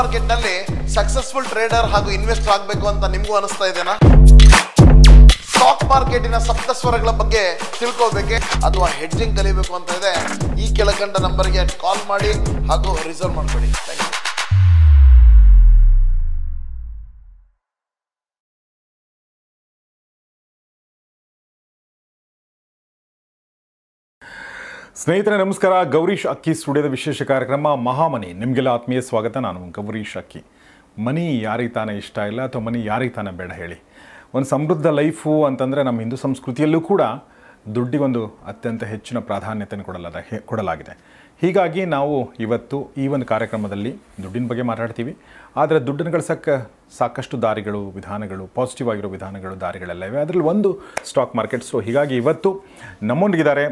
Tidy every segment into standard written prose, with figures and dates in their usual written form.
ಮಾರ್ಕೆಟ್ನಲ್ಲಿ successful trader ಹಾಗೂ investor ಆಗಬೇಕು ಅಂತ ನಿಮಗೂ ಅನಿಸ್ತಾ ಇದೆನಾ? ಸ್ಟಾಕ್ ಮಾರ್ಕೆಟಿನ ಸಪ್ತಸ್ವರಗಳ ಬಗ್ಗೆ ತಿಳ್ಕೋಬೇಕೆ ಅಥವಾ ಹೆಡ್ಜಿಂಗ್ ಕಲಿಬೇಕು ಅಂತ ಇದೆ, ಈ ಕೆಳಕಂಡ ನಂಬರ್ಗೆ ಕಾಲ್ ಮಾಡಿ ಹಾಗೂ ರಿಸರ್ವ್ ಮಾಡ್ಕೊಳ್ಳಿ. Thank you. ಸ್ನೇಹಿತರೆ ನಮಸ್ಕಾರ. ಗೌರೀಶ್ ಅಕ್ಕಿ ಸ್ಟುಡಿಯೋದ ವಿಶೇಷ ಕಾರ್ಯಕ್ರಮ ಮಹಾಮನಿ ನಿಮಗೆಲ್ಲ ಆತ್ಮೀಯ ಸ್ವಾಗತ. ನಾನು ಗೌರೀಶ್ ಅಕ್ಕಿ. ಮನಿ ಯಾರಿಗೆ ತಾನೇ ಇಷ್ಟ ಇಲ್ಲ ಅಥವಾ ಮನಿ ಯಾರಿಗೆ ತಾನೇ ಬೇಡ ಹೇಳಿ? ಒಂದು ಸಮೃದ್ಧ ಲೈಫು ಅಂತಂದರೆ ನಮ್ಮ ಹಿಂದೂ ಸಂಸ್ಕೃತಿಯಲ್ಲೂ ಕೂಡ ದುಡ್ಡಿಗೊಂದು ಅತ್ಯಂತ ಹೆಚ್ಚಿನ ಪ್ರಾಧಾನ್ಯತೆಯನ್ನು ಕೊಡಲಾಗಿದೆ. ಹೀಗಾಗಿ ನಾವು ಇವತ್ತು ಈ ಒಂದು ಕಾರ್ಯಕ್ರಮದಲ್ಲಿ ದುಡ್ಡಿನ ಬಗ್ಗೆ ಮಾತಾಡ್ತೀವಿ. ಆದರೆ ದುಡ್ಡನ್ನು ಗಳಿಸೋಕ್ಕೆ ಸಾಕಷ್ಟು ದಾರಿಗಳು, ವಿಧಾನಗಳು, ಪಾಸಿಟಿವ್ ಆಗಿರೋ ವಿಧಾನಗಳು, ದಾರಿಗಳೆಲ್ಲ ಇವೆ. ಅದರಲ್ಲಿ ಒಂದು ಸ್ಟಾಕ್ ಮಾರ್ಕೆಟ್. ಸೊ ಹೀಗಾಗಿ ಇವತ್ತು ನಮ್ಮೊಂದಿಗಿದ್ದಾರೆ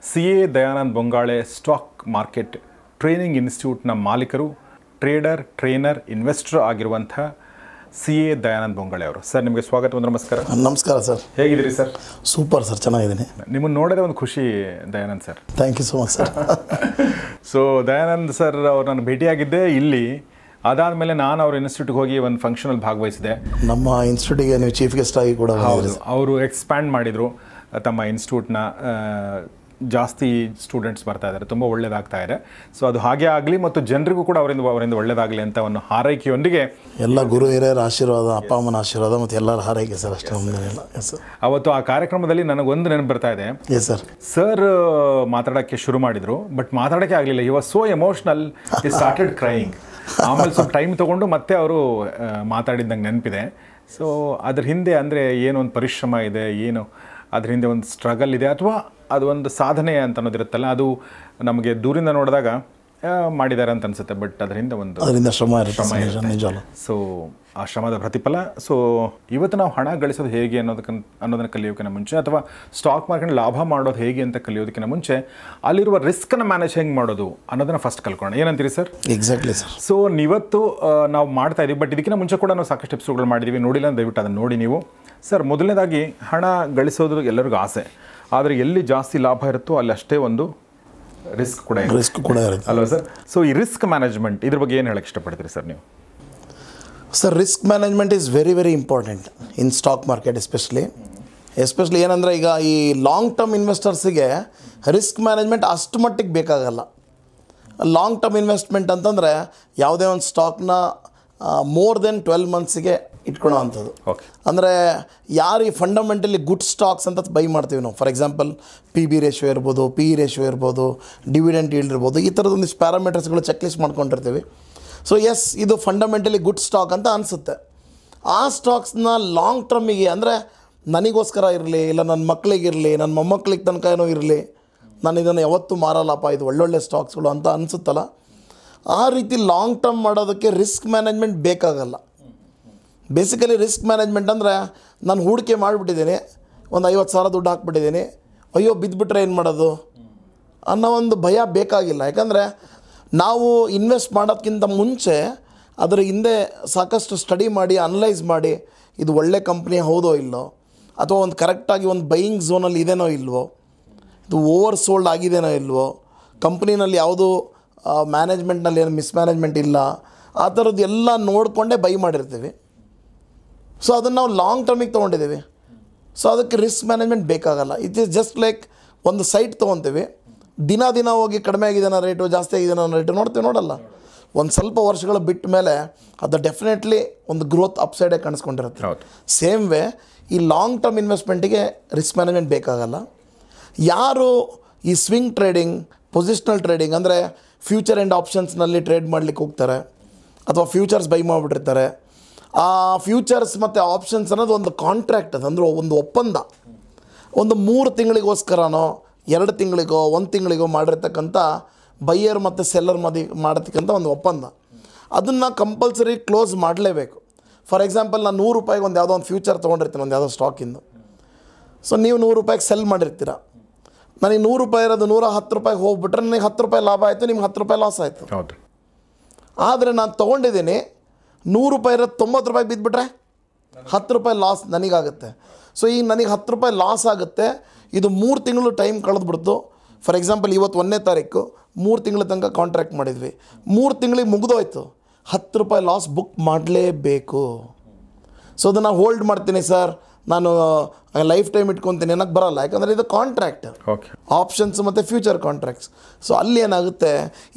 CA Dayanand Bongale, stock market training ಇನ್ಸ್ಟಿಟ್ಯೂಟ್ನ ಮಾಲೀಕರು, ಟ್ರೇಡರ್, ಟ್ರೈನರ್, ಇನ್ವೆಸ್ಟರ್ ಆಗಿರುವಂಥ CA ದಯಾನಂದ್ ಬೊಂಗಾಳೆ ಅವರು. ಸರ್ ನಿಮಗೆ ಸ್ವಾಗತ, ಒಂದು ನಮಸ್ಕಾರ. ನಮಸ್ಕಾರ ಸರ್. ಹೇಗಿದ್ದೀರಿ ಸರ್? ಸೂಪರ್ ಸರ್, ಚೆನ್ನಾಗಿದ್ದೀನಿ. ನಿಮ್ಮನ್ನು ನೋಡಿದ್ರೆ ಒಂದು ಖುಷಿ Dayanand sir. Thank you so much sir. So Dayanand sir ಅವ್ರು ನಾನು ಭೇಟಿಯಾಗಿದ್ದೆ ಇಲ್ಲಿ. ಅದಾದಮೇಲೆ ನಾನು ಅವ್ರ ಇನ್ಸ್ಟಿಟ್ಯೂಟ್ಗೆ ಹೋಗಿ ಒಂದು ಫಂಕ್ಷನಲ್ಲಿ ಭಾಗವಹಿಸಿದೆ. ನಮ್ಮ ಇನ್ಸ್ಟಿಟ್ಯೂಟಿಗೆ ನೀವು ಚೀಫ್ ಗೆಸ್ಟ್ ಆಗಿ ಕೂಡ ಹೌದು, ಅವರು ಎಕ್ಸ್ಪ್ಯಾಂಡ್ ಮಾಡಿದರು ತಮ್ಮ ಇನ್ಸ್ಟಿಟ್ಯೂಟ್ನ. ಜಾಸ್ತಿ ಸ್ಟೂಡೆಂಟ್ಸ್ ಬರ್ತಾ ಇದ್ದಾರೆ, ತುಂಬ ಒಳ್ಳೆಯದಾಗ್ತಾ ಇದೆ. ಸೊ ಅದು ಹಾಗೆ ಆಗಲಿ ಮತ್ತು ಜನರಿಗೂ ಕೂಡ ಅವರಿಂದ ಒಳ್ಳೆಯದಾಗಲಿ ಅಂತ ಒಂದು ಹಾರೈಕೆಯೊಂದಿಗೆ ಎಲ್ಲ ಗುರು ಹಿರಿಯರ ಆಶೀರ್ವಾದ, ಅಪ್ಪ ಅಮ್ಮನ ಆಶೀರ್ವಾದ ಮತ್ತು ಎಲ್ಲರ ಹಾರೈಕೆ ಸರ್, ಅಷ್ಟೇ ನಮ್ಮದೇನಿಲ್ಲ. Yes sir. ಅವತ್ತು ಆ ಕಾರ್ಯಕ್ರಮದಲ್ಲಿ ನನಗೊಂದು ನೆನಪು ಬರ್ತಾ ಇದೆ. Yes sir. ಸರ್ ಮಾತಾಡೋಕ್ಕೆ ಶುರು ಮಾಡಿದರು, ಬಟ್ ಮಾತಾಡೋಕ್ಕೆ ಆಗಲಿಲ್ಲ. He was so emotional, he started crying. ಆಮೇಲೆ ಸ್ವಲ್ಪ ಟೈಮ್ ತೊಗೊಂಡು ಮತ್ತೆ ಅವರು ಮಾತಾಡಿದ್ದಂಗೆ ನೆನಪಿದೆ. ಸೊ ಅದ್ರ ಹಿಂದೆ ಅಂದರೆ ಏನೋ ಒಂದು ಪರಿಶ್ರಮ ಇದೆ, ಏನು ಅದ್ರ ಹಿಂದೆ ಒಂದು ಸ್ಟ್ರಗಲ್ ಇದೆ, ಅಥವಾ ಅದು ಒಂದು ಸಾಧನೆ ಅಂತ ಅನ್ನೋದಿರುತ್ತಲ್ಲ, ಅದು ನಮಗೆ ದೂರಿಂದ ನೋಡಿದಾಗ ಮಾಡಿದ್ದಾರೆ ಅಂತ ಅನಿಸುತ್ತೆ. ಬಟ್ ಅದರಿಂದ ಶ್ರಮ ಇರುತ್ತೆ. ಸೊ ಆ ಶ್ರಮದ ಪ್ರತಿಫಲ. ಸೊ ಇವತ್ತು ನಾವು ಹಣ ಗಳಿಸೋದು ಹೇಗೆ ಅನ್ನೋದನ್ನು ಕಲಿಯೋಕ್ಕಿಂತ ಮುಂಚೆ, ಅಥವಾ ಸ್ಟಾಕ್ ಮಾರ್ಕೆಟ್ ಲಾಭ ಮಾಡೋದು ಹೇಗೆ ಅಂತ ಕಲಿಯೋದಕ್ಕಿಂತ ಮುಂಚೆ, ಅಲ್ಲಿರುವ ರಿಸ್ಕನ್ನು ಮ್ಯಾನೇಜ್ ಹೆಂಗೆ ಮಾಡೋದು ಅನ್ನೋದನ್ನು ಫಸ್ಟ್ ಕಲ್ಕೊಳ್ಳೋಣ. ಏನಂತೀರಿ ಸರ್? Exactly sir. ಸೊ ಇವತ್ತು ನಾವು ಮಾಡ್ತಾ ಇದ್ದೀವಿ, ಬಟ್ ಇದಕ್ಕಿಂತ ಮುಂಚೆ ಕೂಡ ನಾವು ಸಾಕಷ್ಟು ಟಿಪ್ಸ್ಗಳು ಮಾಡಿದ್ದೀವಿ. ನೋಡಿಲ್ಲ ದಯವಿಟ್ಟು ಅದನ್ನು ನೋಡಿ ನೀವು. ಸರ್, ಮೊದಲನೇದಾಗಿ ಹಣ ಗಳಿಸೋದು ಎಲ್ಲರಿಗೂ ಆಸೆ, ಆದರೆ ಎಲ್ಲಿ ಜಾಸ್ತಿ ಲಾಭ ಇರುತ್ತೋ ಅಲ್ಲಿ ಅಷ್ಟೇ ಒಂದು ರಿಸ್ಕ್ ಕೂಡ ಇರುತ್ತೆ ಅಲ್ವಾ ಸರ್? ಸೊ ಈ ರಿಸ್ಕ್ ಮ್ಯಾನೇಜ್ಮೆಂಟ್, ಇದ್ರ ಬಗ್ಗೆ ಏನು ಹೇಳಕ್ಕೆ ಇಷ್ಟಪಡ್ತೀರಿ ಸರ್ ನೀವು? Sir, risk management is very very important in stock market especially ಏನಂದರೆ, ಈಗ ಈ ಲಾಂಗ್ ಟರ್ಮ್ ಇನ್ವೆಸ್ಟರ್ಸಿಗೆ ರಿಸ್ಕ್ ಮ್ಯಾನೇಜ್ಮೆಂಟ್ ಅಷ್ಟು ಮಟ್ಟಿಗೆ ಬೇಕಾಗಲ್ಲ. ಲಾಂಗ್ ಟರ್ಮ್ ಇನ್ವೆಸ್ಟ್ಮೆಂಟ್ ಅಂತಂದರೆ ಯಾವುದೇ ಒಂದು ಸ್ಟಾಕ್ನ ಮೋರ್ ದೆನ್ 12 ಮಂತ್ಸಿಗೆ ಇಟ್ಕೊಳ್ಳೋ ಅಂಥದ್ದು. ಅಂದರೆ ಯಾರು ಈ ಫಂಡಮೆಂಟಲಿ ಗುಡ್ ಸ್ಟಾಕ್ಸ್ ಅಂತ ಬೈ ಮಾಡ್ತೀವಿ ನಾವು, ಫಾರ್ ಎಕ್ಸಾಂಪಲ್ PB ರೇಷಿಯೋ ಇರ್ಬೋದು, PE ರೇಷಿಯೋ ಇರ್ಬೋದು, ಡಿವಿಡೆಂಟ್ ಈಲ್ಡ್ ಇರ್ಬೋದು, ಈ ಥರದೊಂದಿಷ್ಟು ಪ್ಯಾರಾಮೀಟರ್ಸ್ಗಳು ಚೆಕ್ ಲಿಸ್ಟ್ ಮಾಡ್ಕೊಂಡಿರ್ತೀವಿ. ಸೊ ಎಸ್, ಇದು ಫಂಡಮೆಂಟಲಿ ಗುಡ್ ಸ್ಟಾಕ್ ಅಂತ ಅನಿಸುತ್ತೆ. ಆ ಸ್ಟಾಕ್ಸ್ನ ಲಾಂಗ್ ಟರ್ಮಿಗೆ, ಅಂದರೆ ನನಗೋಸ್ಕರ ಇರಲಿ, ಇಲ್ಲ ನನ್ನ ಮಕ್ಕಳಿಗಿರಲಿ, ನನ್ನ ಮೊಮ್ಮಕ್ಕಳಿಗೆ ತನಕ ಏನೋ ಇರಲಿ, ನಾನು ಇದನ್ನು ಯಾವತ್ತೂ ಮಾರಲ್ಲಪ್ಪ, ಇದು ಒಳ್ಳೊಳ್ಳೆ ಸ್ಟಾಕ್ಸ್ಗಳು ಅಂತ ಅನಿಸುತ್ತಲ್ಲ, ಆ ರೀತಿ ಲಾಂಗ್ ಟರ್ಮ್ ಮಾಡೋದಕ್ಕೆ ರಿಸ್ಕ್ ಮ್ಯಾನೇಜ್ಮೆಂಟ್ ಬೇಕಾಗಲ್ಲ. ಬೇಸಿಕಲಿ ರಿಸ್ಕ್ ಮ್ಯಾನೇಜ್ಮೆಂಟ್ ಅಂದರೆ, ನಾನು ಹೂಡಿಕೆ ಮಾಡಿಬಿಟ್ಟಿದ್ದೀನಿ, ಒಂದು 50,000 ದುಡ್ಡು ಹಾಕ್ಬಿಟ್ಟಿದ್ದೀನಿ, ಅಯ್ಯೋ ಬಿದ್ದುಬಿಟ್ರೆ ಏನು ಮಾಡೋದು ಅನ್ನೋ ಒಂದು ಭಯ ಬೇಕಾಗಿಲ್ಲ. ಯಾಕಂದರೆ ನಾವು ಇನ್ವೆಸ್ಟ್ ಮಾಡೋದಕ್ಕಿಂತ ಮುಂಚೆ ಅದರ ಹಿಂದೆ ಸಾಕಷ್ಟು ಸ್ಟಡಿ ಮಾಡಿ, ಅನಲೈಸ್ ಮಾಡಿ, ಇದು ಒಳ್ಳೆ ಕಂಪ್ನಿ ಹೌದೋ ಇಲ್ಲೋ, ಅಥವಾ ಒಂದು ಕರೆಕ್ಟಾಗಿ ಒಂದು ಬೈಯಿಂಗ್ ಝೋನಲ್ಲಿ ಇದೇನೋ ಇಲ್ವೋ, ಇದು ಓವರ್ ಸೋಲ್ಡ್ ಆಗಿದೆನೋ ಇಲ್ವೋ, ಕಂಪ್ನಿನಲ್ಲಿ ಯಾವುದು ಮ್ಯಾನೇಜ್ಮೆಂಟ್ನಲ್ಲಿ ಏನು ಮಿಸ್ಮ್ಯಾನೇಜ್ಮೆಂಟ್ ಇಲ್ಲ, ಆ ಥರದ್ದು ಎಲ್ಲ ನೋಡಿಕೊಂಡೇ ಬೈ ಮಾಡಿರ್ತೀವಿ. ಸೊ ಅದನ್ನು ನಾವು ಲಾಂಗ್ ಟರ್ಮಿಗೆ ತೊಗೊಂಡಿದ್ದೀವಿ. ಸೊ ಅದಕ್ಕೆ ರಿಸ್ಕ್ ಮ್ಯಾನೇಜ್ಮೆಂಟ್ ಬೇಕಾಗಲ್ಲ. ಇಟ್ ಈಸ್ ಜಸ್ಟ್ ಲೈಕ್ ಒಂದು ಸೈಟ್ ತೊಗೊತೀವಿ, ದಿನ ಹೋಗಿ ಕಡಿಮೆ ಆಗಿದೆನೋ ರೇಟು, ಜಾಸ್ತಿ ಆಗಿದೆನೋ ರೇಟು ನೋಡಲ್ಲ. ಒಂದು ಸ್ವಲ್ಪ ವರ್ಷಗಳ ಬಿಟ್ಟ ಮೇಲೆ ಅದು ಡೆಫಿನೆಟ್ಲಿ ಒಂದು ಗ್ರೋತ್ ಅಪ್ಸೈಡೇ ಕಾಣಿಸ್ಕೊಂಡಿರುತ್ತೆ. ಸೇಮ್ ವೇ ಈ ಲಾಂಗ್ ಟರ್ಮ್ ಇನ್ವೆಸ್ಟ್ಮೆಂಟಿಗೆ ರಿಸ್ಕ್ ಮ್ಯಾನೇಜ್ಮೆಂಟ್ ಬೇಕಾಗಲ್ಲ. ಯಾರು ಈ ಸ್ವಿಂಗ್ ಟ್ರೇಡಿಂಗ್, ಪೊಸಿಷನಲ್ ಟ್ರೇಡಿಂಗ್ ಅಂದರೆ ಫ್ಯೂಚರ್ ಆ್ಯಂಡ್ ಆಪ್ಷನ್ಸ್ನಲ್ಲಿ ಟ್ರೇಡ್ ಮಾಡಲಿಕ್ಕೆ ಹೋಗ್ತಾರೆ, ಅಥವಾ ಫ್ಯೂಚರ್ಸ್ ಬೈ ಮಾಡಿಬಿಟ್ಟಿರ್ತಾರೆ, ಆ ಫ್ಯೂಚರ್ಸ್ ಮತ್ತು ಆಪ್ಷನ್ಸ್ ಅನ್ನೋದು ಒಂದು ಕಾಂಟ್ರಾಕ್ಟ್, ಅಂದರೆ ಒಂದು ಒಪ್ಪಂದ, ಒಂದು 3 ತಿಂಗಳಿಗೋಸ್ಕರನೋ 2 ತಿಂಗಳಿಗೋ 1 ತಿಂಗಳಿಗೋ ಮಾಡಿರ್ತಕ್ಕಂಥ ಬೈಯರ್ ಮತ್ತು ಸೆಲ್ಲರ್ ಮಾಡತಕ್ಕಂಥ ಒಂದು ಒಪ್ಪಂದ. ಅದನ್ನು ಕಂಪಲ್ಸರಿ ಕ್ಲೋಸ್ ಮಾಡಲೇಬೇಕು. ಫಾರ್ ಎಕ್ಸಾಂಪಲ್, ನಾನು 100 ರೂಪಾಯಿಗೆ ಒಂದು ಯಾವುದೋ ಒಂದು ಫ್ಯೂಚರ್ ತೊಗೊಂಡಿರ್ತೀನಿ, ಒಂದು ಯಾವುದೋ ಸ್ಟಾಕಿಂದು. ಸೊ ನೀವು 100 ರೂಪಾಯಿಗೆ ಸೆಲ್ ಮಾಡಿರ್ತೀರ, ನನಗೆ 100 ರೂಪಾಯಿ ಇರೋದು 110 ರೂಪಾಯಿಗೆ ಹೋಗ್ಬಿಟ್ರೆ ನನಗೆ 10 ರೂಪಾಯಿ ಲಾಭ ಆಯಿತು, ನಿಮ್ಗೆ 10 ರೂಪಾಯಿ ಲಾಸ್ ಆಯಿತು. ಆದರೆ ನಾನು ತೊಗೊಂಡಿದ್ದೀನಿ 100 ರೂಪಾಯಿ ಇರೋದು 90 ರೂಪಾಯಿಗೆ ಬಿದ್ದುಬಿಟ್ರೆ 10 ರೂಪಾಯಿ ಲಾಸ್ ನನಗಾಗುತ್ತೆ. ಸೊ ಈಗ ನನಗೆ 10 ರೂಪಾಯಿ ಲಾಸ್ ಆಗುತ್ತೆ. ಇದು 3 ತಿಂಗಳು ಟೈಮ್ ಕಳೆದ್ಬಿಡ್ತು. ಫಾರ್ ಎಕ್ಸಾಂಪಲ್ ಇವತ್ತು 1ನೇ ತಾರೀಕು 3 ತಿಂಗಳ ತನಕ ಕಾಂಟ್ರಾಕ್ಟ್ ಮಾಡಿದ್ವಿ, 3 ತಿಂಗಳಿಗೆ ಮುಗಿದೋಯ್ತು. ₹10 ಲಾಸ್ ಬುಕ್ ಮಾಡಲೇಬೇಕು. ಸೊ ಅದನ್ನು ಹೋಲ್ಡ್ ಮಾಡ್ತೀನಿ ಸರ್, ನಾನು ಲೈಫ್ ಟೈಮ್ ಇಟ್ಕೊತೀನಿ ಅನ್ನೋಕ್ಕೆ ಬರಲ್ಲ. ಯಾಕಂದರೆ ಇದು ಕಾಂಟ್ರಾಕ್ಟ್, ಆಪ್ಷನ್ಸ್ ಮತ್ತು ಫ್ಯೂಚರ್ ಕಾಂಟ್ರಾಕ್ಟ್ಸ್. ಸೊ ಅಲ್ಲಿ ಏನಾಗುತ್ತೆ,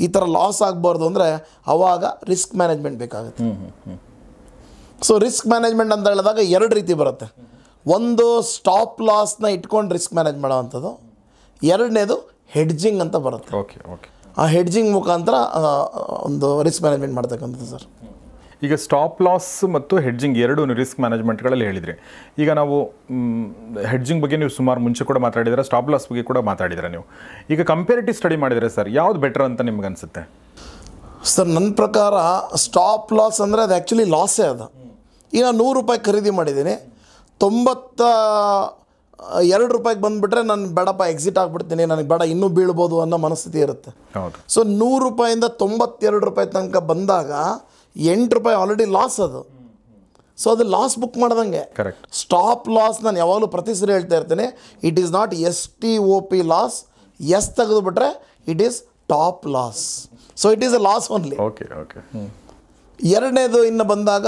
ಈ ಥರ ಲಾಸ್ ಆಗಬಾರ್ದು ಅಂದರೆ ಆವಾಗ ರಿಸ್ಕ್ ಮ್ಯಾನೇಜ್ಮೆಂಟ್ ಬೇಕಾಗುತ್ತೆ. ಸೊ ರಿಸ್ಕ್ ಮ್ಯಾನೇಜ್ಮೆಂಟ್ ಅಂತ ಹೇಳಿದಾಗ 2 ರೀತಿ ಬರುತ್ತೆ. ಒಂದು ಸ್ಟಾಪ್ ಲಾಸ್ನ ಇಟ್ಕೊಂಡು ರಿಸ್ಕ್ ಮ್ಯಾನೇಜ್ ಮಾಡೋವಂಥದ್ದು, 2ನೇದು ಹೆಡ್ಜಿಂಗ್ ಅಂತ ಬರುತ್ತೆ. ಆ ಹೆಡ್ಜಿಂಗ್ ಮುಖಾಂತರ ಒಂದು ರಿಸ್ಕ್ ಮ್ಯಾನೇಜ್ಮೆಂಟ್ ಮಾಡ್ತಕ್ಕಂಥದ್ದು ಸರ್. ಈಗ ಸ್ಟಾಪ್ ಲಾಸ್ ಮತ್ತು ಹೆಡ್ಜಿಂಗ್ 2 ರಿಸ್ಕ್ ಮ್ಯಾನೇಜ್ಮೆಂಟ್ಗಳಲ್ಲಿ ಹೇಳಿದ್ರಿ. ಈಗ ನಾವು ಹೆಡ್ಜಿಂಗ್ ಬಗ್ಗೆ ನೀವು ಸುಮಾರು ಮುಂಚೆ ಕೂಡ ಮಾತಾಡಿದರೆ, ಸ್ಟಾಪ್ ಲಾಸ್ ಬಗ್ಗೆ ಕೂಡ ಮಾತಾಡಿದರೆ ನೀವು. ಈಗ ಕಂಪೇರಿಟಿವ್ ಸ್ಟಡಿ ಮಾಡಿದರೆ ಸರ್ ಯಾವ್ದು ಬೆಟರ್ ಅಂತ ನಿಮ್ಗೆ ಅನಿಸುತ್ತೆ? ಸರ್ ನನ್ನ ಪ್ರಕಾರ ಸ್ಟಾಪ್ ಲಾಸ್ ಅಂದರೆ ಅದು ಆ್ಯಕ್ಚುಲಿ ಲಾಸೇ ಅದು. ಈಗ ₹100 ಖರೀದಿ ಮಾಡಿದ್ದೀನಿ, ₹92 ಬಂದುಬಿಟ್ರೆ ನಾನು ಬೇಡಪ್ಪ ಎಕ್ಸಿಟ್ ಆಗಿಬಿಡ್ತೀನಿ, ನನಗೆ ಬೇಡ ಇನ್ನೂ ಬೀಳ್ಬೋದು ಅನ್ನೋ ಮನಸ್ಥಿತಿ ಇರುತ್ತೆ. ಸೊ ₹100 ₹92 ತನಕ ಬಂದಾಗ ₹8 ಆಲ್ರೆಡಿ ಲಾಸ್ ಅದು. ಸೊ ಅದು ಲಾಸ್ ಬುಕ್ ಮಾಡ್ದಂಗೆ. ಸ್ಟಾಪ್ ಲಾಸ್ ನಾನು ಯಾವಾಗಲೂ ಪ್ರತಿ ಸರಿ ಹೇಳ್ತಾ ಇರ್ತೀನಿ, it is not STOP loss. S ತೆಗೆದುಬಿಟ್ರೆ it is top loss. So it is a loss only. 2ನೇದು ಇನ್ನು ಬಂದಾಗ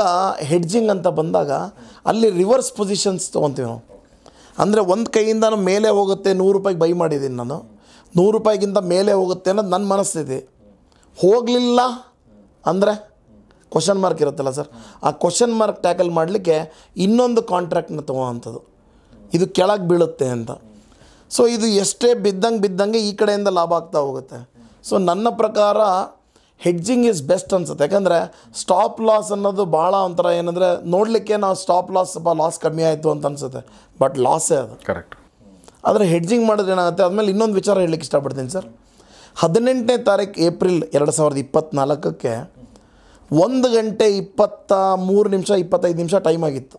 ಹೆಡ್ಜಿಂಗ್ ಅಂತ ಬಂದಾಗ ಅಲ್ಲಿ ರಿವರ್ಸ್ ಪೊಸಿಷನ್ಸ್ ತೊಗೊತೀವಿ ನಾವು. ಅಂದರೆ ಒಂದು ಕೈಯಿಂದನೂ ಮೇಲೆ ಹೋಗುತ್ತೆ, ₹100 ಬೈ ಮಾಡಿದ್ದೀನಿ ನಾನು, ₹100ಗಿಂತ ಮೇಲೆ ಹೋಗುತ್ತೆ ಅನ್ನೋದು ನನ್ನ ಮನಸ್ಥಿತಿ. ಹೋಗಲಿಲ್ಲ ಅಂದರೆ ಕ್ವಶನ್ ಮಾರ್ಕ್ ಇರುತ್ತಲ್ಲ ಸರ್, ಆ ಕ್ವಶನ್ ಮಾರ್ಕ್ ಟ್ಯಾಕಲ್ ಮಾಡಲಿಕ್ಕೆ ಇನ್ನೊಂದು ಕಾಂಟ್ರಾಕ್ಟ್ನ ತೊಗೊಳ್ಳೋವಂಥದ್ದು, ಇದು ಕೆಳಗೆ ಬೀಳುತ್ತೆ ಅಂತ. ಸೊ ಇದು ಎಷ್ಟೇ ಬಿದ್ದಂಗೆ ಈ ಕಡೆಯಿಂದ ಲಾಭ ಆಗ್ತಾ ಹೋಗುತ್ತೆ. ಸೊ ನನ್ನ ಪ್ರಕಾರ ಹೆಡ್ಜಿಂಗ್ ಈಸ್ ಬೆಸ್ಟ್ ಅನ್ಸುತ್ತೆ. ಯಾಕಂದರೆ ಸ್ಟಾಪ್ ಲಾಸ್ ಅನ್ನೋದು ಭಾಳ ಒಂಥರ ಏನಂದರೆ ನೋಡಲಿಕ್ಕೆ ನಾವು ಸ್ಟಾಪ್ ಲಾಸ್ ಸ್ವಲ್ಪ ಲಾಸ್ ಕಮ್ಮಿ ಆಯಿತು ಅಂತ ಅನಿಸುತ್ತೆ, ಬಟ್ ಲಾಸೇ ಅದು. ಆದರೆ ಹೆಡ್ಜಿಂಗ್ ಮಾಡಿದ್ರೆ ಏನಾಗುತ್ತೆ. ಆದಮೇಲೆ ಇನ್ನೊಂದು ವಿಚಾರ ಹೇಳಲಿಕ್ಕೆ ಇಷ್ಟಪಡ್ತೀನಿ ಸರ್. 18ನೇ ತಾರೀಕು ಏಪ್ರಿಲ್ 2024ಕ್ಕೆ 1:23:25 ಟೈಮ್ ಆಗಿತ್ತು.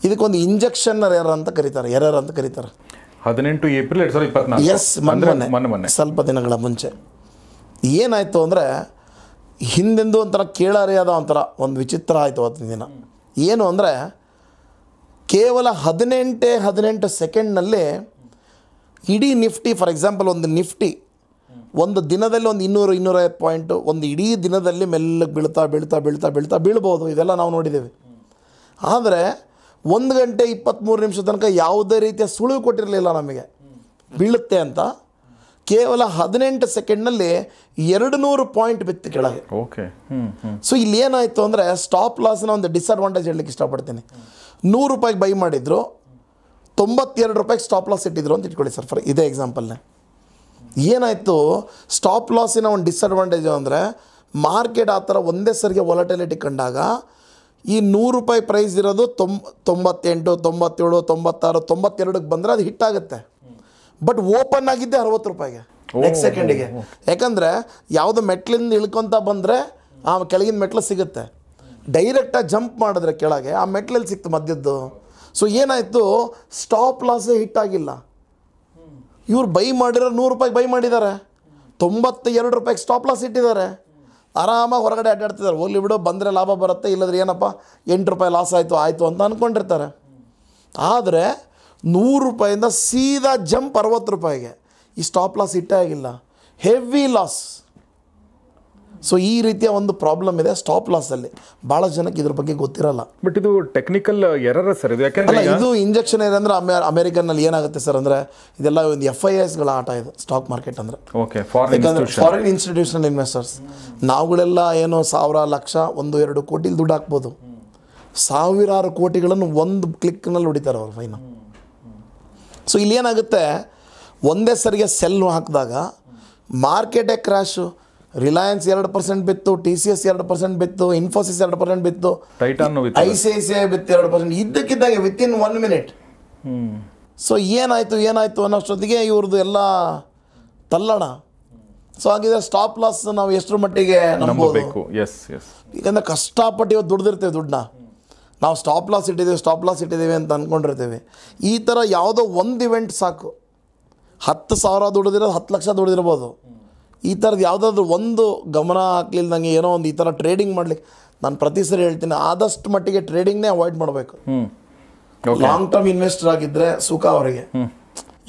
ಇದಕ್ಕೊಂದು ಇಂಜೆಕ್ಷನ್ ಎರರ್ ಅಂತ ಕರೀತಾರೆ. 18 ಏಪ್ರಿಲ್ 2024. ಎಸ್, ಮೊನ್ನೆ ಸ್ವಲ್ಪ ದಿನಗಳ ಮುಂಚೆ ಏನಾಯಿತು ಅಂದರೆ, ಹಿಂದೆಂದು ಒಂಥರ ಕೇಳರಿಯಾದ ಒಂಥರ ಒಂದು ವಿಚಿತ್ರ ಆಯಿತು ಅವತ್ತಿನ ದಿನ. ಏನು ಅಂದರೆ, ಕೇವಲ 18 ಸೆಕೆಂಡ್ನಲ್ಲಿ ಇಡೀ ನಿಫ್ಟಿ, ಫಾರ್ ಎಕ್ಸಾಂಪಲ್ ಒಂದು ನಿಫ್ಟಿ ಒಂದು ದಿನದಲ್ಲಿ ಒಂದು 200-250 ಪಾಯಿಂಟು ಒಂದು ಇಡೀ ದಿನದಲ್ಲಿ ಮೆಲ್ಲಗೆ ಬೀಳ್ತಾ ಬೀಳ್ಬೋದು. ಇದೆಲ್ಲ ನಾವು ನೋಡಿದ್ದೇವೆ. ಆದರೆ 1:23 ತನಕ ಯಾವುದೇ ರೀತಿಯ ಸುಳಿವು ಕೊಟ್ಟಿರಲಿಲ್ಲ ನಮಗೆ ಬೀಳುತ್ತೆ ಅಂತ. ಕೇವಲ 18 ಸೆಕೆಂಡ್ನಲ್ಲಿ 200 ಪಾಯಿಂಟ್ ಬಿತ್ತು ಕೆಳಗೆ. ಸೊ ಇಲ್ಲಿ ಏನಾಯಿತು ಅಂದರೆ, ಸ್ಟಾಪ್ ಲಾಸ್ನ ಒಂದು ಡಿಸ್ಅಡ್ವಾಂಟೇಜ್ ಹೇಳಲಿಕ್ಕೆ ಇಷ್ಟಪಡ್ತೀನಿ. ₹100 ಬೈ ಮಾಡಿದ್ರು, ₹92 ಸ್ಟಾಪ್ ಲಾಸ್ ಇಟ್ಟಿದ್ರು ಅಂತ ಇಟ್ಕೊಳ್ಳಿ ಸರ್, ಫಾರ್ ಇದೇ ಎಕ್ಸಾಂಪಲ್ನೇ. ಏನಾಯಿತು, ಸ್ಟಾಪ್ ಲಾಸಿನ ಒಂದು ಡಿಸ್ಅಡ್ವಾಂಟೇಜು ಅಂದರೆ, ಮಾರ್ಕೆಟ್ ಆ ಥರ ಒಂದೇ ಸರಿಗೆ ವಾಲಟಿಲಿಟಿ ಕಂಡಾಗ ಈ ₹100 ಪ್ರೈಸ್ ಇರೋದು 98, 97, 96, 92ಕ್ಕೆ ಬಂದರೆ ಅದು ಹಿಟ್ ಆಗುತ್ತೆ. ಬಟ್ ಓಪನ್ ಆಗಿದ್ದೆ ₹60 ನೆಕ್ಸ್ಟ್ ಸೆಕೆಂಡಿಗೆ. ಯಾಕಂದರೆ ಯಾವುದೋ ಮೆಟ್ಲಿಂದ ಇಳ್ಕೊತ ಬಂದರೆ ಆ ಕೆಳಗಿನ ಮೆಟ್ಲು ಸಿಗುತ್ತೆ. ಡೈರೆಕ್ಟಾಗಿ ಜಂಪ್ ಮಾಡಿದ್ರೆ ಕೆಳಗೆ ಆ ಮೆಟ್ಲಲ್ಲಿ ಸಿಕ್ತು ಮಧ್ಯದ್ದು. ಸೊ ಏನಾಯಿತು, ಸ್ಟಾಪ್ ಲಾಸೇ ಹಿಟ್ ಆಗಿಲ್ಲ. ಇವ್ರು ಬೈ ಮಾಡಿರೋ ₹100 ಬೈ ಮಾಡಿದ್ದಾರೆ, ₹92 ಸ್ಟಾಪ್ ಲಾಸ್ ಇಟ್ಟಿದ್ದಾರೆ, ಆರಾಮಾಗಿ ಹೊರಗಡೆ ಅಡ್ಡಾಡ್ತಿದ್ದಾರೆ. ಹೋಗ್ಲಿ ಬಿಡು, ಬಂದರೆ ಲಾಭ ಬರುತ್ತೆ, ಇಲ್ಲದ್ರೆ ಏನಪ್ಪ ₹8 ಲಾಸ್ ಆಯಿತು ಅಂತ ಅಂದ್ಕೊಂಡಿರ್ತಾರೆ. ಆದರೆ ₹100 ಸೀದಾ ಜಂಪ್ ₹60. ಈ ಸ್ಟಾಪ್ ಲಾಸ್ ಇಟ್ಟೇ ಆಗಿಲ್ಲ, ಹೆವಿ ಲಾಸ್. ಸೊ ಈ ರೀತಿಯ ಒಂದು ಪ್ರಾಬ್ಲಮ್ ಇದೆ ಸ್ಟಾಪ್ ಲಾಸಲ್ಲಿ. ಭಾಳ ಜನಕ್ಕೆ ಇದ್ರ ಬಗ್ಗೆ ಗೊತ್ತಿರಲ್ಲ. ಬಟ್ ಇದು ಟೆಕ್ನಿಕಲ್ ಎರರ್ ಸರ್. ಇದು ಯಾಕಂದರೆ ಇದು ಇಂಜೆಕ್ಷನ್ ಏರ್ ಅಂದರೆ ಅಮೆರಿಕನ್ನಲ್ಲಿ ಏನಾಗುತ್ತೆ ಸರ್ ಅಂದರೆ, ಇದೆಲ್ಲ ಒಂದು FIIsಗಳ ಆಟ ಇದು ಸ್ಟಾಕ್ ಮಾರ್ಕೆಟ್ ಅಂದರೆ. Foreign institutional investors. ನಾವುಗಳೆಲ್ಲ ಏನೋ 1000 ಲಕ್ಷ 1-2 ಕೋಟಿಲಿ ದುಡ್ಡು ಹಾಕ್ಬೋದು. ಸಾವಿರಾರು ಕೋಟಿಗಳನ್ನು ಒಂದು ಕ್ಲಿಕ್ನಲ್ಲಿ ಹೊಡಿತಾರೆ ಅವ್ರು ಫೈನ. ಸೊ ಇಲ್ಲೇನಾಗುತ್ತೆ, ಒಂದೇ ಸರಿಗೆ ಸೆಲ್ ಹಾಕಿದಾಗ ಮಾರ್ಕೆಟೇ ಕ್ರ್ಯಾಶು. ರಿಲಯನ್ಸ್ 2% ಬಿತ್ತು, TCS 2% ಬಿತ್ತು, ಇನ್ಫೋಸಿಸ್ 2% ಬಿತ್ತು, ICICI ಬಿತ್ತು 2%. ಇದ್ದಕ್ಕಿದ್ದಾಗೆ ವಿತಿನ್ 1 ಮಿನಿಟ್. ಸೊ ಏನಾಯಿತು ಅನ್ನೋಷ್ಟೊತ್ತಿಗೆ ಇವ್ರದ್ದು ಎಲ್ಲ ತಲ್ಲಣ. ಸೊ ಹಾಗಿದ್ರೆ ಸ್ಟಾಪ್ ಲಾಸ್ ನಾವು ಎಷ್ಟರ ಮಟ್ಟಿಗೆ ನಂಬಬೇಕು? ಯಾಕಂದರೆ ಕಷ್ಟಪಟ್ಟು ಇವತ್ತು ದುಡ್ದಿರ್ತೇವೆ ದುಡ್ಡನ್ನ. ನಾವು ಸ್ಟಾಪ್ ಲಾಸ್ ಇಟ್ಟಿದ್ದೀವಿ ಅಂತ ಅಂದ್ಕೊಂಡಿರ್ತೀವಿ. ಈ ಥರ ಯಾವುದೋ ಒಂದು ಇವೆಂಟ್ ಸಾಕು, 10,000 ದುಡಿದಿರೋದು 10 ಲಕ್ಷ ದುಡಿದಿರ್ಬೋದು. ಈ ಥರದ್ದು ಯಾವುದಾದ್ರೂ ಒಂದು ಗಮನ ಹಾಕ್ಲಿಲ್ದಂಗೆ ಏನೋ ಒಂದು ಈ ಥರ ಟ್ರೇಡಿಂಗ್ ಮಾಡಲಿಕ್ಕೆ ನಾನು ಪ್ರತಿ ಸರಿ ಹೇಳ್ತೀನಿ, ಆದಷ್ಟು ಮಟ್ಟಿಗೆ ಟ್ರೇಡಿಂಗ್ನೇ ಅವಾಯ್ಡ್ ಮಾಡಬೇಕು. ಲಾಂಗ್ ಟರ್ಮ್ ಇನ್ವೆಸ್ಟರ್ ಆಗಿದ್ದರೆ ಸುಖ ಅವರಿಗೆ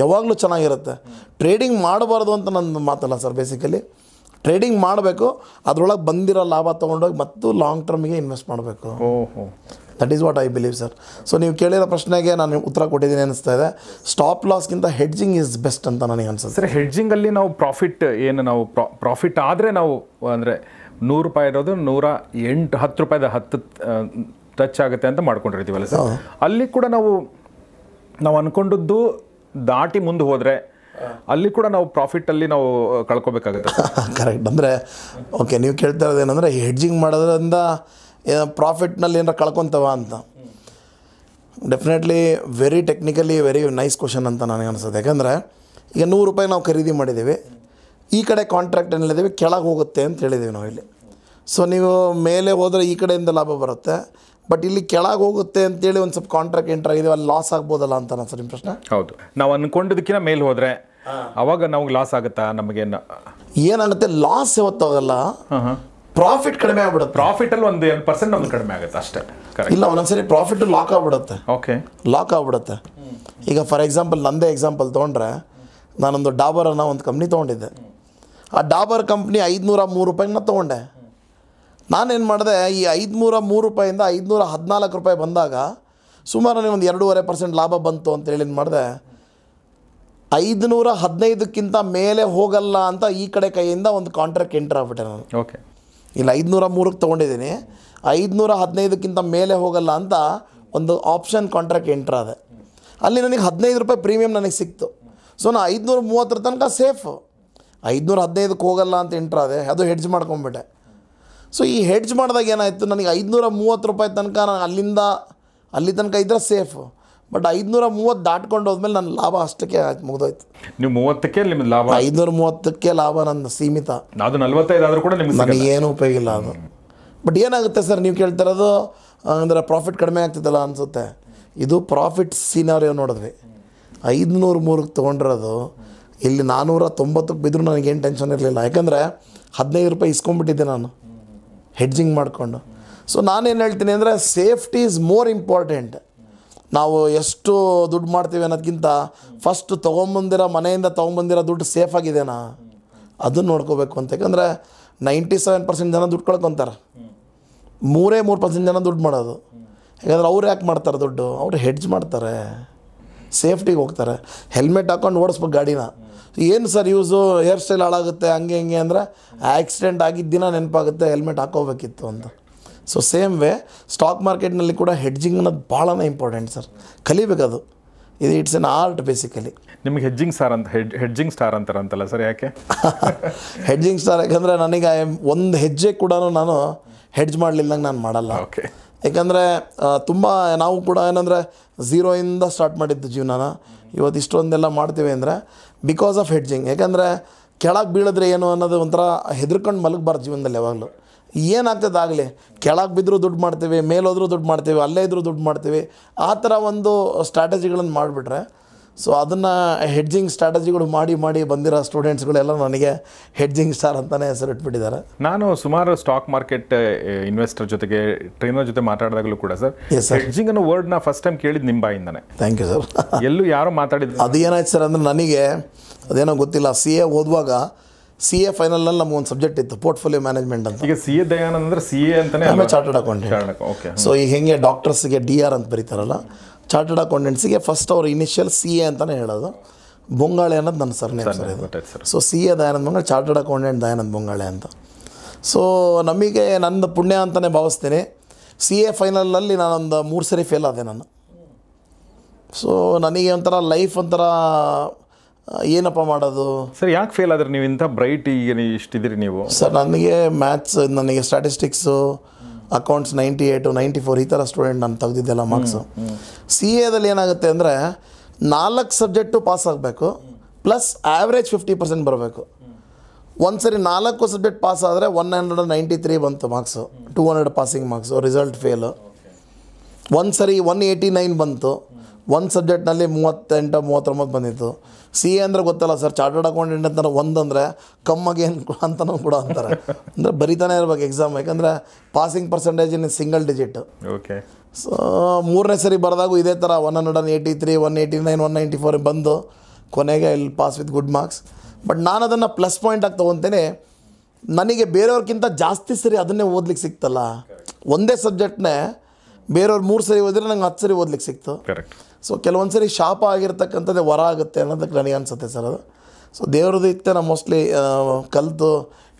ಯಾವಾಗಲೂ ಚೆನ್ನಾಗಿರುತ್ತೆ. ಟ್ರೇಡಿಂಗ್ ಮಾಡಬಾರ್ದು ಅಂತ ನನ್ನ ಮಾತಲ್ಲ ಸರ್. ಬೇಸಿಕಲಿ ಟ್ರೇಡಿಂಗ್ ಮಾಡಬೇಕು, ಅದರೊಳಗೆ ಬಂದಿರೋ ಲಾಭ ತೊಗೊಂಡೋಗಿ ಮತ್ತು ಲಾಂಗ್ ಟರ್ಮಿಗೆ ಇನ್ವೆಸ್ಟ್ ಮಾಡಬೇಕು. ಓಹೋ, that is what I believe sir. So ನೀವು ಕೇಳಿರೋ ಪ್ರಶ್ನೆಗೆ ನಾನು ಉತ್ತರ ಕೊಟ್ಟಿದ್ದೀನಿ ಅನಿಸ್ತಾ ಇದೆ. ಸ್ಟಾಪ್ ಲಾಸ್ಗಿಂತ ಹೆಡ್ಜಿಂಗ್ ಈಸ್ ಬೆಸ್ಟ್ ಅಂತ ನನಗೆ ಅನ್ಸುತ್ತೆ. ಸರ್ ಹೆಡ್ಜಿಂಗಲ್ಲಿ ನಾವು ಪ್ರಾಫಿಟ್ ಏನು ನಾವು ಪ್ರಾಫಿಟ್ ಆದರೆ ನಾವು ಅಂದರೆ ₹100 ಇರೋದು 10 ರೂಪಾಯಿದ 10 ಟಚ್ ಆಗುತ್ತೆ ಅಂತ ಮಾಡ್ಕೊಂಡಿರ್ತೀವಲ್ಲ ಸರ್, ಅಲ್ಲಿ ಕೂಡ ನಾವು ಅಂದ್ಕೊಂಡದ್ದು ದಾಟಿ ಮುಂದೆ ಹೋದರೆ ಅಲ್ಲಿ ಕೂಡ ನಾವು ಪ್ರಾಫಿಟಲ್ಲಿ ನಾವು ಕಳ್ಕೊಬೇಕಾಗುತ್ತೆ. ಕರೆಕ್ಟ್. ಅಂದರೆ ಓಕೆ, ನೀವು ಕೇಳ್ತಾ ಇರೋದು ಏನಂದರೆ ಹೆಡ್ಜಿಂಗ್ ಮಾಡೋದ್ರಿಂದ ಪ್ರಾಫಿಟ್ನಲ್ಲಿ ಏನಾರ ಕಳ್ಕೊತವ ಅಂತ. Definitely very technically very nice question ಅಂತ ನನಗೆ ಅನಿಸುತ್ತೆ. ಯಾಕಂದರೆ ಈಗ ₹100 ನಾವು ಖರೀದಿ ಮಾಡಿದ್ದೀವಿ, ಈ ಕಡೆ ಕಾಂಟ್ರಾಕ್ಟ್ ಏನು ಹೇಳಿದ್ದೀವಿ ಕೆಳಗೆ ಹೋಗುತ್ತೆ ಅಂತ ಹೇಳಿದ್ದೀವಿ ನಾವು ಇಲ್ಲಿ. ಸೊ ನೀವು ಮೇಲೆ ಹೋದರೆ ಈ ಕಡೆಯಿಂದ ಲಾಭ ಬರುತ್ತೆ, ಬಟ್ ಇಲ್ಲಿ ಕೆಳಗೆ ಹೋಗುತ್ತೆ ಅಂತೇಳಿ ಒಂದು ಸ್ವಲ್ಪ ಕಾಂಟ್ರಾಕ್ಟ್ ಎಂಟರ್ ಆಗಿದ್ದೀವಿ, ಅಲ್ಲಿ ಲಾಸ್ ಆಗ್ಬೋದಲ್ಲ ಅಂತ ಸರ್ ನಿಮ್ಮ ಪ್ರಶ್ನೆ? ಹೌದು, ನಾವು ಅಂದ್ಕೊಂಡಿದ್ದಕ್ಕಿಂತ ಮೇಲೆ ಹೋದರೆ ಅವಾಗ ನಮ್ಗೆ ಲಾಸ್ ಆಗುತ್ತಾ? ನಮಗೆ ಏನಾಗುತ್ತೆ, ಲಾಸ್ ಯಾವತ್ತಾಗಲ್ಲ, ಪ್ರಾಫಿಟ್ ಕಡಿಮೆ ಆಗ್ಬಿಡುತ್ತೆ. ಪ್ರಾಫಿಟಲ್ಲಿ ಒಂದು 2% ನಮ್ಗೆ ಕಡಿಮೆ ಆಗುತ್ತೆ ಅಷ್ಟೇ. ಇಲ್ಲ, ಒಂದೊಂದ್ಸರಿ ಪ್ರಾಫಿಟ್ ಲಾಕ್ ಆಗ್ಬಿಡುತ್ತೆ. ಓಕೆ, ಲಾಕ್ ಆಗ್ಬಿಡುತ್ತೆ. ಈಗ ಫಾರ್ ಎಕ್ಸಾಂಪಲ್ ನಂದೇ ಎಕ್ಸಾಂಪಲ್ ತೊಗೊಂಡ್ರೆ, ನಾನೊಂದು ಡಾಬರ್ ಅನ್ನೋ ಒಂದು ಕಂಪ್ನಿ ತೊಗೊಂಡಿದ್ದೆ. ಆ ಡಾಬರ್ ಕಂಪ್ನಿ ₹503 ತೊಗೊಂಡೆ. ನಾನೇನು ಮಾಡಿದೆ, ಈ ₹503 ₹514 ಬಂದಾಗ ಸುಮಾರು ಒಂದು 2.5% ಲಾಭ ಬಂತು ಅಂತೇಳಿ ಏನು ಮಾಡಿದೆ, 515ಕ್ಕಿಂತ ಮೇಲೆ ಹೋಗಲ್ಲ ಅಂತ ಈ ಕಡೆ ಕೈಯಿಂದ ಒಂದು ಕಾಂಟ್ರಾಕ್ಟ್ ಎಂಟರ್ ಆಗ್ಬಿಟ್ಟೆ ನಾನು. ಓಕೆ, ಇಲ್ಲ 503 ತೊಗೊಂಡಿದ್ದೀನಿ, 515ಕ್ಕಿಂತ ಮೇಲೆ ಹೋಗಲ್ಲ ಅಂತ ಒಂದು ಆಪ್ಷನ್ ಕಾಂಟ್ರಾಕ್ಟ್ ಎಂಟ್ರ್ ಆದೆ. ಅಲ್ಲಿ ನನಗೆ ₹15 ಪ್ರೀಮಿಯಮ್ ನನಗೆ ಸಿಕ್ತು. ಸೊ ನಾನು 530 ತನಕ ಸೇಫು, 515ಕ್ಕೆ ಹೋಗಲ್ಲ ಅಂತ ಎಂಟ್ರ್ ಆದೆ, ಅದು ಹೆಡ್ಜ್ ಮಾಡ್ಕೊಂಬಿಟ್ಟೆ. ಸೊ ಈ ಹೆಡ್ಜ್ ಮಾಡಿದಾಗ ಏನಾಯಿತು, ನನಗೆ ₹530 ತನಕ ನಾನು ಅಲ್ಲಿ ತನಕ ಇದ್ದರೆ ಸೇಫು, ಬಟ್ 530 ದಾಟ್ಕೊಂಡು ಹೋದ್ಮೇಲೆ ನನ್ನ ಲಾಭ ಅಷ್ಟಕ್ಕೆ ಆಯ್ತು, ಮುಗಿದೋಯ್ತು. ನೀವು 30ಕ್ಕೆ ನಿಮ್ಮ ಲಾಭ, 530ಕ್ಕೆ ಲಾಭ ನನ್ನ ಸೀಮಿತ. ಅದು 45 ಆದರೂ ಕೂಡ ನಿಮಗೆ ನನಗೇನು ಉಪಯೋಗ ಇಲ್ಲ ಅದು. ಬಟ್ ಏನಾಗುತ್ತೆ ಸರ್, ನೀವು ಕೇಳ್ತಿರೋದು ಅಂದರೆ ಪ್ರಾಫಿಟ್ ಕಡಿಮೆ ಆಗ್ತಿದ್ದಲ್ಲ ಅನಿಸುತ್ತೆ. ಇದು ಪ್ರಾಫಿಟ್ ಸಿನಾರಿಯೋ ನೋಡಿದ್ವಿ. 503ಕ್ಕೆ ತೊಗೊಂಡಿರೋದು ಇಲ್ಲಿ 490ಕ್ಕೆ ಬಿದ್ದರೂ ನನಗೇನು ಟೆನ್ಷನ್ ಇರಲಿಲ್ಲ. ಯಾಕಂದರೆ ₹15 ಇಸ್ಕೊಂಡ್ಬಿಟ್ಟಿದ್ದೆ ನಾನು ಹೆಡ್ಜಿಂಗ್ ಮಾಡಿಕೊಂಡು. ಸೊ ನಾನೇನು ಹೇಳ್ತೀನಿ ಅಂದರೆ ಸೇಫ್ಟಿ ಈಸ್ ಮೋರ್ ಇಂಪಾರ್ಟೆಂಟ್. ನಾವು ಎಷ್ಟು ದುಡ್ಡು ಮಾಡ್ತೀವಿ ಅನ್ನೋದಕ್ಕಿಂತ ಫಸ್ಟ್ ಮನೆಯಿಂದ ತೊಗೊಂಬಂದಿರೋ ದುಡ್ಡು ಸೇಫಾಗಿದೆನಾ ಅದನ್ನು ನೋಡ್ಕೋಬೇಕು ಅಂತ. ಯಾಕಂದರೆ 97% ಜನ ದುಡ್ಡು ಕಳ್ಕೊತಾರೆ, 3% ಜನ ದುಡ್ಡು ಮಾಡೋದು. ಯಾಕಂದರೆ ಅವ್ರು ಯಾಕೆ ಮಾಡ್ತಾರೆ ದುಡ್ಡು, ಅವ್ರು ಹೆಡ್ಜ್ ಮಾಡ್ತಾರೆ, ಸೇಫ್ಟಿಗೆ ಹೋಗ್ತಾರೆ. ಹೆಲ್ಮೆಟ್ ಹಾಕ್ಕೊಂಡು ಓಡಿಸ್ಬೇಕು ಗಾಡಿನ. ಏನು ಸರ್ ಯೂಸು, ಹೇರ್ ಸ್ಟೈಲ್ ಹಾಳಾಗುತ್ತೆ ಹಂಗೆ ಹಿಂಗೆ ಅಂದರೆ ಆಕ್ಸಿಡೆಂಟ್ ಆಗಿದ್ದ ದಿನ ನೆನಪಾಗುತ್ತೆ ಹೆಲ್ಮೆಟ್ ಹಾಕೋಬೇಕಿತ್ತು ಅಂತ. ಸೊ ಸೇಮ್ ವೇ ಸ್ಟಾಕ್ ಮಾರ್ಕೆಟ್ನಲ್ಲಿ ಕೂಡ ಹೆಡ್ಜಿಂಗ್ ಅನ್ನೋದು ಭಾಳನೇ ಇಂಪಾರ್ಟೆಂಟ್ ಸರ್, ಕಲಿಬೇಕದು. It's an art basically. ನಿಮಗೆ ಹೆಡ್ಜಿಂಗ್ ಸ್ಟಾರ್ ಅಂತಾರಂತಲ್ಲ ಸರ್, ಯಾಕೆ ಹೆಡ್ಜಿಂಗ್ ಸ್ಟಾರ್? ಯಾಕಂದರೆ ನನಗೆ ಒಂದು ಹೆಜ್ಜೆ ಕೂಡ ನಾನು ಹೆಡ್ಜ್ ಮಾಡಲಿಲ್ಲಂಗೆ ನಾನು ಮಾಡಲ್ಲ. ಓಕೆ, ಯಾಕಂದರೆ ತುಂಬ ನಾವು ಕೂಡ ಏನಂದರೆ 0ಇಂದ ಸ್ಟಾರ್ಟ್ ಮಾಡಿದ್ದು ಜೀವನನ ಇವತ್ತು ಇಷ್ಟೊಂದೆಲ್ಲ ಮಾಡ್ತೀವಿ ಅಂದರೆ ಬಿಕಾಸ್ ಆಫ್ ಹೆಡ್ಜಿಂಗ್. ಯಾಕಂದರೆ ಕೆಳಗೆ ಬೀಳಿದ್ರೆ ಏನು ಅನ್ನೋದು ಒಂಥರ ಹೆದರ್ಕೊಂಡು ಮಲಗಬಾರ್ದು ಜೀವನದಲ್ಲಿ. ಯಾವಾಗಲೂ ಏನಾಗ್ತದೆ ಆಗಲಿ, ಕೆಳಗೆ ಬಿದ್ದರೂ ದುಡ್ಡು ಮಾಡ್ತೀವಿ, ಮೇಲೋದ್ರೂ ದುಡ್ಡು ಮಾಡ್ತೀವಿ, ಅಲ್ಲೇ ಇದ್ರೂ ದುಡ್ಡು ಮಾಡ್ತೀವಿ, ಆ ಥರ ಒಂದು ಸ್ಟ್ರಾಟಜಿಗಳನ್ನು ಮಾಡಿಬಿಟ್ರೆ, ಸೊ ಅದನ್ನು ಹೆಡ್ಜಿಂಗ್ ಸ್ಟ್ರಾಟಜಿಗಳು ಮಾಡಿ ಬಂದಿರೋ ಸ್ಟೂಡೆಂಟ್ಸ್ಗಳೆಲ್ಲ ನನಗೆ ಹೆಡ್ಜಿಂಗ್ ಸ್ಟಾರ್ ಅಂತಲೇ ಹೆಸರಿಟ್ಬಿಟ್ಟಿದ್ದಾರೆ. ನಾನು ಸುಮಾರು ಸ್ಟಾಕ್ ಮಾರ್ಕೆಟ್ ಇನ್ವೆಸ್ಟರ್ ಜೊತೆಗೆ ಟ್ರೈನರ್ ಜೊತೆ ಮಾತಾಡಿದಾಗಲೂ ಕೂಡ ಸರ್, ಹೆಡ್ಜಿಂಗ್ ಅನ್ನೋ ವರ್ಡ್ನ ಫಸ್ಟ್ ಟೈಮ್ ಕೇಳಿದ್ದು ನಿಮ್ಮ ಬಾಯಿಂದಾನೆ. Thank you sir. ಎಲ್ಲೂ ಯಾರೋ ಮಾತಾಡಿದ್ರು. ಅದು ಏನಾಯ್ತು ಸರ್ ಅಂದರೆ, ನನಗೆ ಅದೇನೋ ಗೊತ್ತಿಲ್ಲ, CA ಓದುವಾಗ CA ಫೈನಲ್ನಲ್ಲಿ ನಮಗೊಂದು ಸಬ್ಜೆಕ್ಟ್ ಇತ್ತು, ಪೋರ್ಟ್ಫೋಲಿಯೋ ಮ್ಯಾನೇಜ್ಮೆಂಟ್ ಅಂತ. ಈಗ CA ದಯಾನಂದ್ ಅಂದರೆ CA ಅಂತಲೇ, ಆಮೇಲೆ ಚಾರ್ಟರ್ಡ್ ಅಕೌಂಟೆಂಟ್. ಓಕೆ, ಸೊ ಈಗ ಹೆಂಗೆ ಡಾಕ್ಟರ್ಸ್ಗೆ DR ಅಂತ ಬರೀತಾರಲ್ಲ, ಚಾರ್ಟರ್ಡ್ ಅಕೌಂಟೆಂಟ್ಸಿಗೆ ಫಸ್ಟ್ ಅವ್ರು ಇನಿಷಿಯಲ್ CA ಅಂತಲೇ ಹೇಳೋದು. ಬೊಂಗಾಳೆ ಅನ್ನೋದು ನನ್ನ ಸರ್ನೇಮ್ ಸರ್ ಇದು. So CA Dayanand Bongale, chartered accountant Dayanand Bongale ಅಂತ. ಸೊ ನಮಗೆ ನನ್ನ ಪುಣ್ಯ ಅಂತಲೇ ಭಾವಿಸ್ತೀನಿ. CA ಫೈನಲಲ್ಲಿ ನಾನೊಂದು 3 ಸರಿ ಫೇಲ್ ಆದೆ ನಾನು. ಸೊ ನನಗೆ ಒಂಥರ ಲೈಫ್ ಒಂಥರ ಏನಪ್ಪ ಮಾಡೋದು ಸರ್. ಯಾಕೆ ಫೇಲ್ ಆದ್ರೆ ನೀವು? ಇಂಥ ಬ್ರೈಟ್ ಈಗ ಇಷ್ಟಿದ್ದೀರಿ ನೀವು ಸರ್. ನನಗೆ ಮ್ಯಾಥ್ಸ್, ನನಗೆ ಸ್ಟ್ಯಾಟಿಸ್ಟಿಕ್ಸು, ಅಕೌಂಟ್ಸ್ 98, 94 ಈ ಥರ ಸ್ಟೂಡೆಂಟ್ ನಾನು ತೆಗೆದಿದ್ದೆಲ್ಲ ಮಾರ್ಕ್ಸು. CAದಲ್ಲಿ ಏನಾಗುತ್ತೆ ಅಂದರೆ 4 ಸಬ್ಜೆಕ್ಟು ಪಾಸ್ ಆಗಬೇಕು, ಪ್ಲಸ್ ಆ್ಯಾವ್ರೇಜ್ 50% ಬರಬೇಕು. ಒಂದು ಸರಿ 4 ಸಬ್ಜೆಕ್ಟ್ ಪಾಸ್ ಆದರೆ 193 ಬಂತು marks, 200 passing marks, result fail. ಒಂದು ಸರಿ 189 ಬಂತು, ಒಂದು ಸಬ್ಜೆಕ್ಟ್ನಲ್ಲಿ 38, 39 ಬಂದಿತ್ತು. CA ಅಂದರೆ ಗೊತ್ತಲ್ಲ ಸರ್, ಚಾರ್ಟರ್ಡ್ ಅಕೌಂಟೆಂಟ್ ಅಂತಾರೆ, ಒಂದಂದರೆ ಕಮ್ಮಗೆ ಏನು ಅಂತನೂ ಕೂಡ ಅಂತಾರೆ. ಅಂದರೆ ಬರಿತಾನೆ ಇರ್ಬೇಕು ಎಕ್ಸಾಮ್, ಯಾಕಂದರೆ passing percentage in single digit. Okay. So 3ನೇ ಸರಿ ಬರೆದಾಗೂ ಇದೇ ಥರ 183, 189, 194 ಬಂದು ಕೊನೆಗೆ ಇಲ್ಲಿ pass with good marks. But ನಾನು ಅದನ್ನು ಪ್ಲಸ್ ಪಾಯಿಂಟಾಗಿ ತೊಗೊತೀನಿ. ನನಗೆ ಬೇರೆಯವ್ರಿಗಿಂತ ಜಾಸ್ತಿ ಸರಿ ಅದನ್ನೇ ಓದ್ಲಿಕ್ಕೆ ಸಿಕ್ತಲ್ಲ. ಒಂದೇ ಸಬ್ಜೆಕ್ಟ್ನೇ ಬೇರೆಯವ್ರು 3 ಸರಿ ಓದಿದ್ರೆ ನಂಗೆ 10 ಸರಿ ಓದ್ಲಿಕ್ಕೆ ಸಿಕ್ತು. ಕರೆಕ್ಟ್. ಸೊ ಕೆಲವೊಂದು ಸರಿ ಶಾಪ ಆಗಿರ್ತಕ್ಕಂಥದ್ದೇ ವರ ಆಗುತ್ತೆ ಅನ್ನೋದಕ್ಕೆ ನನಗೆ ಅನಿಸುತ್ತೆ ಸರ್ ಅದು. ಸೊ ದೇವ್ರದ್ದು ಇತ್ತೆ ನಾನು ಮೋಸ್ಟ್ಲಿ ಕಲಿತು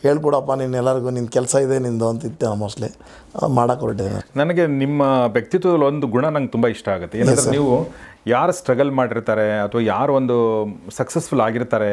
ಹೇಳ್ಕೊಡಪ್ಪ ನೀನು ಎಲ್ಲರಿಗೂ ನಿನ್ನ ಕೆಲಸ ಇದೆ ನಿಂದು ಅಂತ ಇತ್ತೆ ನಾನು ಮೋಸ್ಟ್ಲಿ ಮಾಡೋಕೆ ಹೊರಟಿದ್ದೇನೆ. ನನಗೆ ನಿಮ್ಮ ವ್ಯಕ್ತಿತ್ವದಲ್ಲಿ ಒಂದು ಗುಣ ನಂಗೆ ತುಂಬ ಇಷ್ಟ ಆಗುತ್ತೆ. ಏನಂದರೆ ನೀವು ಯಾರು ಸ್ಟ್ರಗಲ್ ಮಾಡಿರ್ತಾರೆ ಅಥವಾ ಯಾರು ಒಂದು ಸಕ್ಸಸ್ಫುಲ್ ಆಗಿರ್ತಾರೆ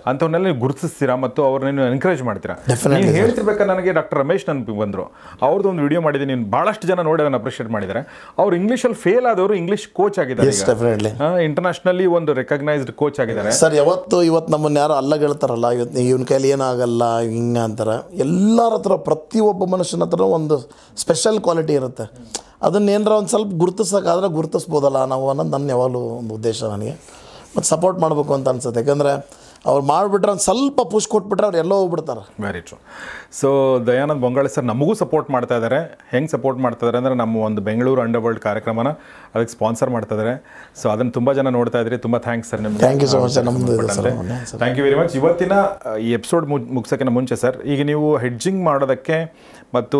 ಅಂಥವನ್ನೆಲ್ಲ ನೀವು ಗುರುತಿಸ್ತೀರಾ ಮತ್ತು ಅವ್ರನ್ನ ಎನ್ಕರೇಜ್ ಮಾಡ್ತೀರಾ. ನೀವು ಹೇಳ್ತಿರ್ಬೇಕಾದ್ರೆ ನನಗೆ ಡಾಕ್ಟರ್ ರಮೇಶ್ ನನಗೆ ಬಂದರು, ಅವ್ರದ್ದು ಒಂದು ವಿಡಿಯೋ ಮಾಡಿದ್ದೀನಿ, ನೀನು ಭಾಳಷ್ಟು ಜನ ನೋಡಿ ಅದನ್ನು ಅಪ್ರಿಷಿಯೇಟ್ ಮಾಡಿದ್ದಾರೆ. ಅವ್ರು ಇಂಗ್ಲೀಷಲ್ಲಿ ಫೇಲ್ ಆದವರು ಇಂಗ್ಲೀಷ್ ಕೋಚ್ ಆಗಿದ್ದಾರೆ, ಇಂಟರ್ನ್ಯಾಷನಲಿ ಒಂದು ರೆಕಗ್ನೈಸ್ಡ್ ಕೋಚ್ ಆಗಿದ್ದಾರೆ. ಸರ್ ಇವತ್ತು ನಮ್ಮನ್ನು ಯಾರು ಅಲ್ಲಗೆಳ್ತಾರಲ್ಲ, ಇವನ ಕೈಲಿ ಏನಾಗಲ್ಲ ಹಿಂಗೆ ಅಂತಾರೆ. ಎಲ್ಲರ ಹತ್ರ ಪ್ರತಿಯೊಬ್ಬ ಮನುಷ್ಯನ ಹತ್ರ ಒಂದು ಸ್ಪೆಷಲ್ ಕ್ವಾಲಿಟಿ ಇರುತ್ತೆ. ಅದನ್ನೇನಾರ ಒಂದು ಸ್ವಲ್ಪ ಗುರುತಿಸೋಕ್ಕಾದ್ರೆ ಗುರುತಿಸ್ಬೋದಲ್ಲ ನಾವು ಅನ್ನೋದು ನನ್ನ ಯಾವಾಗಲೂ ಒಂದು ಉದ್ದೇಶ ನನಗೆ. ಮತ್ತು ಸಪೋರ್ಟ್ ಮಾಡಬೇಕು ಅಂತ ಅನ್ಸುತ್ತೆ. ಯಾಕಂದರೆ ಅವ್ರು ಮಾಡಿಬಿಟ್ರೆ ಒಂದು ಸ್ವಲ್ಪ ಪುಷ್ ಕೊಟ್ಬಿಟ್ರೆ ಅವ್ರು ಎಲ್ಲೋ ಹೋಗ್ಬಿಡ್ತಾರೆ. Very true. So Dayanand Bongale sir ನಮಗೂ ಸಪೋರ್ಟ್ ಮಾಡ್ತಾ ಇದ್ದಾರೆ. ಹೆಂಗೆ ಸಪೋರ್ಟ್ ಮಾಡ್ತಾ ಇದ್ದಾರೆ ಅಂದರೆ ನಮ್ಮ ಒಂದು ಬೆಂಗಳೂರು ಅಂಡರ್ ವರ್ಲ್ಡ್ ಕಾರ್ಯಕ್ರಮನ ಅದಕ್ಕೆ ಸ್ಪಾನ್ಸರ್ ಮಾಡ್ತಾ ಇದ್ದಾರೆ. ಸೊ ಅದನ್ನು ತುಂಬ ಜನ ನೋಡ್ತಾ ಇದ್ರಿ. ತುಂಬ ಥ್ಯಾಂಕ್ಸ್ ಸರ್ ನಿಮಗೆ. Thank you so much. Thank you very much. ಇವತ್ತಿನ ಈ ಎಪಿಸೋಡ್ ಮುಗಿಸೋಕ್ಕಿಂತ ಮುಂಚೆ ಸರ್, ಈಗ ನೀವು ಹೆಡ್ಜಿಂಗ್ ಮಾಡೋದಕ್ಕೆ ಮತ್ತು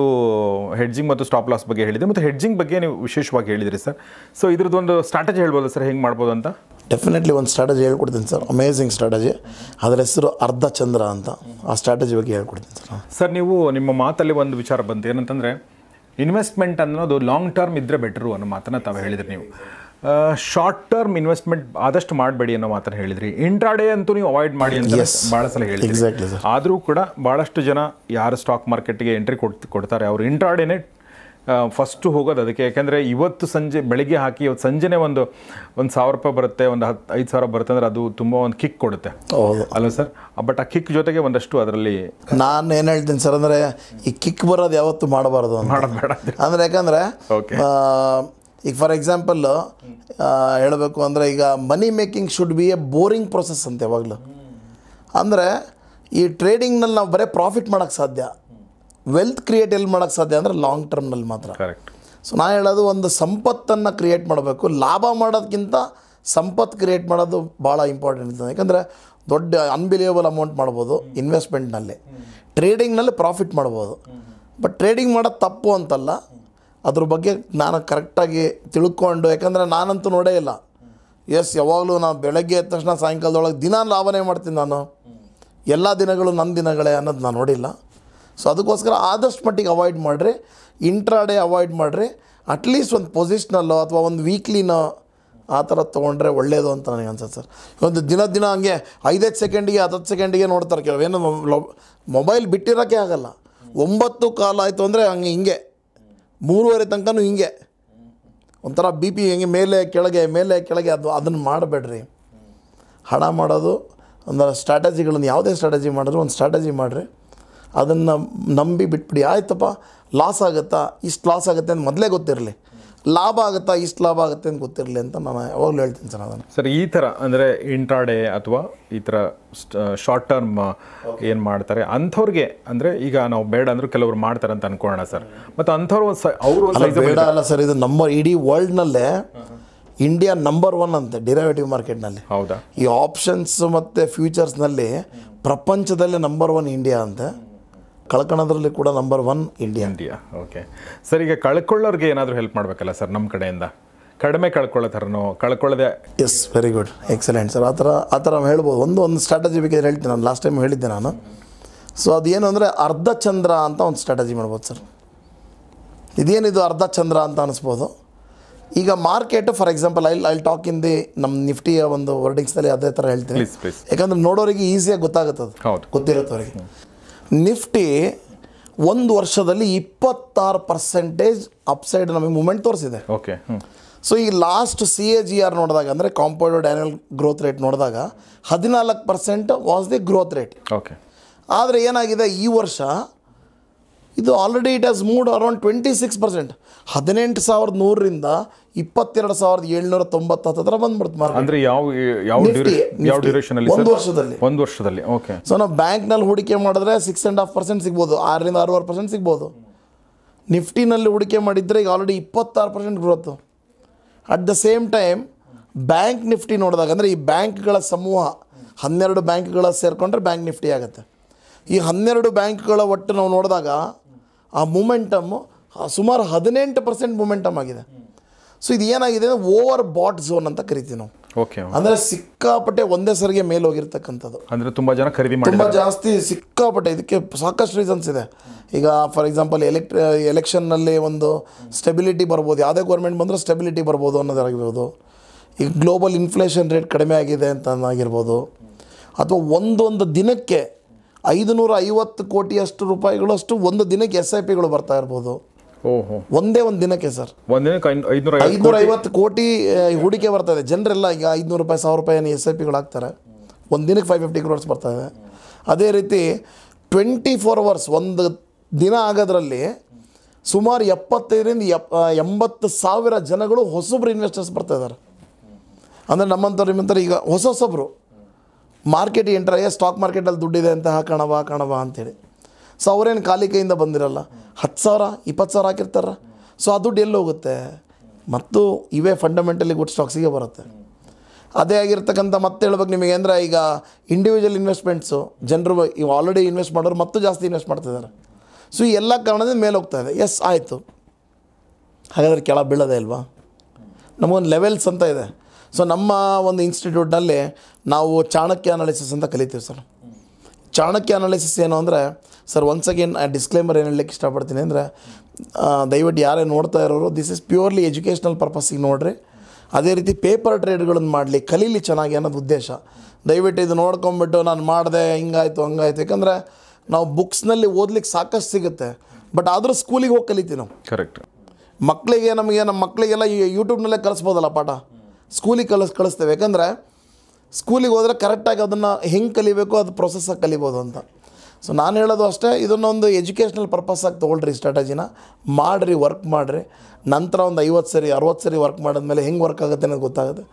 ಹೆಡ್ಜಿಂಗ್ ಮತ್ತು ಸ್ಟಾಪ್ ಲಾಸ್ ಬಗ್ಗೆ ಹೇಳಿದೆ, ಮತ್ತು ಹೆಡ್ಜಿಂಗ್ ಬಗ್ಗೆ ನೀವು ವಿಶೇಷವಾಗಿ ಹೇಳಿದಿರಿ ಸರ್. ಸೊ ಇದ್ರದ್ದು ಒಂದು ಸ್ಟ್ರಾಟಜಿ ಹೇಳ್ಬೋದು ಸರ್, ಹೆಂಗೆ ಮಾಡ್ಬೋದು ಅಂತ? ಡೆಫಿನೆಟ್ಲಿ ಒಂದು ಸ್ಟ್ರಾಟಜಿ ಹೇಳ್ಕೊಡ್ತೀನಿ ಸರ್. Amazing strategy. ಅದರ ಹೆಸರು ಅರ್ಧ ಚಂದ್ರ ಅಂತ. ಆ ಸ್ಟ್ರಾಟಜಿ ಬಗ್ಗೆ ಹೇಳ್ಕೊಡ್ತೀನಿ ಸರ್. ಸರ್ ನೀವು ನಿಮ್ಮ ಮಾತಲ್ಲಿ ಒಂದು ವಿಚಾರ ಬಂತು, ಏನಂತಂದರೆ ಇನ್ವೆಸ್ಟ್ಮೆಂಟ್ ಅನ್ನೋದು ಲಾಂಗ್ ಟರ್ಮ್ ಇದ್ದರೆ ಬೆಟರು ಅನ್ನೋ ಮಾತನ್ನು ತಾವು ಹೇಳಿದ್ರಿ. ನೀವು ಶಾರ್ಟ್ ಟರ್ಮ್ ಇನ್ವೆಸ್ಟ್ಮೆಂಟ್ ಆದಷ್ಟು ಮಾಡಬೇಡಿ ಅನ್ನೋ ಮಾತನ್ನು ಹೇಳಿದ್ರಿ. ಇಂಟ್ರಾಡೇ ಅಂತೂ ನೀವು ಅವಾಯ್ಡ್ ಮಾಡಿ ಅಂತ ಭಾಳ ಸಲ ಹೇಳಿದ್ರಿ. ಆದರೂ ಕೂಡ ಭಾಳಷ್ಟು ಜನ ಯಾರು ಸ್ಟಾಕ್ ಮಾರ್ಕೆಟ್ಗೆ ಎಂಟ್ರಿ ಕೊಡ್ತಾರೆ ಅವರು ಇಂಟ್ರಾಡೇನೆ ಫಸ್ಟು ಹೋಗೋದು ಅದಕ್ಕೆ. ಯಾಕೆಂದರೆ ಇವತ್ತು ಸಂಜೆ ಬೆಳಗ್ಗೆ ಹಾಕಿ ಇವತ್ತು ಸಂಜೆನೇ ಒಂದು 1,000 ರೂಪಾಯಿ ಬರುತ್ತೆ, ಒಂದು 5,000 ಬರುತ್ತೆ ಅಂದರೆ ಅದು ತುಂಬ ಒಂದು ಕಿಕ್ ಕೊಡುತ್ತೆ ಅಲ್ಲ ಸರ್? ಬಟ್ ಆ ಕಿಕ್ ಜೊತೆಗೆ ಒಂದಷ್ಟು ಅದರಲ್ಲಿ ನಾನು ಏನು ಹೇಳ್ತೀನಿ ಸರ್ ಅಂದರೆ, ಈ ಕಿಕ್ ಬರೋದು ಯಾವತ್ತೂ ಮಾಡಬಾರ್ದು ಮಾಡೋದು ಬೇಡ ಅಂದರೆ. ಯಾಕಂದರೆ ಈಗ ಫಾರ್ ಎಕ್ಸಾಂಪಲ್ ಹೇಳಬೇಕು ಅಂದರೆ, ಈಗ money making should be A boring process ಅಂತ ಯಾವಾಗಲೂ. ಅಂದರೆ ಈ ಟ್ರೇಡಿಂಗ್ನಲ್ಲಿ ನಾವು ಬರೀ ಪ್ರಾಫಿಟ್ ಮಾಡೋಕ್ಕೆ ಸಾಧ್ಯ, ವೆಲ್ತ್ ಕ್ರಿಯೇಟ್ ಎಲ್ಲಿ ಮಾಡೋಕ್ಕೆ ಸಾಧ್ಯ ಅಂದರೆ ಲಾಂಗ್ ಟರ್ಮ್ನಲ್ಲಿ ಮಾತ್ರ. ಕರೆಕ್ಟ್. ಸೊ ನಾನು ಹೇಳೋದು, ಒಂದು ಸಂಪತ್ತನ್ನು ಕ್ರಿಯೇಟ್ ಮಾಡಬೇಕು. ಲಾಭ ಮಾಡೋದಕ್ಕಿಂತ ಸಂಪತ್ತು ಕ್ರಿಯೇಟ್ ಮಾಡೋದು ಭಾಳ ಇಂಪಾರ್ಟೆಂಟ್ ಇರ್ತದೆ. ಯಾಕಂದರೆ ದೊಡ್ಡ ಅನ್ಬಿಲಿಯಬಲ್ ಅಮೌಂಟ್ ಮಾಡ್ಬೋದು ಇನ್ವೆಸ್ಟ್ಮೆಂಟ್ನಲ್ಲಿ, ಟ್ರೇಡಿಂಗ್ನಲ್ಲಿ ಪ್ರಾಫಿಟ್ ಮಾಡ್ಬೋದು. ಬಟ್ ಟ್ರೇಡಿಂಗ್ ಮಾಡೋದು ತಪ್ಪು ಅಂತಲ್ಲ, ಅದ್ರ ಬಗ್ಗೆ ನಾನು ಕರೆಕ್ಟಾಗಿ ತಿಳ್ಕೊಂಡು, ಯಾಕಂದರೆ ನಾನಂತೂ ನೋಡೇ ಇಲ್ಲ. ಯಾವಾಗಲೂ ನಾನು ಬೆಳಗ್ಗೆ ಎದ್ದ ತಕ್ಷಣ ಸಾಯಂಕಾಲದೊಳಗೆ ದಿನ ಲಾಭನೇ ಮಾಡ್ತೀನಿ. ನಾನು ಎಲ್ಲ ದಿನಗಳು ನನ್ನ ದಿನಗಳೇ ಅನ್ನೋದು ನಾನು ನೋಡಿಲ್ಲ. ಸೊ ಅದಕ್ಕೋಸ್ಕರ ಆದಷ್ಟು ಮಟ್ಟಿಗೆ ಅವಾಯ್ಡ್ ಮಾಡಿರಿ, ಇಂಟ್ರಾಡೇ ಅವಾಯ್ಡ್ ಮಾಡಿರಿ. ಅಟ್ಲೀಸ್ಟ್ ಒಂದು ಪೊಸಿಷ್ನಲ್ಲೋ ಅಥವಾ ಒಂದು ವೀಕ್ಲಿನೋ ಆ ಥರ ತೊಗೊಂಡ್ರೆ ಒಳ್ಳೆಯದು ಅಂತ ನನಗೆ ಅನ್ಸುತ್ತೆ ಸರ್. ಒಂದು ದಿನ ಹಂಗೆ 5 ಸೆಕೆಂಡಿಗೆ 10 ಸೆಕೆಂಡಿಗೆ ನೋಡ್ತಾರೆ ಕೆಲವೇನು. ಮೊಬೈಲ್ ಬಿಟ್ಟಿರೋಕ್ಕೆ ಆಗಲ್ಲ. 9 ಕಾಲ ಆಯಿತು ಅಂದರೆ ಹಿಂಗೆ 3:30 ತನಕನೂ ಹಿಂಗೆ ಒಂಥರ ಬಿ ಪಿ ಹಿಂಗೆ ಮೇಲೆ ಕೆಳಗೆ ಅದನ್ನು ಮಾಡಬೇಡ್ರಿ. ಹಣ ಮಾಡೋದು ಅಂದರೆ ಸ್ಟ್ರಾಟಜಿಗಳನ್ನು ಯಾವುದೇ ಸ್ಟ್ರಾಟಜಿ ಮಾಡಿದ್ರು ಒಂದು ಸ್ಟ್ರಾಟಜಿ ಮಾಡಿರಿ, ಅದನ್ನು ನಂಬಿ ಬಿಟ್ಬಿಡಿ. ಆಯ್ತಪ್ಪ ಲಾಸ್ ಆಗುತ್ತಾ, ಇಷ್ಟು ಲಾಸ್ ಆಗುತ್ತೆ ಅಂತ ಮೊದಲೇ ಗೊತ್ತಿರಲಿ, ಲಾಭ ಆಗುತ್ತಾ ಇಷ್ಟು ಲಾಭ ಆಗುತ್ತೆ ಅಂತ ಗೊತ್ತಿರಲಿ ಅಂತ ನಾನು ಯಾವಾಗಲೂ ಹೇಳ್ತೀನಿ ಸರ್. ಅದನ್ನು ಸರ್ ಈ ಥರ ಅಂದರೆ ಇಂಟ್ರಾಡೇ ಅಥವಾ ಈ ಥರ ಶಾರ್ಟ್ ಟರ್ಮ್ ಏನು ಮಾಡ್ತಾರೆ ಅಂಥವ್ರಿಗೆ, ಅಂದರೆ ಈಗ ನಾವು ಬೇಡ ಅಂದರೂ ಕೆಲವರು ಮಾಡ್ತಾರೆ ಅಂತ ಅನ್ಕೊಳ್ಳೋಣ ಸರ್. ಮತ್ತು ಅಂಥವ್ರು ಅವರು ಬೇಡ ಅಲ್ಲ ಸರ್, ಇದು ನಮ್ಮ ಇಡೀ ವರ್ಲ್ಡ್ನಲ್ಲೇ ಇಂಡಿಯಾ ನಂಬರ್ 1 ಅಂತೆ ಡಿರೈವೇಟಿವ್ ಮಾರ್ಕೆಟ್ನಲ್ಲಿ. ಹೌದಾ? ಈ ಆಪ್ಷನ್ಸ್ ಮತ್ತು ಫ್ಯೂಚರ್ಸ್ನಲ್ಲಿ ಪ್ರಪಂಚದಲ್ಲೇ ನಂಬರ್ 1 ಇಂಡಿಯಾ ಅಂತೆ. ಕಳ್ಕೊಳ್ಳೋದ್ರಲ್ಲಿ ಕೂಡ ನಂಬರ್ 1 ಇಂಡಿಯಾ. ಓಕೆ ಸರ್, ಈಗ ಕಳ್ಕೊಳ್ಳೋರಿಗೆ ಏನಾದರೂ ಹೆಲ್ಪ್ ಮಾಡಬೇಕಲ್ಲ ಸರ್ ನಮ್ಮ ಕಡೆಯಿಂದ, ಕಡಿಮೆ ಕಳ್ಕೊಳ್ಳೋ ಥರನೋ ಕಳ್ಕೊಳ್ಳೋದೆ? Yes, very good, excellent sir. ಆ ಥರ ಹೇಳ್ಬೋದು. ಒಂದು ಸ್ಟ್ರಾಟಜಿ ಬಗ್ಗೆ ಹೇಳ್ತೀನಿ. ನಾನು ಲಾಸ್ಟ್ ಟೈಮ್ ಹೇಳಿದ್ದೆ ನಾನು. ಸೊ ಅದೇನು ಅಂದರೆ ಅರ್ಧ ಚಂದ್ರ ಅಂತ ಒಂದು ಸ್ಟ್ರಾಟಜಿ ಮಾಡ್ಬೋದು ಸರ್. ಇದೇನಿದು ಅರ್ಧ ಚಂದ್ರ ಅಂತ ಅನಿಸ್ಬೋದು. ಈಗ market for example I talk in the ನಮ್ಮ ನಿಫ್ಟಿಯ ಒಂದು ವರ್ಡಿಂಗ್ಸ್ನಲ್ಲಿ ಅದೇ ಥರ ಹೇಳ್ತೀನಿ. ಯಾಕಂದರೆ ನೋಡೋರಿಗೆ ಈಸಿಯಾಗಿ ಗೊತ್ತಾಗುತ್ತದೆ, ಗೊತ್ತಿರುತ್ತವರಿಗೆ. ನಿಫ್ಟಿ 1 ವರ್ಷದಲ್ಲಿ 26% ಅಪ್ಸೈಡ್ ನಮಗೆ ಮೂಮೆಂಟ್ ತೋರಿಸಿದೆ. ಓಕೆ. ಸೊ ಈ ಲಾಸ್ಟ್ CAGR ನೋಡಿದಾಗ ಅಂದರೆ ಕಾಂಪೌಂಡೆಡ್ ಆ್ಯನ್ಯುವಲ್ ಗ್ರೋತ್ ರೇಟ್ ನೋಡಿದಾಗ 14% was the growth rate. Okay. ಆದರೆ ಏನಾಗಿದೆ ಈ ವರ್ಷ, ಇದು already it has moved around 26%. 18,100ರಿಂದ 22,790 ಹತ್ತಿರ ಬಂದ್ಬಿಡ್ತು ಮಾರ್ಕೆಟ್. ಅಂದರೆ ಯಾವ ಡ್ಯೂರೇಷನಲ್ಲಿ? 1 ವರ್ಷದಲ್ಲಿ. 1 ವರ್ಷದಲ್ಲಿ. ಓಕೆ. ಸೊ ನಾವು ಬ್ಯಾಂಕ್ನಲ್ಲಿ ಹೂಡಿಕೆ ಮಾಡಿದ್ರೆ 6.5% ಸಿಗ್ಬೋದು, 6ರಿಂದ 6% ಸಿಗ್ಬೋದು. ನಿಫ್ಟಿನಲ್ಲಿ ಹೂಡಿಕೆ ಮಾಡಿದರೆ ಈಗ already 26% growth. At the same time bank Nifty ನೋಡಿದಾಗ, ಅಂದರೆ ಈ ಬ್ಯಾಂಕ್ಗಳ ಸಮೂಹ 12 ಬ್ಯಾಂಕ್ಗಳ ಸೇರಿಕೊಂಡ್ರೆ ಬ್ಯಾಂಕ್ ನಿಫ್ಟಿ ಆಗುತ್ತೆ. ಈ 12 ಬ್ಯಾಂಕ್ಗಳ ಒಟ್ಟು ನಾವು ನೋಡಿದಾಗ ಆ ಮೂಮೆಂಟಮ್ಮು ಸುಮಾರು 18% ಮೂಮೆಂಟಮ್ ಆಗಿದೆ. ಸೊ ಇದು ಏನಾಗಿದೆ ಅಂದರೆ ಓವರ್ ಬಾಟ್ ಝೋನ್ ಅಂತ ಕರಿತೀವಿ ನಾವು. ಓಕೆ, ಅಂದರೆ ಸಿಕ್ಕಾಪಟ್ಟೆ ಒಂದೇ ಸರಿಗೆ ಮೇಲೆ ಹೋಗಿರ್ತಕ್ಕಂಥದ್ದು. ಅಂದರೆ ತುಂಬ ಜನ ಖರೀದಿ ಮಾಡಿ ತುಂಬ ಜಾಸ್ತಿ ಸಿಕ್ಕಾಪಟ್ಟೆ. ಇದಕ್ಕೆ ಸಾಕಷ್ಟು ರೀಸನ್ಸ್ ಇದೆ. ಈಗ ಫಾರ್ ಎಕ್ಸಾಂಪಲ್ ಎಲೆಕ್ಷನ್ನಲ್ಲಿ ಒಂದು ಸ್ಟೆಬಿಲಿಟಿ ಬರ್ಬೋದು, ಯಾವುದೇ ಗೌರ್ಮೆಂಟ್ ಬಂದರೂ ಸ್ಟೆಬಿಲಿಟಿ ಬರ್ಬೋದು ಅನ್ನೋದಾಗಿರ್ಬೋದು. ಈಗ ಗ್ಲೋಬಲ್ ಇನ್ಫ್ಲೇಷನ್ ರೇಟ್ ಕಡಿಮೆ ಆಗಿದೆ ಅಂತ ಆಗಿರ್ಬೋದು. ಅಥವಾ ಒಂದೊಂದು ದಿನಕ್ಕೆ 550 ಕೋಟಿಯಷ್ಟು ರೂಪಾಯಿಗಳಷ್ಟು ಒಂದು ದಿನಕ್ಕೆ SIPಗಳು ಬರ್ತಾ ಇರ್ಬೋದು. ಒಂದೇ ಒಂದು ದಿನಕ್ಕೆ ಸರ್, ಒಂದು ದಿನಕ್ಕೆ 550 ಕೋಟಿ ಹೂಡಿಕೆ ಬರ್ತದೆ. ಜನರೆಲ್ಲ ಈಗ 500 ರೂಪಾಯಿ 1000 ರೂಪಾಯಿ SIPಗಳು ಹಾಕ್ತಾರೆ. ಒಂದು ದಿನಕ್ಕೆ 550 crores ಬರ್ತಾಯಿದೆ. ಅದೇ ರೀತಿ 24 hours ಒಂದು ದಿನ ಆಗೋದ್ರಲ್ಲಿ ಸುಮಾರು 75ರಿಂದ 80 ಸಾವಿರ ಜನಗಳು ಹೊಸಬ್ರು ಇನ್ವೆಸ್ಟರ್ಸ್ ಬರ್ತಾಯಿದ್ದಾರೆ. ಅಂದರೆ ನಿಮ್ಮಂಥವ್ರು ಈಗ ಹೊಸೊಬ್ಬರು ಮಾರ್ಕೆಟ್ ಎಂಟ್ರ್ ಆಗಿ ಸ್ಟಾಕ್ ಮಾರ್ಕೆಟಲ್ಲಿ ದುಡ್ಡಿದೆ ಅಂತ ಹಾಕೋಣವ ಅಂತೇಳಿ. ಸೊ ಅವರೇನು ಖಾಲಿ ಕೈಯಿಂದ ಬಂದಿರಲ್ಲ. 10,000 20,000 ಹಾಕಿರ್ತಾರೆ. ಸೊ ಆ ದುಡ್ಡು ಎಲ್ಲಿ ಹೋಗುತ್ತೆ? ಮತ್ತು ಇವೇ ಫಂಡಮೆಂಟಲಿ ಗುಡ್ ಸ್ಟಾಕ್ಸಿಗೆ ಬರುತ್ತೆ. ಅದೇ ಆಗಿರ್ತಕ್ಕಂಥ ಮತ್ತೆ ಹೇಳ್ಬೇಕು ನಿಮಗೆ ಅಂದರೆ ಈಗ ಇಂಡಿವಿಜುವಲ್ ಇನ್ವೆಸ್ಟ್ಮೆಂಟ್ಸು ಜನರು ಇವು ಆಲ್ರೆಡಿ ಇನ್ವೆಸ್ಟ್ ಮಾಡೋರು ಮತ್ತು ಜಾಸ್ತಿ ಇನ್ವೆಸ್ಟ್ ಮಾಡ್ತಿದ್ದಾರೆ. ಸೊ ಈ ಎಲ್ಲ ಕಾರಣದಿಂದ ಮೇಲೆ ಹೋಗ್ತಾ ಇದೆ. ಎಸ್ ಆಯಿತು, ಹಾಗಾದರೆ ಕೆಳಗೆ ಬೀಳೋದೇ ಇಲ್ವಾ? ನಮಗೊಂದು ಲೆವೆಲ್ಸ್ ಅಂತ ಇದೆ. ಸೊ ನಮ್ಮ ಒಂದು ಇನ್ಸ್ಟಿಟ್ಯೂಟ್ನಲ್ಲಿ ನಾವು ಚಾಣಕ್ಯ ಅನಾಲಿಸಿಸ್ ಅಂತ ಕಲಿತೀವಿ ಸರ್. ಚಾಣಕ್ಯ ಅನಾಲಿಸಿಸ್ ಏನು ಅಂದರೆ ಸರ್, ಒನ್ಸ್ ಅಗೇನ್ ಡಿಸ್ಕ್ಲೇಮರ್ ಏನು ಹೇಳಲಿಕ್ಕೆ ಇಷ್ಟಪಡ್ತೀನಿ ಅಂದರೆ, ದಯವಿಟ್ಟು ಯಾರೇ ನೋಡ್ತಾ ಇರೋರು ದಿಸ್ ಇಸ್ ಪ್ಯೂರ್ಲಿ ಎಜುಕೇಷ್ನಲ್ ಪರ್ಪಸ್ಸಿಗೆ ನೋಡಿರಿ. ಅದೇ ರೀತಿ ಪೇಪರ್ ಟ್ರೇಡ್ಗಳನ್ನು ಮಾಡಲಿ, ಕಲೀಲಿ ಚೆನ್ನಾಗಿ ಅನ್ನೋದು ಉದ್ದೇಶ. ದಯವಿಟ್ಟು ಇದು ನೋಡ್ಕೊಂಬಿಟ್ಟು ನಾನು ಮಾಡಿದೆ ಹಿಂಗಾಯಿತು ಹಂಗಾಯ್ತು. ಯಾಕಂದರೆ ನಾವು ಬುಕ್ಸ್ನಲ್ಲಿ ಓದ್ಲಿಕ್ಕೆ ಸಾಕಷ್ಟು ಸಿಗುತ್ತೆ, ಬಟ್ ಆದರೂ ಸ್ಕೂಲಿಗೆ ಹೋಗಿ ಕಲಿತೀವಿ ನಾವು. ಕರೆಕ್ಟ್. ಮಕ್ಕಳಿಗೆ ನಮ್ಮ ಮಕ್ಕಳಿಗೆಲ್ಲ ಯೂಟ್ಯೂಬ್ನಲ್ಲೇ ಕಲಿಸ್ಬೋದಲ್ಲ ಪಾಠ, ಸ್ಕೂಲಿಗೆ ಕಳಿಸ್ತೇವೆ. ಯಾಕಂದರೆ ಸ್ಕೂಲಿಗೆ ಹೋದರೆ ಕರೆಕ್ಟಾಗಿ ಅದನ್ನು ಹೆಂಗೆ ಕಲಿಬೇಕು ಅದು ಪ್ರೊಸೆಸ್ಸಾಗಿ ಕಲಿಬೋದು ಅಂತ. ಸೊ ನಾನು ಹೇಳೋದು ಅಷ್ಟೇ, ಇದನ್ನೊಂದು ಎಜುಕೇಷ್ನಲ್ ಪರ್ಪಸ್ಸಾಗಿ ತೊಗೊಳ್ರಿ, ಸ್ಟ್ರಾಟಜಿನ ಮಾಡಿರಿ, ವರ್ಕ್ ಮಾಡಿರಿ. ನಂತರ ಒಂದು 50 ಸರಿ 60 ಸರಿ ವರ್ಕ್ ಮಾಡಿದ್ಮೇಲೆ ಹೆಂಗೆ ವರ್ಕ್ ಆಗುತ್ತೆ ಅನ್ನೋದು ಗೊತ್ತಾಗುತ್ತೆ.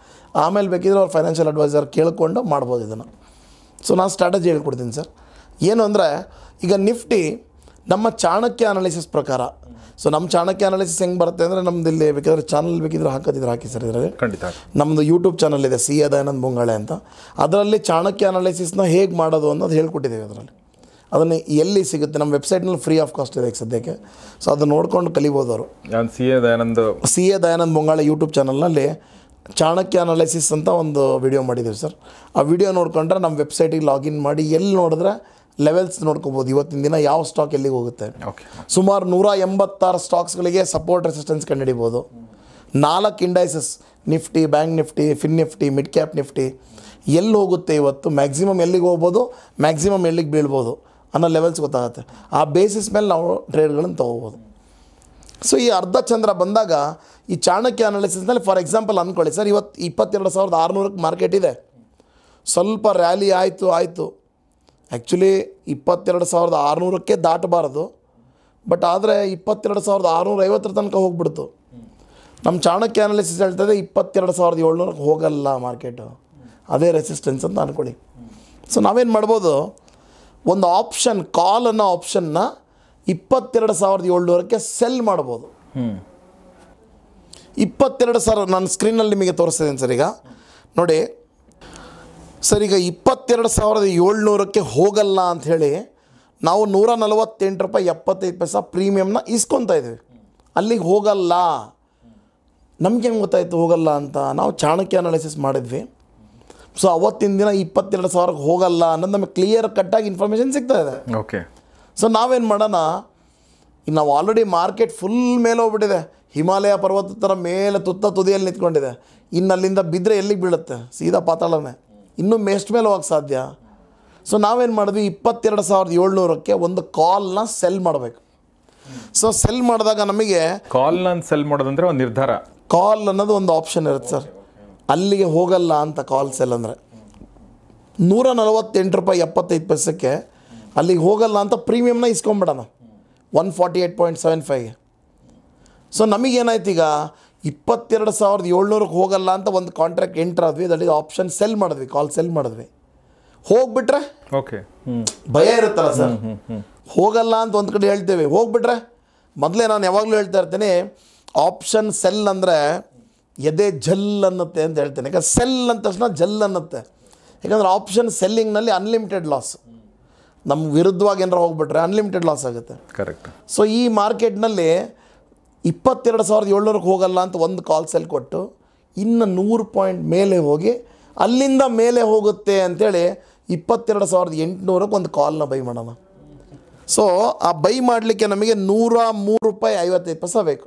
ಆಮೇಲೆ ಬೇಕಿದ್ರೆ ಅವ್ರು ಫೈನಾನ್ಷಿಯಲ್ ಅಡ್ವೈಸರ್ ಕೇಳಿಕೊಂಡು ಮಾಡ್ಬೋದು ಇದನ್ನು. ಸೊ ನಾನು ಸ್ಟ್ರಾಟಜಿ ಹೇಳ್ಕೊಡ್ತೀನಿ ಸರ್. ಏನು ಅಂದರೆ ಈಗ ನಿಫ್ಟಿ ನಮ್ಮ ಚಾಣಕ್ಯ ಅನಾಲಿಸಿಸ್ ಪ್ರಕಾರ, ಸೊ ನಮ್ಮ ಚಾಣಕ್ಯ ಅನಾಲಿಸಿಸ್ ಹೆಂಗೆ ಬರುತ್ತೆ ಅಂದರೆ, ನಮ್ದು ಇಲ್ಲಿ ಬೇಕಾದ್ರೆ ಚಾನಲ್ ಬೇಕಿದ್ರೆ ಹಾಕಿ ಸರ್. ಇದರಲ್ಲಿ ಖಂಡಿತ ನಮ್ಮದು ಯೂಟ್ಯೂಬ್ ಚಾನಲ್ ಇದೆ, CA ದಯಾನಂದ್ ಬೊಂಗಾಳೆ ಅಂತ. ಅದರಲ್ಲಿ ಚಾಣಕ್ಯ ಅನಾಲಿಸಿಸ್ನ ಹೇಗೆ ಮಾಡೋದು ಅನ್ನೋದು ಹೇಳ್ಕೊಟ್ಟಿದ್ದೀವಿ. ಅದರಲ್ಲಿ ಅದನ್ನು ಎಲ್ಲಿ ಸಿಗುತ್ತೆ ನಮ್ಮ ವೆಬ್ಸೈಟ್ನಲ್ಲಿ ಫ್ರೀ ಆಫ್ ಕಾಸ್ಟ್ ಇದೆ ಈಗ ಸದ್ಯಕ್ಕೆ. ಸೊ ಅದನ್ನು ನೋಡ್ಕೊಂಡು ಕಲಿಬೋದು ಅವರು. CA ದಯಾನಂದ್ ಬೊಂಗಾಳೆ ಯೂಟ್ಯೂಬ್ ಚಾನಲ್ನಲ್ಲಿ ಚಾಣಕ್ಯ ಅನಾಲಿಸಿಸ್ ಅಂತ ಒಂದು ವಿಡಿಯೋ ಮಾಡಿದ್ದೀವಿ ಸರ್. ಆ ವಿಡಿಯೋ ನೋಡ್ಕೊಂಡ್ರೆ ನಮ್ಮ ವೆಬ್ಸೈಟಿಗೆ ಲಾಗಿನ್ ಮಾಡಿ ಎಲ್ಲಿ ನೋಡಿದ್ರೆ ಲೆವೆಲ್ಸ್ ನೋಡ್ಕೋಬೋದು. ಇವತ್ತಿನ ದಿನ ಯಾವ ಸ್ಟಾಕ್ ಎಲ್ಲಿಗೆ ಹೋಗುತ್ತೆ. ಸುಮಾರು 186 ಸ್ಟಾಕ್ಸ್ಗಳಿಗೆ ಸಪೋರ್ಟ್ ರೆಸಿಸ್ಟೆನ್ಸ್ ಕಂಡುಹಿಡಿಬೋದು. 4 indices, Nifty, bank Nifty, fin Nifty, mid cap Nifty ಎಲ್ಲಿ ಹೋಗುತ್ತೆ ಇವತ್ತು, ಮ್ಯಾಕ್ಸಿಮಮ್ ಎಲ್ಲಿಗೆ ಹೋಗ್ಬೋದು, ಮ್ಯಾಕ್ಸಿಮಮ್ ಎಲ್ಲಿಗೆ ಬೀಳ್ಬೋದು ಅನ್ನೋ ಲೆವೆಲ್ಸ್ ಗೊತ್ತಾಗುತ್ತೆ. ಆ ಬೇಸಿಸ್ ಮೇಲೆ ನಾವು ಟ್ರೇಡ್ಗಳನ್ನು ತೊಗೋಬೋದು. ಸೊ ಈ ಅರ್ಧ ಚಂದ್ರ ಬಂದಾಗ ಈ ಚಾಣಕ್ಯ ಅನಾಲಿಸಿಸ್ನಲ್ಲಿ ಫಾರ್ ಎಕ್ಸಾಂಪಲ್ ಅಂದ್ಕೊಳ್ಳಿ ಸರ್, ಇವತ್ತು 22,600ಕ್ಕೆ ಮಾರ್ಕೆಟ್ ಇದೆ. ಸ್ವಲ್ಪ ರ್ಯಾಲಿ ಆಯಿತು. ಆ್ಯಕ್ಚುಲಿ 22,600ಕ್ಕೆ ದಾಟಬಾರ್ದು, ಬಟ್ ಆದರೆ 22,650 ತನಕ ಹೋಗ್ಬಿಡ್ತು. ನಮ್ಮ ಚಾಣಕ್ಯ ಅನಾಲಿಸಿಸ್ ಹೇಳ್ತದೆ 22,700ಕ್ಕೆ ಹೋಗಲ್ಲ ಮಾರ್ಕೆಟು, ಅದೇ ರೆಸಿಸ್ಟೆನ್ಸ್ ಅಂತ ಅಂದ್ಕೊಳ್ಳಿ. ಸೊ ನಾವೇನು ಮಾಡ್ಬೋದು, ಒಂದು ಆಪ್ಷನ್ ಕಾಲ್ ಅನ್ನೋ ಆಪ್ಷನ್ನ 22,700ಕ್ಕೆ ಸೆಲ್ ಮಾಡ್ಬೋದು. 22,000 ನಾನು ಸ್ಕ್ರೀನಲ್ಲಿ ನಿಮಗೆ ತೋರಿಸ್ತಿದ್ದೀನಿ ಸರ್. ಈಗ ನೋಡಿ ಸರ್, ಈಗ 22,700ಕ್ಕೆ ಹೋಗಲ್ಲ ಅಂಥೇಳಿ ನಾವು 148 ರೂಪಾಯಿ 75 ಪೈಸಾ ಪ್ರೀಮಿಯಮ್ನ ಇಸ್ಕೊತಾ ಇದ್ದೀವಿ. ಅಲ್ಲಿಗೆ ಹೋಗಲ್ಲ. ನಮ್ಗೆ ಹೆಂಗೆ ಗೊತ್ತಾಯಿತು ಹೋಗಲ್ಲ ಅಂತ? ನಾವು ಚಾಣಕ್ಯ ಅನಾಲಿಸಿಸ್ ಮಾಡಿದ್ವಿ. ಸೊ ಅವತ್ತಿನ ದಿನ 22,000ಕ್ಕೆ ಹೋಗಲ್ಲ ಅನ್ನೋದು ನಮಗೆ ಕ್ಲಿಯರ್ ಕಟ್ಟಾಗಿ ಇನ್ಫಾರ್ಮೇಷನ್ ಸಿಗ್ತಾ ಇದೆ. ಓಕೆ. ಸೊ ನಾವೇನು ಮಾಡೋಣ, ಈಗ ನಾವು ಆಲ್ರೆಡಿ ಮಾರ್ಕೆಟ್ ಫುಲ್ ಮೇಲೆ ಹೋಗ್ಬಿಟ್ಟಿದೆ, ಹಿಮಾಲಯ ಪರ್ವತ ಥರ ಮೇಲೆ ತುದಿಯಲ್ಲಿ ನಿಂತ್ಕೊಂಡಿದೆ. ಇನ್ನು ಅಲ್ಲಿಂದ ಬಿದ್ದರೆ ಎಲ್ಲಿಗೆ ಬೀಳುತ್ತೆ? ಸೀದಾ ಪಾತಾಳನೇ. ಇನ್ನೂ ಎಷ್ಟು ಮೇಲೆ ಹೋಗಕ್ಕೆ ಸಾಧ್ಯ? ಸೊ ನಾವೇನು ಮಾಡಿದ್ವಿ, 22,700ಕ್ಕೆ ಒಂದು ಕಾಲ್ನ ಸೆಲ್ ಮಾಡಬೇಕು. ಸೊ ಸೆಲ್ ಮಾಡಿದಾಗ ನಮಗೆ ಕಾಲ್ನ ಸೆಲ್ ಮಾಡೋದಂದರೆ ಒಂದು ನಿರ್ಧಾರ, ಕಾಲ್ ಅನ್ನೋದು ಒಂದು ಆಪ್ಷನ್ ಇರುತ್ತೆ ಸರ್. ಅಲ್ಲಿಗೆ ಹೋಗಲ್ಲ ಅಂತ ಕಾಲ್ ಸೆಲ್ ಅಂದರೆ 148 ರೂಪಾಯಿ 75 ಪೈಸಕ್ಕೆ ಅಲ್ಲಿಗೆ ಹೋಗಲ್ಲ ಅಂತ ಪ್ರೀಮಿಯಮ್ನ ಇಸ್ಕೊಂಬಿಡೋಣ 148.75ಗೆ. ಸೊ ನಮಗೇನಾಯ್ತು, ಈಗ 22,700ಕ್ಕೆ ಹೋಗಲ್ಲ ಅಂತ ಒಂದು ಕಾಂಟ್ರಾಕ್ಟ್ ಎಂಟ್ರ್ ಆದ್ವಿ. ದಟ್ ಇಸ್ ಆಪ್ಷನ್ ಸೆಲ್ ಮಾಡಿದ್ವಿ, ಕಾಲ್ ಸೆಲ್ ಮಾಡಿದ್ವಿ. ಹೋಗ್ಬಿಟ್ರೆ ಓಕೆ, ಭಯ ಇರುತ್ತಲ್ಲ ಸರ್. ಹೋಗಲ್ಲ ಅಂತ ಒಂದು ಕಡೆ ಹೇಳ್ತೇವೆ, ಹೋಗ್ಬಿಟ್ರೆ ಮೊದಲೇ ನಾನು ಯಾವಾಗಲೂ ಹೇಳ್ತಾ ಇರ್ತೀನಿ, ಆಪ್ಷನ್ ಸೆಲ್ ಅಂದರೆ ಎದೆ ಜಲ್ ಅನ್ನತ್ತೆ ಅಂತ ಹೇಳ್ತೇನೆ. ಯಾಕಂದ್ರೆ ಸೆಲ್ ಅಂದ ತಕ್ಷಣ ಜಲ್ ಅನ್ನತ್ತೆ. ಯಾಕಂದರೆ ಆಪ್ಷನ್ ಸೆಲ್ಲಿಂಗ್ನಲ್ಲಿ ಅನ್ಲಿಮಿಟೆಡ್ ಲಾಸ್. ನಮ್ಮ ವಿರುದ್ಧವಾಗಿ ಏನಾರು ಹೋಗ್ಬಿಟ್ರೆ ಅನ್ಲಿಮಿಟೆಡ್ ಲಾಸ್ ಆಗುತ್ತೆ. ಕರೆಕ್ಟ್. ಸೊ ಈ ಮಾರ್ಕೆಟ್ನಲ್ಲಿ 22,700ಕ್ಕೆ ಹೋಗಲ್ಲ ಅಂತ ಒಂದು ಕಾಲ್ ಸೆಲ್ ಕೊಟ್ಟು ಇನ್ನು 100 ಪಾಯಿಂಟ್ ಮೇಲೆ ಹೋಗಿ ಅಲ್ಲಿಂದ ಮೇಲೆ ಹೋಗುತ್ತೆ ಅಂಥೇಳಿ 22,800ಕ್ಕೆ ಒಂದು ಕಾಲ್ನ ಬೈ ಮಾಡೋಣ. ಸೊ ಆ ಬೈ ಮಾಡಲಿಕ್ಕೆ ನಮಗೆ ₹103.55 ಬೇಕು.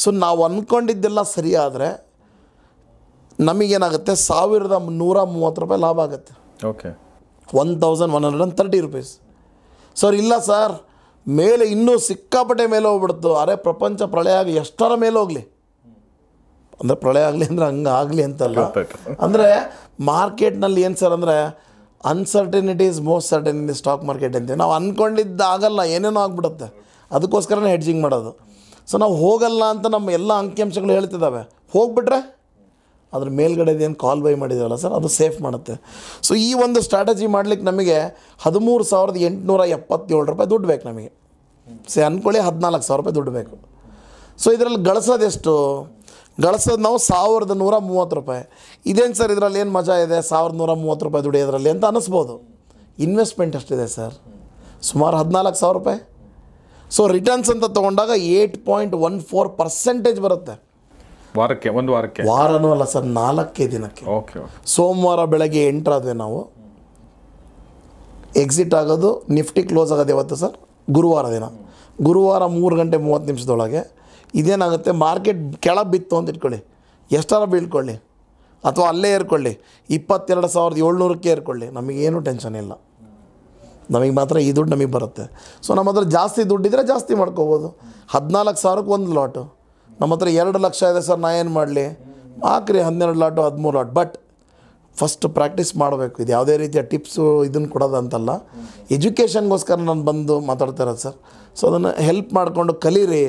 ಸೊ ನಾವು ಅಂದ್ಕೊಂಡಿದ್ದೆಲ್ಲ ಸರಿ ಆದರೆ ನಮಗೇನಾಗುತ್ತೆ ₹1,130 ಲಾಭ ಆಗುತ್ತೆ. ಓಕೆ. ₹1,130. ಸರ್ ಇಲ್ಲ ಸರ್ ಮೇಲೆ ಇನ್ನೂ ಸಿಕ್ಕಾಪಟ್ಟೆ ಮೇಲೆ ಹೋಗ್ಬಿಡ್ತು. ಅರೆ ಪ್ರಪಂಚ ಪ್ರಳಯ ಆಗಿ ಎಷ್ಟರ ಮೇಲೆ ಹೋಗಲಿ ಅಂದರೆ ಪ್ರಳಯ ಆಗಲಿ ಅಂದರೆ ಹಂಗೆ ಆಗಲಿ ಅಂತಲ್ಲ. ಅಂದರೆ ಮಾರ್ಕೆಟ್ನಲ್ಲಿ ಏನು ಸರ್ ಅಂದರೆ uncertainty is most certain in the stock market ಅಂತೀವಿ. ನಾವು ಅಂದ್ಕೊಂಡಿದ್ದಾಗಲ್ಲ, ಏನೇನೋ ಆಗಿಬಿಡುತ್ತೆ. ಅದಕ್ಕೋಸ್ಕರನೇ ಹೆಡ್ಜಿಂಗ್ ಮಾಡೋದು. ಸೊ ನಾವು ಹೋಗಲ್ಲ ಅಂತ ನಮ್ಮ ಎಲ್ಲ ಅಂಕಿಅಂಶಗಳು ಹೇಳ್ತಿದ್ದಾವೆ. ಹೋಗ್ಬಿಟ್ರೆ ಅದ್ರ ಮೇಲ್ಗಡೆದೇನು ಕಾಲ್ ಬೈ ಮಾಡಿದ್ದೀವಲ್ಲ ಸರ್, ಅದು ಸೇಫ್ ಮಾಡುತ್ತೆ. ಸೊ ಈ ಒಂದು ಸ್ಟ್ರಾಟಜಿ ಮಾಡಲಿಕ್ಕೆ ನಮಗೆ ₹13,877 ದುಡ್ಡು ಬೇಕು ನಮಗೆ. ಅಂದ್ಕೊಳ್ಳಿ ₹14,000 ದುಡ್ಡು ಬೇಕು. ಸೊ ಇದರಲ್ಲಿ ಗಳಿಸೋದು ಎಷ್ಟು? ಗಳಿಸೋದು ನಾವು ₹1,130. ಇದೇನು ಸರ್ ಇದರಲ್ಲಿ ಏನು ಮಜಾ ಇದೆ ₹1,130 ದುಡಿಯೋದ್ರಲ್ಲಿ ಅಂತ ಅನ್ನಿಸ್ಬೋದು. ಇನ್ವೆಸ್ಟ್ಮೆಂಟ್ ಎಷ್ಟಿದೆ ಸರ್? ಸುಮಾರು ₹14,000. ಸೊ ರಿಟರ್ನ್ಸ್ ಅಂತ ತೊಗೊಂಡಾಗ 8.14% ಬರುತ್ತೆ. ವಾರಕ್ಕೆ, ಒಂದು ವಾರಕ್ಕೆ? ವಾರನೂ ಅಲ್ಲ ಸರ್, 4 ದಿನಕ್ಕೆ. ಓಕೆ. ಸೋಮವಾರ ಬೆಳಗ್ಗೆ 8 ನಾವು ಎಕ್ಸಿಟ್ ಆಗೋದು. ನಿಫ್ಟಿ ಕ್ಲೋಸ್ ಆಗೋದು ಯಾವತ್ತು ಸರ್? ಗುರುವಾರ ದಿನ. ಗುರುವಾರ 3:30 ಇದೇನಾಗುತ್ತೆ, ಮಾರ್ಕೆಟ್ ಕೆಳಗೆ ಬಿತ್ತು ಅಂತ ಇಟ್ಕೊಳ್ಳಿ, ಎಷ್ಟಾರ ಬೀಳ್ಕೊಳ್ಳಿ ಅಥವಾ ಅಲ್ಲೇ ಏರ್ಕೊಳ್ಳಿ, 22,700ಕ್ಕೆ ಏರ್ಕೊಳ್ಳಿ, ನಮಗೇನು ಟೆನ್ಷನ್ ಇಲ್ಲ. ನಮಗೆ ಮಾತ್ರ ಈ ದುಡ್ಡು ನಮಗೆ ಬರುತ್ತೆ. ಸೊ ನಮ್ಮ ಹತ್ರ ಜಾಸ್ತಿ ದುಡ್ಡಿದ್ರೆ ಜಾಸ್ತಿ ಮಾಡ್ಕೋಬೋದು. 14,000ಕ್ಕೆ ಒಂದು ಲಾಟು. ನಮ್ಮ ಹತ್ರ 2 ಲಕ್ಷ ಇದೆ ಸರ್, ನಾ ಏನು ಮಾಡಲಿ? ಹಾಕ್ರಿ 12 lot 13 lot. But first practice ಮಾಡಬೇಕು. ಇದು ಯಾವುದೇ ರೀತಿಯ ಟಿಪ್ಸು ಇದನ್ನು ಕೊಡೋದಂತಲ್ಲ, ಎಜುಕೇಷನ್ಗೋಸ್ಕರ ನಾನು ಬಂದು ಮಾತಾಡ್ತಾ ಇರೋದು ಸರ್. ಸೊ ಅದನ್ನು ಹೆಲ್ಪ್ ಮಾಡಿಕೊಂಡು ಕಲೀರಿ.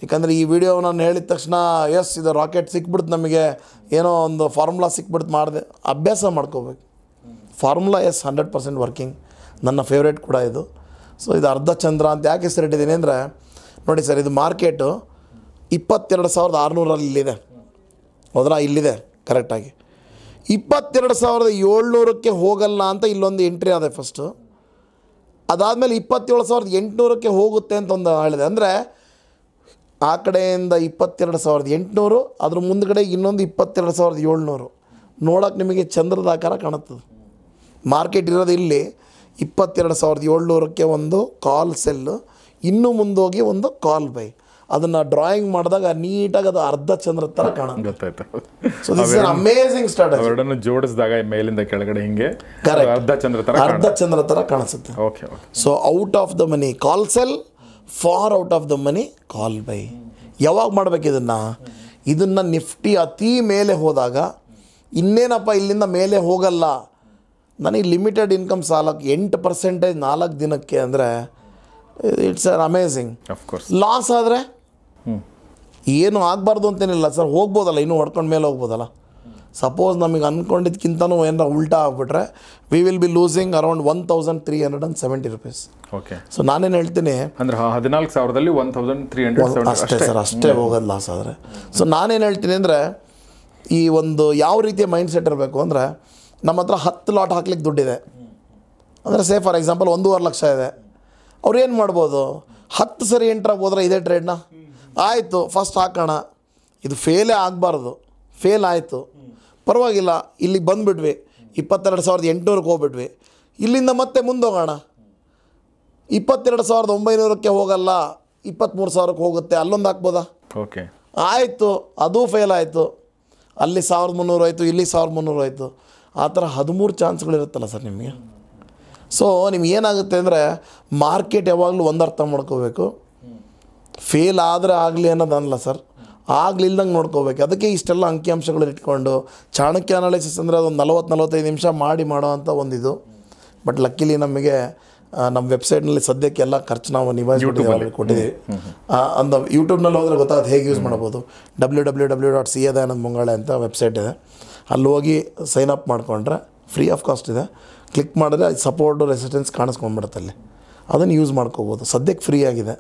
ಯಾಕಂದರೆ ಈ ವಿಡಿಯೋ ನಾನು ಹೇಳಿದ ತಕ್ಷಣ ಎಸ್ ಇದು ರಾಕೆಟ್ ಸಿಕ್ಬಿಡ್ತು, ನಮಗೆ ಏನೋ ಒಂದು ಫಾರ್ಮುಲಾ ಸಿಕ್ಬಿಡ್ತು ಮಾಡಿದೆ, ಅಭ್ಯಾಸ ಮಾಡ್ಕೋಬೇಕು. Formula 100% working. ನನ್ನ ಫೇವ್ರೇಟ್ ಕೂಡ ಇದು. ಸೊ ಇದು ಅರ್ಧ ಚಂದ್ರ ಅಂತ ಯಾಕೆ ಹೆಸರಿಟ್ಟಿದ್ದೀನಿ ಅಂದರೆ, ನೋಡಿ ಸರ್, ಇದು ಮಾರ್ಕೆಟು 22,600 ಇಲ್ಲಿದೆ. ಹೋದ್ರ ಇಲ್ಲಿದೆ ಕರೆಕ್ಟಾಗಿ. 22,700ಕ್ಕೆ ಹೋಗಲ್ಲ ಅಂತ ಇಲ್ಲೊಂದು ಎಂಟ್ರಿ ಆದ ಫಸ್ಟು. ಅದಾದಮೇಲೆ 27,800ಕ್ಕೆ ಹೋಗುತ್ತೆ ಅಂತ ಒಂದು ಹೇಳಿದೆ. ಅಂದರೆ ಆ ಕಡೆಯಿಂದ 22,800, ಅದ್ರ ಮುಂದ್ಗಡೆ ಇನ್ನೊಂದು 22,700. ನೋಡೋಕೆ ನಿಮಗೆ ಚಂದ್ರದ ಆಕಾರ ಕಾಣುತ್ತದೆ. ಮಾರ್ಕೆಟ್ ಇರೋದು ಇಲ್ಲಿ 22,700ಕ್ಕೆ ಒಂದು ಕಾಲ್ ಸೆಲ್ಲು, ಇನ್ನೂ ಮುಂದೋಗಿ ಒಂದು ಕಾಲ್ ಬೈ. ಅದನ್ನು ಡ್ರಾಯಿಂಗ್ ಮಾಡಿದಾಗ ನೀಟಾಗಿ ಅದು ಅರ್ಧ ಚಂದ್ರ ಥರ ಕಾಣುತ್ತೆ. So this is amazing strategy. ಎರಡನ್ನು ಜೋಡಿಸಿದಾಗ ಮೇಲಿಂದ ಕೆಳಗಡೆ ಹಿಂಗೆ ಅರ್ಧ ಚಂದ್ರ ಥರ ಕಾಣಿಸುತ್ತೆ. Okay. So out of the money call cell, for out of the money call by. ಯಾವಾಗ ಮಾಡಬೇಕು ಇದನ್ನು ನಿಫ್ಟಿ ಅತಿ ಮೇಲೆ ಹೋದಾಗ, ಇನ್ನೇನಪ್ಪ ಇಲ್ಲಿಂದ ಮೇಲೆ ಹೋಗಲ್ಲ, ನನಗೆ ಲಿಮಿಟೆಡ್ ಇನ್ಕಮ್ ಸಾಲಕ್ಕೆ 8% 4 ದಿನಕ್ಕೆ ಅಂದರೆ ಇಟ್ಸ್ ಅನ್ ಅಮೇಝಿಂಗ್. ಲಾಸ್ ಆದರೆ ಏನು ಆಗಬಾರ್ದು ಅಂತೇನಿಲ್ಲ ಸರ್, ಹೋಗ್ಬೋದಲ್ಲ, ಇನ್ನೂ ಹೊಡ್ಕೊಂಡು ಮೇಲೆ ಹೋಗ್ಬೋದಲ್ಲ. ಸಪೋಸ್ ನಮಗೆ ಅಂದ್ಕೊಂಡಿದ್ದಕ್ಕಿಂತನೂ ಏನಾರ ಉಲ್ಟಾ ಆಗಿಬಿಟ್ರೆ we will be losing around ₹1,370. Okay. So ನಾನೇನು ಹೇಳ್ತೀನಿ ಅಂದರೆ 14,000ದಲ್ಲಿ 1,370 ಅಷ್ಟೇ ಸರ್, ಅಷ್ಟೇ ಹೋಗೋದು ಲಾಸ್ ಆದರೆ. ಸೊ ನಾನೇನು ಹೇಳ್ತೀನಿ ಅಂದರೆ, ಈ ಒಂದು ಯಾವ ರೀತಿಯ ಮೈಂಡ್ ಸೆಟ್ ಇರಬೇಕು ಅಂದರೆ, ನಮ್ಮ ಹತ್ರ 10 ಲಾಟ್ ಹಾಕ್ಲಿಕ್ಕೆ ದುಡ್ಡಿದೆ ಅಂದರೆ, ಸೇ ಫಾರ್ ಎಕ್ಸಾಂಪಲ್ 1.5 ಲಕ್ಷ ಇದೆ. ಅವ್ರು ಏನು ಮಾಡ್ಬೋದು, 10 ಸರಿ ಎಂಟ್ರಾಗಿ ಹೋದ್ರೆ ಇದೇ ಟ್ರೇಡ್ನ ಆಯಿತು ಫಸ್ಟ್ ಹಾಕೋಣ, ಇದು ಫೇಲೇ ಆಗಬಾರ್ದು, ಫೇಲ್ ಆಯಿತು ಪರವಾಗಿಲ್ಲ, ಇಲ್ಲಿಗೆ ಬಂದುಬಿಟ್ವಿ 22,800ಕ್ಕೆ ಹೋಗ್ಬಿಟ್ವಿ, ಇಲ್ಲಿಂದ ಮತ್ತೆ ಮುಂದೋಗೋಣ, 22,900ಕ್ಕೆ ಹೋಗಲ್ಲ, 23,000ಕ್ಕೆ ಹೋಗುತ್ತೆ, ಅಲ್ಲೊಂದು ಹಾಕ್ಬೋದಾ? ಓಕೆ ಆಯಿತು, ಅದು ಫೇಲ್ ಆಯಿತು, ಅಲ್ಲಿ 1,300 ಆಯಿತು, ಇಲ್ಲಿ 1,300 ಆಯಿತು. ಆ ಥರ 13 ಚಾನ್ಸ್ಗಳಿರುತ್ತಲ್ಲ ಸರ್ ನಿಮಗೆ. ಸೊ ನಿಮ್ಗೆ ಏನಾಗುತ್ತೆ ಅಂದರೆ, ಮಾರ್ಕೆಟ್ ಯಾವಾಗಲೂ ಒಂದು ಅರ್ಥ ಮಾಡ್ಕೋಬೇಕು, ಫೇಲ್ ಆದರೆ ಆಗಲಿ ಅನ್ನೋದನ್ನಲ್ಲ ಸರ್, ಆಗಲಿಲ್ದಂಗೆ ನೋಡ್ಕೋಬೇಕು. ಅದಕ್ಕೆ ಇಷ್ಟೆಲ್ಲ ಅಂಕಿಅಂಶಗಳು ಇಟ್ಕೊಂಡು ಚಾಣಕ್ಯ ಅನಾಲಿಸಿಸ್ ಅಂದರೆ ಅದೊಂದು 40-45 ನಿಮಿಷ ಮಾಡೋ ಅಂಥ ಒಂದಿದು. ಬಟ್ ಲಕ್ಕಿಲಿ ನಮಗೆ ನಮ್ಮ ವೆಬ್ಸೈಟ್ನಲ್ಲಿ ಸದ್ಯಕ್ಕೆ ಎಲ್ಲ ಖರ್ಚು ನಾವು ನಿಭಾಯಿಸ್ಬಿಟ್ಟು ಕೊಟ್ಟಿದ್ದೀವಿ. ಅಂದ ಯೂಟ್ಯೂಬ್ನಲ್ಲಿ ಹೋದರೆ ಗೊತ್ತಾಗುತ್ತೆ ಹೇಗೆ ಯೂಸ್ ಮಾಡ್ಬೋದು. www.cadaನಂದಮಂಗಾಳೆ ಅಂತ ವೆಬ್ಸೈಟ್ ಇದೆ, ಅಲ್ಲಿ ಹೋಗಿ ಸೈನ್ ಅಪ್ ಮಾಡಿಕೊಂಡ್ರೆ ಫ್ರೀ ಆಫ್ ಕಾಸ್ಟ್ ಇದೆ. ಕ್ಲಿಕ್ ಮಾಡಿದ್ರೆ ಸಪೋರ್ಟು ರೆಸಿಸ್ಟೆನ್ಸ್ ಕಾಣಿಸ್ಕೊಂಡ್ಬಿಡುತ್ತೆ, ಅಲ್ಲಿ ಅದನ್ನು ಯೂಸ್ ಮಾಡ್ಕೋಬೋದು. ಸದ್ಯಕ್ಕೆ ಫ್ರೀ ಆಗಿದೆ,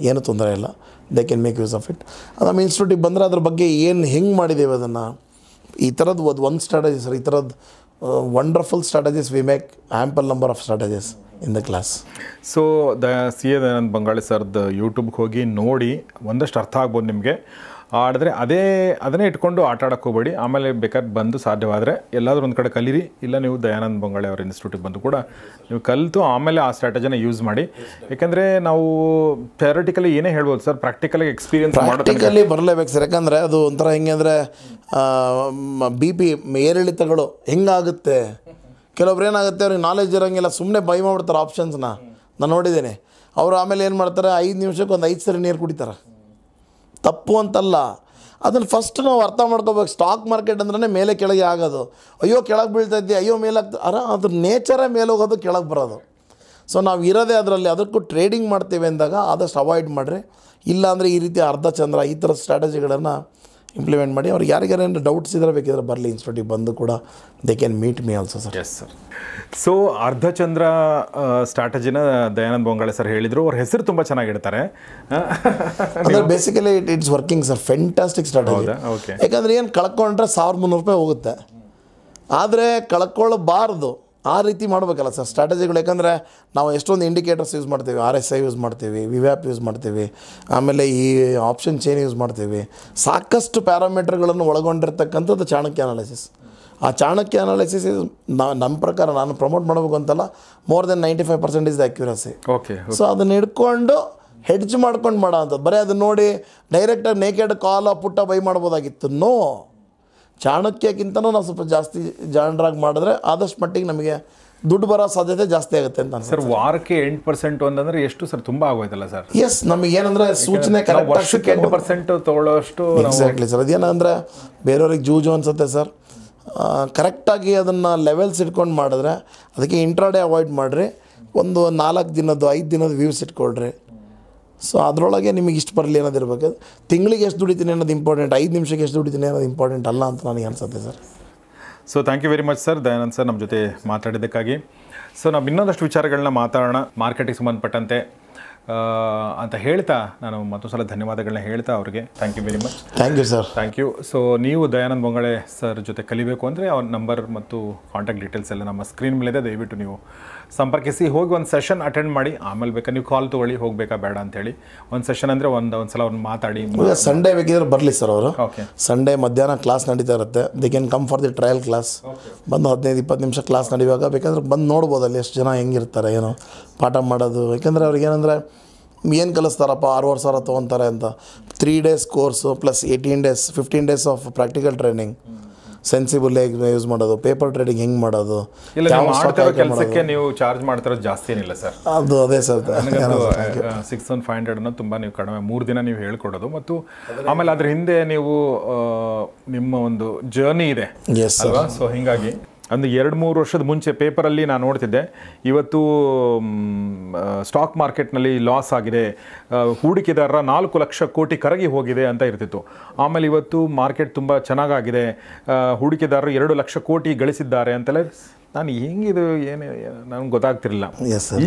ಏನೂ ತೊಂದರೆ ಇಲ್ಲ, they can make use of it. ಅದು ನಮ್ಮ ಇನ್ಸ್ಟಿಟ್ಯೂಟಿಗೆ ಬಂದರೆ ಅದ್ರ ಬಗ್ಗೆ ಏನು ಹೆಂಗೆ ಮಾಡಿದ್ದೇವೆ ಅದನ್ನು, ಈ ಥರದ್ದು ಒಂದು ಸ್ಟ್ರಾಟಜಿ ಸರ್, ಈ ಥರದ್ದು wonderful strategies, we make ample number of strategies in the class. So C A Dayanand Bengali ಸರ್ದು ಯೂಟ್ಯೂಬ್ಗೆ ಹೋಗಿ ನೋಡಿ ಒಂದಷ್ಟು ಅರ್ಥ ಆಗ್ಬೋದು ನಿಮಗೆ. ಆಡಿದ್ರೆ ಅದನ್ನೇ ಇಟ್ಕೊಂಡು ಆಟ ಆಡೋಕ್ಕೆ ಹೋಗಬೇಡಿ. ಆಮೇಲೆ ಬೇಕಾದ್ರೆ ಬಂದು ಸಾಧ್ಯವಾದರೆ ಎಲ್ಲಾದರೂ ಒಂದು ಕಡೆ ಕಲೀರಿ, ಇಲ್ಲ ನೀವು ದಯಾನಂದ್ ಬಂಗಾಳಿ ಅವರ ಇನ್ಸ್ಟಿಟ್ಯೂಟಿಗೆ ಬಂದು ಕೂಡ ನೀವು ಕಲಿತು ಆಮೇಲೆ ಆ ಸ್ಟ್ರಾಟಜಿನ ಯೂಸ್ ಮಾಡಿ. ಯಾಕೆಂದರೆ ನಾವು ಥಿಯರಿಟಿಕಲಿ ಏನೇ ಹೇಳ್ಬೋದು ಸರ್, ಪ್ರಾಕ್ಟಿಕಲಾಗಿ ಎಕ್ಸ್ಪೀರಿಯನ್ಸ್ ಪ್ರಾಕ್ಟಿಕಲಿ ಬರಲೇಬೇಕು ಸರ್. ಯಾಕಂದರೆ ಅದು ಒಂಥರ ಹೆಂಗೆ ಅಂದರೆ BP ಏರಿಳಿತಗಳು ಹೆಂಗಾಗುತ್ತೆ, ಕೆಲವೊಬ್ರು ಏನಾಗುತ್ತೆ ಅವ್ರಿಗೆ ನಾಲೆಜ್ ಇರೋಂಗಿಲ್ಲ, ಸುಮ್ಮನೆ ಬೈ ಮಾಡ್ಬಿಡ್ತಾರೆ ಆಪ್ಷನ್ಸ್ನ. ನಾನು ನೋಡಿದ್ದೇನೆ. ಅವರು ಆಮೇಲೆ ಏನು ಮಾಡ್ತಾರೆ, 5 ನಿಮಿಷಕ್ಕೆ ಒಂದು 5 ಸರಿ ನೀರು ಕುಡಿತಾರೆ. ತಪ್ಪು ಅಂತಲ್ಲ, ಅದನ್ನು ಫಸ್ಟ್ ನಾವು ಅರ್ಥ ಮಾಡ್ಕೋಬೇಕು. ಸ್ಟಾಕ್ ಮಾರ್ಕೆಟ್ ಅಂದ್ರೆ ಮೇಲೆ ಕೆಳಗೆ ಆಗೋದು, ಅಯ್ಯೋ ಕೆಳಗೆ ಬೀಳ್ತಾಯಿದ್ದೆ, ಅಯ್ಯೋ ಮೇಲೆ ಅದ್ರ ನೇಚರೇ ಮೇಲೆ ಹೋಗೋದು, ಕೆಳಗೆ ಬರೋದು. ಸೊ ನಾವು ಇರೋದೇ ಅದರಲ್ಲಿ. ಅದಕ್ಕೂ ಟ್ರೇಡಿಂಗ್ ಮಾಡ್ತೀವಿ ಅಂದಾಗ ಆದಷ್ಟು ಅವಾಯ್ಡ್ ಮಾಡಿರಿ. ಇಲ್ಲಾಂದರೆ ಈ ರೀತಿ ಅರ್ಧ ಚಂದ್ರ ಈ ಥರ ಸ್ಟ್ರಾಟಜಿಗಳನ್ನು ಇಂಪ್ಲಿಮೆಂಟ್ ಮಾಡಿ. ಅವ್ರಿಗೆ ಯಾರಿಗಾರೇನು ಡೌಟ್ಸ್ ಇದ್ರೆ ಬೇಕಿದ್ರೆ ಬರಲಿ ಇನ್ಸ್ಟಿಟ್ಯೂಟಿಗೆ ಬಂದು ಕೂಡ they can meet me also sir. Yes sir. So ಅರ್ಧಚಂದ್ರ ಸ್ಟ್ರಾಟಜಿನ ದಯಾನಂದ್ ಬಂಗಾಳಿ ಸರ್ ಹೇಳಿದರು. ಅವ್ರ ಹೆಸರು ತುಂಬ ಚೆನ್ನಾಗಿಡ್ತಾರೆ. ಅಂದರೆ basically it's working sir, fantastic strategy. ಯಾಕಂದರೆ ಏನು ಕಳ್ಕೊಂಡ್ರೆ 1300 ರೂಪಾಯಿ ಹೋಗುತ್ತೆ, ಆದರೆ ಕಳ್ಕೊಳ್ಳಬಾರ್ದು. ಆ ರೀತಿ ಮಾಡಬೇಕಲ್ಲ ಸರ್ ಸ್ಟ್ರಾಟಜಿಗಳು. ಯಾಕಂದರೆ ನಾವು ಎಷ್ಟೊಂದು ಇಂಡಿಕೇಟರ್ಸ್ ಯೂಸ್ ಮಾಡ್ತೀವಿ, RSI ಯೂಸ್ ಮಾಡ್ತೀವಿ, ವಿವ್ಯಾಪ್ ಯೂಸ್ ಮಾಡ್ತೀವಿ, ಆಮೇಲೆ ಈ ಆಪ್ಷನ್ ಚೈನ್ ಯೂಸ್ ಮಾಡ್ತೀವಿ. ಸಾಕಷ್ಟು ಪ್ಯಾರಾಮೀಟರ್ಗಳನ್ನು ಒಳಗೊಂಡಿರ್ತಕ್ಕಂಥದ್ದು ಚಾಣಕ್ಯ ಅನಾಲಿಸಿಸ್. ಆ ಚಾಣಕ್ಯ ಅನಾಲಿಸಿಸ್ ನಮ್ಮ ಪ್ರಕಾರ ನಾನು ಪ್ರಮೋಟ್ ಮಾಡಬೇಕು ಅಂತಲ್ಲ, more than 95% is the accuracy. Okay. So ಅದನ್ನ ಹಿಡ್ಕೊಂಡು ಹೆಡ್ಜ್ ಮಾಡ್ಕೊಂಡು ಮಾಡೋ ಅಂಥದ್ದು. ಬರೀ ಅದನ್ನ ನೋಡಿ ಡೈರೆಕ್ಟಾಗಿ ನೇಕೆಡ್ ಕಾಲ ಪುಟ್ಟ ಬೈ ಮಾಡ್ಬೋದಾಗಿತ್ತು. ನೋ, ಚಾಣಕ್ಯಕ್ಕಿಂತನೂ ನಾವು ಸ್ವಲ್ಪ ಜಾಸ್ತಿ ಜಾಣರಾಗಿ ಮಾಡಿದ್ರೆ ಆದಷ್ಟು ಮಟ್ಟಿಗೆ ನಮಗೆ ದುಡ್ಡು ಬರೋ ಸಾಧ್ಯತೆ ಜಾಸ್ತಿ ಆಗುತ್ತೆ ಅಂತ ಸರ್. ವಾರಕ್ಕೆ 8% ಒಂದಂದ್ರೆ ಎಷ್ಟು ಸರ್? ತುಂಬ ಆಗೋಯ್ತಲ್ಲ ಸರ್. ಎಸ್, ನಮಗೆ ಏನಂದರೆ ಸೂಚನೆ ವರ್ಷಕ್ಕೆ 8% ತೊಗೊಳ್ಳೋಷ್ಟು. Exactly sir. ಅದೇನಂದರೆ ಬೇರೆಯವ್ರಿಗೆ ಜೂಜು ಅನಿಸುತ್ತೆ ಸರ್. ಕರೆಕ್ಟಾಗಿ ಅದನ್ನು ಲೆವೆಲ್ಸ್ ಇಟ್ಕೊಂಡು ಮಾಡಿದ್ರೆ, ಅದಕ್ಕೆ ಇಂಟ್ರಾಡೇ ಅವಾಯ್ಡ್ ಮಾಡಿರಿ. ಒಂದು 4 ದಿನದ್ದು 5 ದಿನದ ವ್ಯೂಸ್ ಇಟ್ಕೊಳ್ರಿ. ಸೊ ಅದರೊಳಗೆ ನಿಮಗೆ ಇಷ್ಟು ಬರಲಿ ಅನ್ನೋದಿರ್ಬೇಕು. ತಿಂಗಳಿಗೆ ಎಷ್ಟು ದುಡಿತೀನಿ ಅನ್ನೋದು ಇಂಪಾರ್ಟೆಂಟ್, 5 ನಿಮಿಷಕ್ಕೆ ಎಷ್ಟು ದುಡಿತೀನಿ ಅನ್ನೋದು ಇಂಪಾರ್ಟೆಂಟ್ ಅಲ್ಲ ಅಂತ ನನಗೆ ಅನಿಸುತ್ತೆ sir. So thank you very much sir, Dayanand sir, ನಮ್ಮ ಜೊತೆ ಮಾತಾಡಿದ್ದಕ್ಕಾಗಿ. ಸೊ ನಾವು ಇನ್ನೊಂದಷ್ಟು ವಿಚಾರಗಳನ್ನ ಮಾತಾಡೋಣ ಮಾರ್ಕೆಟಿಗೆ ಸಂಬಂಧಪಟ್ಟಂತೆ ಅಂತ ಹೇಳ್ತಾ ನಾನು ಮತ್ತೊಂದು ಸಲ ಧನ್ಯವಾದಗಳನ್ನ ಹೇಳ್ತಾ ಅವ್ರಿಗೆ thank you very much. Thank you sir. Thank you. So ನೀವು ದಯಾನಂದ್ ಬಂಗಾಳಿ ಸರ್ ಜೊತೆ ಕಲಿಬೇಕು ಅಂದರೆ ಅವ್ರ ನಂಬರ್ ಮತ್ತು ಕಾಂಟ್ಯಾಕ್ಟ್ ಡೀಟೇಲ್ಸ್ ಎಲ್ಲ ನಮ್ಮ ಸ್ಕ್ರೀನ್ ಮೇಲಿದೆ. ದಯವಿಟ್ಟು ನೀವು ಸಂಪರ್ಕಿಸಿ, ಹೋಗಿ ಒಂದು ಸೆಷನ್ ಅಟೆಂಡ್ ಮಾಡಿ. ಆಮೇಲೆ ಬೇಕಾ ನೀವು ಕಾಲ್ ತೊಗೊಳ್ಳಿ, ಹೋಗಬೇಕಾ ಬೇಡ ಅಂತೇಳಿ. ಒಂದು ಸೆಷನ್ ಅಂದರೆ ಒಂದು ಸಲ ಅವ್ರನ್ನ ಮಾತಾಡಿ. ಸಂಡೇ ಬೇಕಿದ್ರೆ ಬರಲಿ ಸರ್ ಅವರು. ಓಕೆ. ಸಂಡೇ ಮಧ್ಯಾಹ್ನ ಕ್ಲಾಸ್ ನಡೀತಾ ಇರುತ್ತೆ. They can come for the trial class. ಬಂದು 15-20 ನಿಮಿಷ ಕ್ಲಾಸ್ ನಡೆಯುವಾಗ ಬೇಕಾದ್ರೆ ಬಂದು ನೋಡ್ಬೋದು ಅಲ್ಲಿ ಎಷ್ಟು ಜನ ಹೆಂಗಿರ್ತಾರೆ, ಏನೋ ಪಾಠ ಮಾಡೋದು. ಯಾಕೆಂದರೆ ಅವ್ರಿಗೇನೆಂದರೆ ಏನು ಕಲಿಸ್ತಾರಪ್ಪ 6,500 ತೊಗೊತಾರೆ ಅಂತ. 3 days course plus 18 days 15 days of practical training. Sensible use ಮಾಡೋದು, ಪೇಪರ್ ಟ್ರೇಡಿಂಗ್ ಹೆಂಗೆ ಮಾಡೋದು. ಕೆಲಸಕ್ಕೆ ನೀವು ಚಾರ್ಜ್ ಮಾಡ್ತಿರೋದು ಜಾಸ್ತಿ ಏನಿಲ್ಲ ಸರ್. ಅದು ಅದೇ ಸರ್, 6,500 ಅನ್ನೋದು ತುಂಬ ನೀವು ಕಡಿಮೆ. 3 ದಿನ ನೀವು ಹೇಳ್ಕೊಡೋದು ಮತ್ತು ಆಮೇಲೆ ಅದ್ರ ಹಿಂದೆ ನೀವು ನಿಮ್ಮ ಒಂದು ಜರ್ನಿ ಇದೆ ಅಲ್ವಾ. ಸೊ ಹೀಗಾಗಿ ಒಂದು 2-3 ವರ್ಷದ ಮುಂಚೆ ಪೇಪರಲ್ಲಿ ನಾನು ನೋಡ್ತಿದ್ದೆ, ಇವತ್ತು ಸ್ಟಾಕ್ ಮಾರ್ಕೆಟ್ನಲ್ಲಿ ಲಾಸ್ ಆಗಿದೆ, ಹೂಡಿಕೆದಾರರ 4 ಲಕ್ಷ ಕೋಟಿ ಕರಗಿ ಹೋಗಿದೆ ಅಂತ ಇರ್ತಿತ್ತು. ಆಮೇಲೆ ಇವತ್ತು ಮಾರ್ಕೆಟ್ ತುಂಬ ಚೆನ್ನಾಗಾಗಿದೆ, ಹೂಡಿಕೆದಾರರು 2 ಲಕ್ಷ ಕೋಟಿ ಗಳಿಸಿದ್ದಾರೆ ಅಂತೆಲ್ಲ. ನಾನು ಹೆಂಗಿದು ಏನು ನನಗೆ ಗೊತ್ತಾಗ್ತಿರಲಿಲ್ಲ.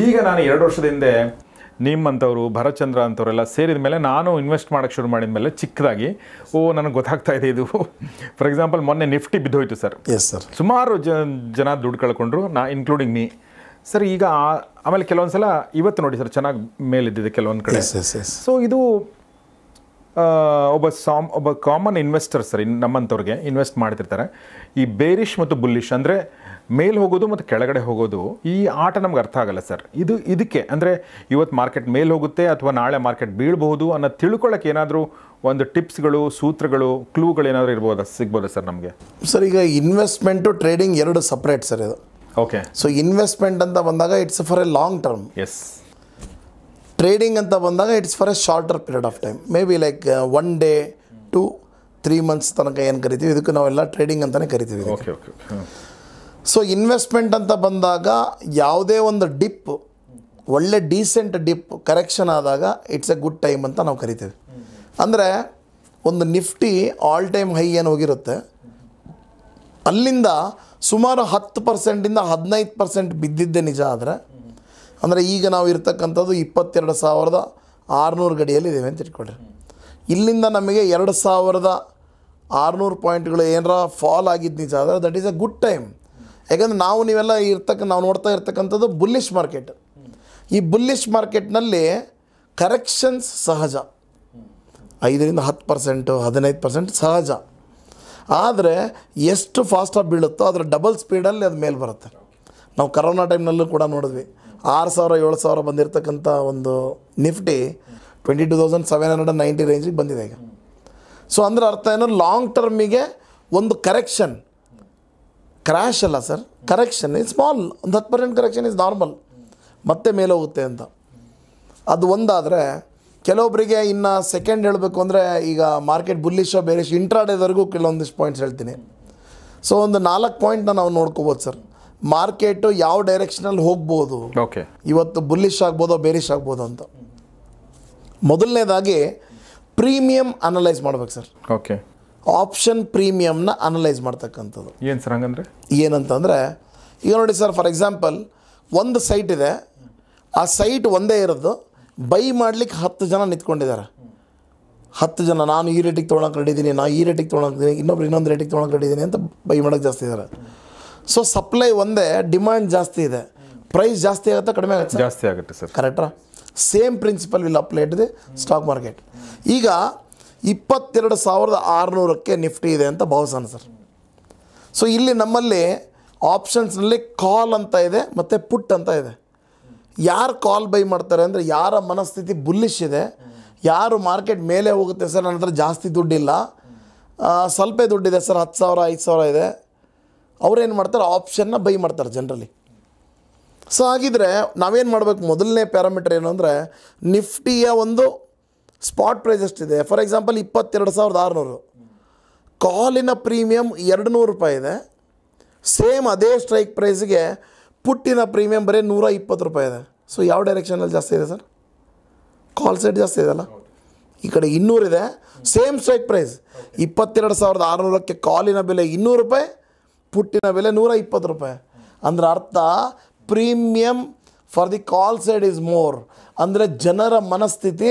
ಈಗ ನಾನು 2 ವರ್ಷದ ಹಿಂದೆ ನಿಮ್ಮಂಥವ್ರು ಭರತ್ಚಂದ್ರ ಅಂಥವರೆಲ್ಲ ಸೇರಿದ ಮೇಲೆ ನಾನು ಇನ್ವೆಸ್ಟ್ ಮಾಡೋಕ್ಕೆ ಶುರು ಮಾಡಿದ ಮೇಲೆ ಚಿಕ್ಕದಾಗಿ ನನಗೆ ಗೊತ್ತಾಗ್ತಾ ಇದೆ ಇದು. ಫಾರ್ ಎಕ್ಸಾಂಪಲ್ ಮೊನ್ನೆ ನಿಫ್ಟಿ ಬಿದ್ದೋಯ್ತು ಸರ್. Yes sir. ಸುಮಾರು ಜನ ದುಡ್ಡು ಕಳ್ಕೊಂಡ್ರು, ಇನ್ಕ್ಲೂಡಿಂಗ್ ಮೀ ಸರ್. ಈಗ ಆಮೇಲೆ ಕೆಲವೊಂದು ಸಲ ಇವತ್ತು ನೋಡಿ ಸರ್ ಚೆನ್ನಾಗಿ ಮೇಲಿದ್ದಿದೆ ಕೆಲವೊಂದು ಕಡೆ. ಸೊ ಇದು ಒಬ್ಬ ಕಾಮನ್ ಇನ್ವೆಸ್ಟರ್ ಸರ್, ನಮ್ಮಂಥವ್ರಿಗೆ ಇನ್ವೆಸ್ಟ್ ಮಾಡ್ತಿರ್ತಾರೆ. ಈ ಬೇರಿಶ್ ಮತ್ತು ಬುಲ್ಲಿಶ್ ಅಂದರೆ ಮೇಲೆ ಹೋಗೋದು ಮತ್ತು ಕೆಳಗಡೆ ಹೋಗೋದು, ಈ ಆಟ ನಮ್ಗೆ ಅರ್ಥ ಆಗಲ್ಲ ಸರ್. ಇದಕ್ಕೆ ಅಂದರೆ ಇವತ್ತು ಮಾರ್ಕೆಟ್ ಮೇಲೆ ಹೋಗುತ್ತೆ ಅಥವಾ ನಾಳೆ ಮಾರ್ಕೆಟ್ ಬೀಳ್ಬಹುದು ಅನ್ನೋ ತಿಳ್ಕೊಳ್ಳೋಕೆ ಏನಾದರೂ ಒಂದು ಟಿಪ್ಸ್ಗಳು, ಸೂತ್ರಗಳು, ಕ್ಲೂಗಳು ಏನಾದರೂ ಸಿಗ್ಬೋದಾ ಸರ್ ನಮಗೆ? ಸರ್ ಈಗ ಇನ್ವೆಸ್ಟ್ಮೆಂಟು ಟ್ರೇಡಿಂಗ್ 2 ಸಪ್ರೇಟ್ ಸರ್ ಇದು. ಓಕೆ. ಸೊ ಇನ್ವೆಸ್ಟ್ಮೆಂಟ್ ಅಂತ ಬಂದಾಗ it's for a long term. Yes. Trading ಅಂತ ಬಂದಾಗ it's for a shorter period of time, may be like 1 day to 3 months ತನಕ ಏನು ಕರಿತೀವಿ ಇದಕ್ಕೆ ನಾವೆಲ್ಲ ಟ್ರೇಡಿಂಗ್ ಅಂತಲೇ ಕರಿತೀವಿ. Okay okay. ಸೊ ಇನ್ವೆಸ್ಟ್ಮೆಂಟ್ ಅಂತ ಬಂದಾಗ ಯಾವುದೇ ಒಂದು ಡಿಪ್, ಒಳ್ಳೆ ಡೀಸೆಂಟ್ ಡಿಪ್ ಕರೆಕ್ಷನ್ ಆದಾಗ ಇಟ್ಸ್ ಎ ಗುಡ್ ಟೈಮ್ ಅಂತ ನಾವು ಕರಿತೀವಿ. ಅಂದರೆ ಒಂದು ನಿಫ್ಟಿ ಆಲ್ ಟೈಮ್ ಹೈ ಏನು ಹೋಗಿರುತ್ತೆ, ಅಲ್ಲಿಂದ ಸುಮಾರು 10%ಇಂದ 15% ಬಿದ್ದಿದ್ದೇ ನಿಜ. ಅಂದರೆ ಈಗ ನಾವು ಇರ್ತಕ್ಕಂಥದ್ದು 22,600 ಗಡಿಯಲ್ಲಿ ಇದ್ದೇವೆ ಅಂತ ಇಟ್ಕೊಳ್ರಿ. ಇಲ್ಲಿಂದ ನಮಗೆ 2,600 ಪಾಯಿಂಟ್ಗಳು ಏನಾರ ಫಾಲ್ ಆಗಿದ್ದು ನಿಜ ಆದರೆ that is A good time. ಯಾಕಂದರೆ ನೀವೆಲ್ಲ ನಾವು ನೋಡ್ತಾ ಇರ್ತಕ್ಕಂಥದ್ದು ಬುಲ್ಲಿಶ್ ಮಾರ್ಕೆಟ್. ಈ ಬುಲ್ಲಿಶ್ ಮಾರ್ಕೆಟ್ನಲ್ಲಿ ಕರೆಕ್ಷನ್ಸ್ ಸಹಜ, 5-10%, 15% ಸಹಜ. ಆದರೆ ಎಷ್ಟು ಫಾಸ್ಟಾಗಿ ಬೀಳುತ್ತೋ ಅದರ ಡಬಲ್ ಸ್ಪೀಡಲ್ಲಿ ಅದು ಮೇಲೆ ಬರುತ್ತೆ. ನಾವು ಕರೋನಾ ಟೈಮ್ನಲ್ಲೂ ಕೂಡ ನೋಡಿದ್ವಿ, 6,000-7,000 ಬಂದಿರತಕ್ಕಂಥ ಒಂದು ನಿಫ್ಟಿ 22,790 ರೇಂಜಿಗೆ ಬಂದಿದೆ ಈಗ. ಸೊ ಅಂದರೆ ಅರ್ಥ ಏನು, ಲಾಂಗ್ ಟರ್ಮಿಗೆ ಒಂದು ಕರೆಕ್ಷನ್, ಕ್ರ್ಯಾಶ್ ಅಲ್ಲ ಸರ್, ಕರೆಕ್ಷನ್ ಇಸ್ ಸ್ಮಾಲ್, ಒಂದು 10% ಕರೆಕ್ಷನ್ ಇಸ್ ನಾರ್ಮಲ್, ಮತ್ತೆ ಮೇಲೆ ಹೋಗುತ್ತೆ ಅಂತ. ಅದು ಒಂದಾದರೆ ಕೆಲವೊಬ್ಬರಿಗೆ ಇನ್ನು ಸೆಕೆಂಡ್ ಹೇಳಬೇಕು ಅಂದರೆ, ಈಗ ಮಾರ್ಕೆಟ್ ಬುಲ್ಲಿಶೋ ಬೇರಿಶ್ ಇಂಟ್ರಾಡೇವರೆಗೂ ಕೆಲವೊಂದಿಷ್ಟು ಪಾಯಿಂಟ್ಸ್ ಹೇಳ್ತೀನಿ. ಸೊ ಒಂದು 4 ಪಾಯಿಂಟ್ನ ನಾವು ನೋಡ್ಕೋಬೋದು ಸರ್. ಮಾರ್ಕೆಟು ಯಾವ ಡೈರೆಕ್ಷನಲ್ಲಿ ಹೋಗ್ಬೋದು, ಓಕೆ, ಇವತ್ತು ಬುಲ್ಲಿಶ್ ಆಗ್ಬೋದೋ ಬೇರಿಶ್ ಆಗ್ಬೋದು ಅಂತ. ಮೊದಲನೇದಾಗಿ ಪ್ರೀಮಿಯಮ್ ಅನಲೈಸ್ ಮಾಡ್ಬೇಕು ಸರ್. ಓಕೆ, ಆಪ್ಷನ್ ಪ್ರೀಮಿಯಮ್ನ ಅನಲೈಸ್ ಮಾಡ್ತಕ್ಕಂಥದ್ದು ಏನು ಸರ್ ಹಂಗಂದರೆ? ಏನಂತಂದರೆ, ಈಗ ನೋಡಿ ಸರ್, ಫಾರ್ ಎಕ್ಸಾಂಪಲ್ ಒಂದು ಸೈಟ್ ಇದೆ, ಆ ಸೈಟ್ ಒಂದೇ ಇರೋದು, ಬೈ ಮಾಡಲಿಕ್ಕೆ 10 ಜನ ನಿಂತ್ಕೊಂಡಿದ್ದಾರೆ. 10 ಜನ ನಾನು ಈ ರೇಟಿಗೆ ತೊಗೊಳಕ್ಕೆ ರೆಡಿದ್ದೀನಿ, ನಾನು ಈ ರೇಟಿಗೆ ತೊಗೊಳಕ್ಕೆ, ಇನ್ನೊಂದು ರೇಟಿಗೆ ತೊಗೊಳಕ್ಕೆ ರೆಡಿದ್ದೀನಿ ಅಂತ ಬೈ ಮಾಡೋಕ್ಕೆ ಜಾಸ್ತಿ ಇದ್ದಾರೆ. ಸೊ ಸಪ್ಲೈ ಒಂದೇ, ಡಿಮ್ಯಾಂಡ್ ಜಾಸ್ತಿ ಇದೆ, ಪ್ರೈಸ್ ಜಾಸ್ತಿ ಆಗುತ್ತೆ ಕಡಿಮೆ ಆಗುತ್ತೆ? ಜಾಸ್ತಿ ಆಗುತ್ತೆ ಸರ್. ಕರೆಕ್ಟಾ? Same principle will apply to the stock market. ಈಗ 22,600ಕ್ಕೆ ನಿಫ್ಟಿ ಇದೆ ಅಂತ ಭಾವಿಸೋಣ ಸರ್. ಸೊ ಇಲ್ಲಿ ನಮ್ಮಲ್ಲಿ ಆಪ್ಷನ್ಸ್ನಲ್ಲಿ ಕಾಲ್ ಅಂತ ಇದೆ ಮತ್ತು ಪುಟ್ ಅಂತ ಇದೆ. ಯಾರು ಕಾಲ್ ಬೈ ಮಾಡ್ತಾರೆ ಅಂದರೆ, ಯಾರ ಮನಸ್ಥಿತಿ ಬುಲ್ಲಿಶ್ ಇದೆ, ಯಾರು ಮಾರ್ಕೆಟ್ ಮೇಲೆ ಹೋಗುತ್ತೆ ಸರ್, ನನ್ನ ಹತ್ರ ಜಾಸ್ತಿ ದುಡ್ಡಿಲ್ಲ, ಸ್ವಲ್ಪ ದುಡ್ಡಿದೆ ಸರ್, 10,000 5,000 ಇದೆ, ಅವ್ರೇನು ಮಾಡ್ತಾರೆ, ಆಪ್ಷನ್ನ ಬೈ ಮಾಡ್ತಾರೆ ಜನರಲಿ. ಸೊ ಹಾಗಿದ್ರೆ ನಾವೇನು ಮಾಡಬೇಕು, ಮೊದಲನೇ ಪ್ಯಾರಾಮೀಟರ್ ಏನು ಅಂದರೆ, ನಿಫ್ಟಿಯ ಒಂದು ಸ್ಪಾಟ್ ಪ್ರೈಸ್ ಎಷ್ಟಿದೆ. ಫಾರ್ ಎಕ್ಸಾಂಪಲ್ 22,600, ಕಾಲಿನ ಪ್ರೀಮಿಯಮ್ 200 ರೂಪಾಯಿ ಇದೆ. ಸೇಮ್ ಅದೇ ಸ್ಟ್ರೈಕ್ ಪ್ರೈಸ್ಗೆ ಪುಟ್ಟಿನ ಪ್ರೀಮಿಯಮ್ ಬರೀ 120 ರೂಪಾಯಿ ಇದೆ. ಸೊ ಯಾವ ಡೈರೆಕ್ಷನಲ್ಲಿ ಜಾಸ್ತಿ ಇದೆ ಸರ್? ಕಾಲ್ ಸೈಡ್ ಜಾಸ್ತಿ ಇದೆಯಲ್ಲ. ಈ ಕಡೆ 200 ಇದೆ, ಸೇಮ್ ಸ್ಟ್ರೈಕ್ ಪ್ರೈಸ್ 22,600ಕ್ಕೆ ಕಾಲಿನ ಬೆಲೆ 200 ರೂಪಾಯಿ, ಪುಟ್ಟಿನ ಬೆಲೆ 120 ರೂಪಾಯಿ. ಅಂದ್ರೆ ಅರ್ಥ, premium for the call side is more. ಅಂದರೆ ಜನರ ಮನಸ್ಥಿತಿ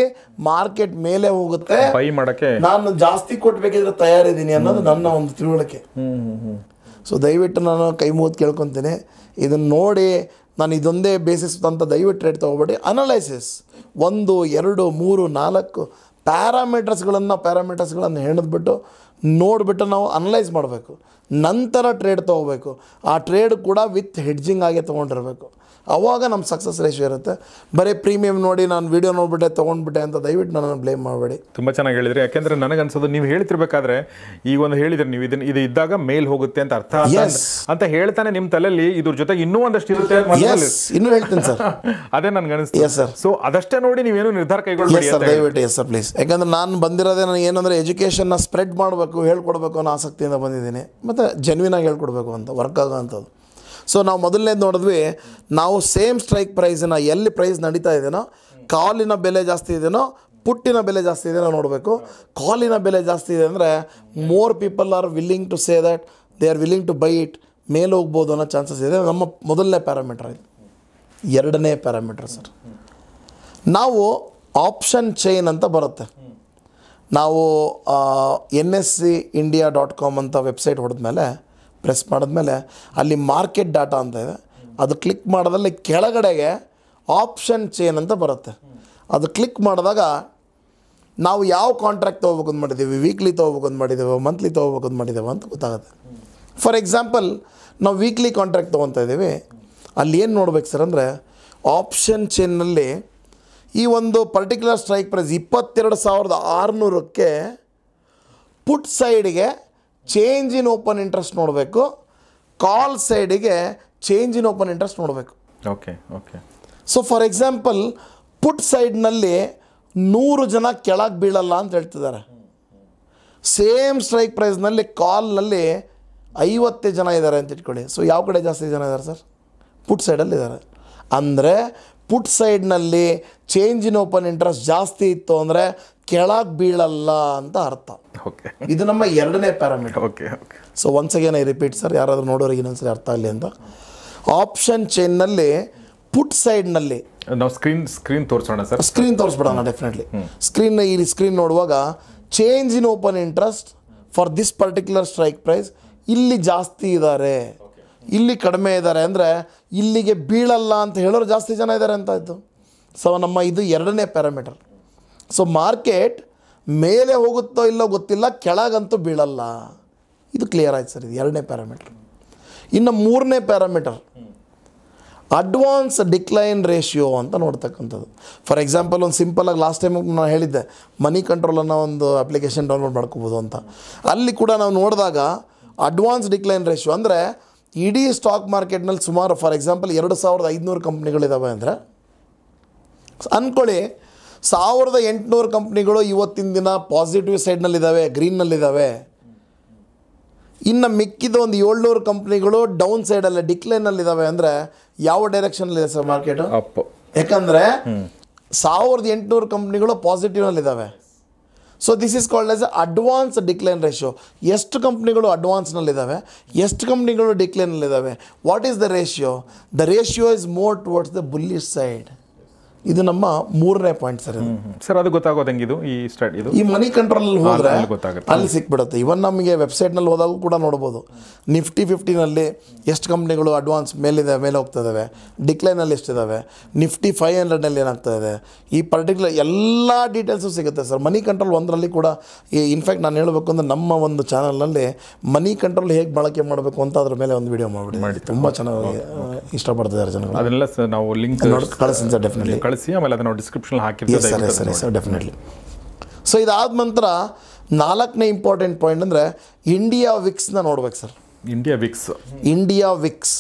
ಮಾರ್ಕೆಟ್ ಮೇಲೆ ಹೋಗುತ್ತೆ, ಬೈ ಮಾಡೋಕ್ಕೆ ನಾನು ಜಾಸ್ತಿ ಕೊಟ್ಟಬೇಕಿದ್ರೆ ತಯಾರಿದ್ದೀನಿ ಅನ್ನೋದು ನನ್ನ ಒಂದು ತಿಳುವಳಿಕೆ. ಸೊ ದಯವಿಟ್ಟು ನಾನು ಕೈ ಮುಗಿದು ಕೇಳ್ಕೊತೀನಿ, ಇದನ್ನು ನೋಡಿ ನಾನು ಇದೊಂದೇ ಬೇಸಿಸ್ ಅಂತ ದಯವಿಟ್ಟು ರೇಟ್ ತೊಗೊಬೇಡಿ. ಅನಲೈಸಿಸ್ 1, 2, 3, 4 ಪ್ಯಾರಾಮೀಟರ್ಸ್ಗಳನ್ನು ಹೆಣಿದ್ಬಿಟ್ಟು ನೋಡಿಬಿಟ್ಟು ನಾವು ಅನಲೈಸ್ ಮಾಡಬೇಕು. ನಂತರ ಟ್ರೇಡ್ ತೊಗೋಬೇಕು. ಆ ಟ್ರೇಡ್ ಕೂಡ ವಿತ್ ಹೆಡ್ಜಿಂಗ್ ಆಗೇ ತೊಗೊಂಡಿರಬೇಕು. ಆವಾಗ ನಮ್ಮ ಸಕ್ಸಸ್ ರೇಷಿಯೋ ಇರುತ್ತೆ. ಬರೀ ಪ್ರೀಮಿಯಮ್ ನೋಡಿ ನಾನು ವೀಡಿಯೋ ನೋಡಿಬಿಟ್ಟೆ ತೊಗೊಂಡ್ಬಿಟ್ಟೆ ಅಂತ ದಯವಿಟ್ಟು ನನ್ನನ್ನು ಬ್ಲೇಮ್ ಮಾಡಬೇಡಿ. ತುಂಬ ಚೆನ್ನಾಗಿ ಹೇಳಿದ್ರಿ. ಯಾಕೆಂದರೆ ನನಗನ್ಸೋದು, ನೀವು ಹೇಳ್ತಿರ್ಬೇಕಾದ್ರೆ ಈಗ ಒಂದು ಹೇಳಿದ್ರಿ, ನೀವು ಇದು ಇದ್ದಾಗ ಮೇಲ್ ಹೋಗುತ್ತೆ ಅಂತ ಅರ್ಥ ಅಂತ ಹೇಳ್ತಾನೆ ನಿಮ್ಮ ತಲೆಯಲ್ಲಿ ಇದ್ರ ಜೊತೆಗೆ ಇನ್ನೂ ಒಂದಷ್ಟು ಇರುತ್ತೆ. ಇನ್ನೂ ಹೇಳ್ತೀನಿ ಸರ್, ಅದೇ ನನಗೆ ಅನಿಸ್ತು. S sir. ಸೊ ಅದಷ್ಟೇ ನೋಡಿ ನೀವೇನು ನಿರ್ಧಾರ ಕೈಗೊಳ್ಳಬೇಡಿ ಸರ್, ದಯವಿಟ್ಟು. Yes sir, please. ಯಾಕಂದ್ರೆ ನಾನು ಬಂದಿರೋದೇ ನನಗೆ ಏನಂದರೆ ಎಜುಕೇಷನ್ನ ಸ್ಪ್ರೆಡ್ ಮಾಡಬೇಕು, ಹೇಳ್ಕೊಡ್ಬೇಕು ಅನ್ನೋ ಆಸಕ್ತಿಯಿಂದ ಬಂದಿದ್ದೀನಿ, ಮತ್ತು ಜೆನ್ವಿನಾಗಿ ಹೇಳ್ಕೊಡ್ಬೇಕು ಅಂತ, ವರ್ಕ್ ಆಗೋವಂಥದ್ದು. ಸೊ ನಾವು ಮೊದಲನೇದು ನೋಡಿದ್ವಿ, ನಾವು ಸೇಮ್ ಸ್ಟ್ರೈಕ್ ಪ್ರೈಸನ್ನು ಎಲ್ಲಿ ಪ್ರೈಸ್ ನಡೀತಾ ಇದೆಯೋ, ಕಾಲಿನ ಬೆಲೆ ಜಾಸ್ತಿ ಇದೆಯೋ ಪುಟ್ಟಿನ ಬೆಲೆ ಜಾಸ್ತಿ ಇದೆಯೋ ನೋಡಬೇಕು. ಕಾಲಿನ ಬೆಲೆ ಜಾಸ್ತಿ ಇದೆ ಅಂದರೆ more people are willing to say that they are willing to buy it, ಮೇಲೆ ಹೋಗ್ಬೋದು ಅನ್ನೋ ಚಾನ್ಸಸ್ ಇದೆ. ನಮ್ಮ ಮೊದಲನೇ ಪ್ಯಾರಾಮೀಟರ್ ಇದು. ಎರಡನೇ ಪ್ಯಾರಾಮೀಟರ್ ಸರ್, ನಾವು ಆಪ್ಷನ್ ಚೈನ್ ಅಂತ ಬರುತ್ತೆ. ನಾವು NSEindia.com ಅಂತ ವೆಬ್ಸೈಟ್ ಹೊಡೆದ್ಮೇಲೆ, ಪ್ರೆಸ್ ಮಾಡಿದ್ಮೇಲೆ ಅಲ್ಲಿ ಮಾರ್ಕೆಟ್ ಡಾಟಾ ಅಂತ ಇದೆ, ಅದು ಕ್ಲಿಕ್ ಮಾಡೋದ್ರಲ್ಲಿ ಕೆಳಗಡೆಗೆ ಆಪ್ಷನ್ ಚೈನ್ ಅಂತ ಬರುತ್ತೆ. ಅದು ಕ್ಲಿಕ್ ಮಾಡಿದಾಗ ನಾವು ಯಾವ ಕಾಂಟ್ರಾಕ್ಟ್ ತೊಗೋಬೇಕು ಅಂತ ಮಾಡಿದ್ದೀವಿ, ವೀಕ್ಲಿ ತೊಗೋಬೇಕು ಅಂತ ಮಾಡಿದ್ದೇವೆ, ಮಂತ್ಲಿ ತೊಗೋಬೇಕು ಅಂತ ಮಾಡಿದ್ದೇವೆ ಅಂತ ಗೊತ್ತಾಗುತ್ತೆ. ಫಾರ್ ಎಕ್ಸಾಂಪಲ್ ನಾವು ವೀಕ್ಲಿ ಕಾಂಟ್ರಾಕ್ಟ್ ತೊಗೊತಾ ಇದ್ದೀವಿ, ಅಲ್ಲಿ ಏನು ನೋಡ್ಬೇಕು ಸರ್ ಅಂದರೆ, ಆಪ್ಷನ್ ಚೈನ್ನಲ್ಲಿ ಈ ಒಂದು ಪರ್ಟಿಕ್ಯುಲರ್ ಸ್ಟ್ರೈಕ್ ಪ್ರೈಸ್ 22,600ಕ್ಕೆ ಪುಟ್ ಸೈಡಿಗೆ ಚೇಂಜ್ ಇನ್ ಓಪನ್ ಇಂಟ್ರೆಸ್ಟ್ ನೋಡಬೇಕು, ಕಾಲ್ ಸೈಡಿಗೆ ಚೇಂಜ್ ಇನ್ ಓಪನ್ ಇಂಟ್ರೆಸ್ಟ್ ನೋಡಬೇಕು. Okay okay. So for example put ಸೈಡ್ನಲ್ಲಿ 100 ಜನ ಕೆಳಗೆ ಬೀಳಲ್ಲ ಅಂತ ಹೇಳ್ತಿದ್ದಾರೆ. ಸೇಮ್ ಸ್ಟ್ರೈಕ್ ಪ್ರೈಸ್ನಲ್ಲಿ ಕಾಲ್ನಲ್ಲಿ 50 ಜನ ಇದ್ದಾರೆ ಅಂತ ಇಟ್ಕೊಳ್ಳಿ. ಸೊ ಯಾವ ಕಡೆ ಜಾಸ್ತಿ ಜನ ಇದ್ದಾರೆ ಸರ್? ಪುಟ್ ಸೈಡಲ್ಲಿ ಇದ್ದಾರೆ. ಅಂದರೆ ಪುಟ್ ಸೈಡ್ನಲ್ಲಿ ಚೇಂಜ್ ಇನ್ ಓಪನ್ ಇಂಟ್ರೆಸ್ಟ್ ಜಾಸ್ತಿ ಇತ್ತು ಅಂದರೆ ಕೆಳಗೆ ಬೀಳಲ್ಲ ಅಂತ ಅರ್ಥ. ಓಕೆ, ಇದು ನಮ್ಮ ಎರಡನೇ parameter. Okay okay. So once again I repeat sir, ಯಾರಾದರೂ ನೋಡೋರಿಗೆ ಇನ್ನೊಂದ್ಸರಿ ಅರ್ಥ ಆಗಲಿ ಅಂತ. ಆಪ್ಷನ್ ಚೈನ್ನಲ್ಲಿ ಪುಟ್ ಸೈಡ್ನಲ್ಲಿ ನಾವು ಸ್ಕ್ರೀನ್ ತೋರಿಸೋಣ ಸರ್. ಸ್ಕ್ರೀನ್ ತೋರಿಸ್ಬಿಡೋಣ ಡೆಫಿನೆಟ್ಲಿ. ಸ್ಕ್ರೀನ್ ನೋಡುವಾಗ change in open interest for this particular strike price ಇಲ್ಲಿ ಜಾಸ್ತಿ ಇದ್ದಾರೆ, ಇಲ್ಲಿ ಕಡಿಮೆ ಇದ್ದಾರೆ ಅಂದರೆ ಇಲ್ಲಿಗೆ ಬೀಳಲ್ಲ ಅಂತ ಹೇಳೋರು ಜಾಸ್ತಿ ಜನ ಇದ್ದಾರೆ ಅಂತ ಆಯಿತು. ಸೊ ನಮ್ಮ ಇದು ಎರಡನೇ ಪ್ಯಾರಾಮೀಟರ್. ಸೊ ಮಾರ್ಕೆಟ್ ಮೇಲೆ ಹೋಗುತ್ತೋ ಇಲ್ಲೋ ಗೊತ್ತಿಲ್ಲ, ಕೆಳಗಂತೂ ಬೀಳಲ್ಲ, ಇದು ಕ್ಲಿಯರ್ ಆಯ್ತು ಸರ್. ಇದು ಎರಡನೇ ಪ್ಯಾರಾಮೀಟರ್. ಇನ್ನು ಮೂರನೇ ಪ್ಯಾರಾಮೀಟರ್ ಅಡ್ವಾನ್ಸ್ ಡಿಕ್ಲೈನ್ ರೇಷಿಯೋ ಅಂತ ನೋಡ್ತಕ್ಕಂಥದ್ದು. ಫಾರ್ ಎಕ್ಸಾಂಪಲ್ ಒಂದು ಸಿಂಪಲಾಗಿ ಲಾಸ್ಟ್ ಟೈಮ್ ನಾನು ಹೇಳಿದ್ದೆ ಮನಿ ಕಂಟ್ರೋಲ್ ಅನ್ನೋ ಒಂದು ಅಪ್ಲಿಕೇಶನ್ ಡೌನ್ಲೋಡ್ ಮಾಡ್ಕೋಬೋದು ಅಂತ. ಅಲ್ಲಿ ಕೂಡ ನಾವು ನೋಡಿದಾಗ ಅಡ್ವಾನ್ಸ್ ಡಿಕ್ಲೈನ್ ರೇಷಿಯೋ ಅಂದರೆ ಇಡೀ ಸ್ಟಾಕ್ ಮಾರ್ಕೆಟ್ನಲ್ಲಿ ಸುಮಾರು ಫಾರ್ ಎಕ್ಸಾಂಪಲ್ 2500 ಕಂಪ್ನಿಗಳಿದ್ದಾವೆ ಅಂದರೆ ಅಂದ್ಕೊಳ್ಳಿ, 1800 ಕಂಪ್ನಿಗಳು ಇವತ್ತಿನ ದಿನ ಪಾಸಿಟಿವ್ ಸೈಡ್ನಲ್ಲಿದ್ದಾವೆ, ಗ್ರೀನ್ನಲ್ಲಿದ್ದಾವೆ. ಇನ್ನು ಮಿಕ್ಕಿದ ಒಂದು 700 ಕಂಪ್ನಿಗಳು ಡೌನ್ ಸೈಡಲ್ಲಿ ಡಿಕ್ಲೈನಲ್ಲಿದ್ದಾವೆ. ಅಂದರೆ ಯಾವ ಡೈರೆಕ್ಷನಲ್ಲಿದೆ ಸರ್ ಮಾರ್ಕೆಟು? ಅಪ್. ಯಾಕಂದರೆ 1800 ಕಂಪ್ನಿಗಳು ಪಾಸಿಟಿವ್ನಲ್ಲಿದ್ದಾವೆ. So this is called as advance decline ratio. ಎಷ್ಟು ಕಂಪ್ನಿಗಳು ಅಡ್ವಾನ್ಸ್ನಲ್ಲಿದ್ದಾವೆ, ಎಷ್ಟು ಕಂಪ್ನಿಗಳು ಡಿಕ್ಲೈನಲ್ಲಿದ್ದಾವೆ, what is the ratio? The ratio is more towards the bullish side. ಇದು ನಮ್ಮ ಮೂರನೇ ಪಾಯಿಂಟ್ ಸರ್. ಸರ್ ಅದು ಗೊತ್ತಾಗೋದು ಹೆಂಗಿದು ಈ ಇದು ಈ ಮನಿ ಕಂಟ್ರೋಲಲ್ಲಿ ಹೋದರೆ ಗೊತ್ತಾಗುತ್ತೆ, ಅಲ್ಲಿ ಸಿಕ್ಬಿಡುತ್ತೆ. ಇವನ್ ನಮಗೆ ವೆಬ್ಸೈಟ್ನಲ್ಲಿ ಹೋದಾಗೂ ಕೂಡ ನೋಡ್ಬೋದು. ನಿಫ್ಟಿ 50ನಲ್ಲಿ ಎಷ್ಟು ಕಂಪ್ನಿಗಳು ಅಡ್ವಾನ್ಸ್ ಮೇಲೆ ಹೋಗ್ತಾ ಇದ್ದಾವೆ, ಡಿಕ್ಲೈನಲ್ಲಿ ಎಷ್ಟಿದ್ದಾವೆ, ನಿಫ್ಟಿ 500ನಲ್ಲಿ ಏನಾಗ್ತಾ ಇದೆ, ಈ ಪರ್ಟಿಕ್ಯುಲರ್ ಎಲ್ಲ ಡೀಟೇಲ್ಸು ಸಿಗುತ್ತೆ ಸರ್. ಮನಿ ಕಂಟ್ರೋಲ್ ಒಂದರಲ್ಲಿ ಕೂಡ ಇನ್ಫ್ಯಾಕ್ಟ್ ನಾನು ಹೇಳಬೇಕು ಅಂದರೆ ನಮ್ಮ ಒಂದು ಚಾನಲ್ನಲ್ಲಿ ಮನಿ ಕಂಟ್ರೋಲ್ ಹೇಗೆ ಬಳಕೆ ಮಾಡಬೇಕು ಅಂತ ಅದ್ರ ಮೇಲೆ ಒಂದು ವಿಡಿಯೋ ಮಾಡಿ ತುಂಬ ಚೆನ್ನಾಗಿ ಇಷ್ಟಪಡ್ತಿದ್ದಾರೆ ಜನಗಳು. ಅದನ್ನೆಲ್ಲ ನಾವು ಲಿಂಕ್ ಕಳಿಸ್ತೀನಿ ಸರ್, ಡೆಫಿನೆಟ್ಲಿ ಆಮೇಲೆ ಅದನ್ನು ಡಿಸ್ಕ್ರಿಪ್ಷನ್ ಹಾಕಿರ್ತೀವಿ ಸರ್ ಡೆಫಿನೆಟ್ಲಿ. ಸೊ ಇದಾದ ನಂತರ 4ನೇ ಇಂಪಾರ್ಟೆಂಟ್ ಪಾಯಿಂಟ್ ಅಂದರೆ ಇಂಡಿಯಾ ವಿಕ್ಸ್ನ ನೋಡ್ಬೇಕು ಸರ್. ಇಂಡಿಯಾ ವಿಕ್ಸ್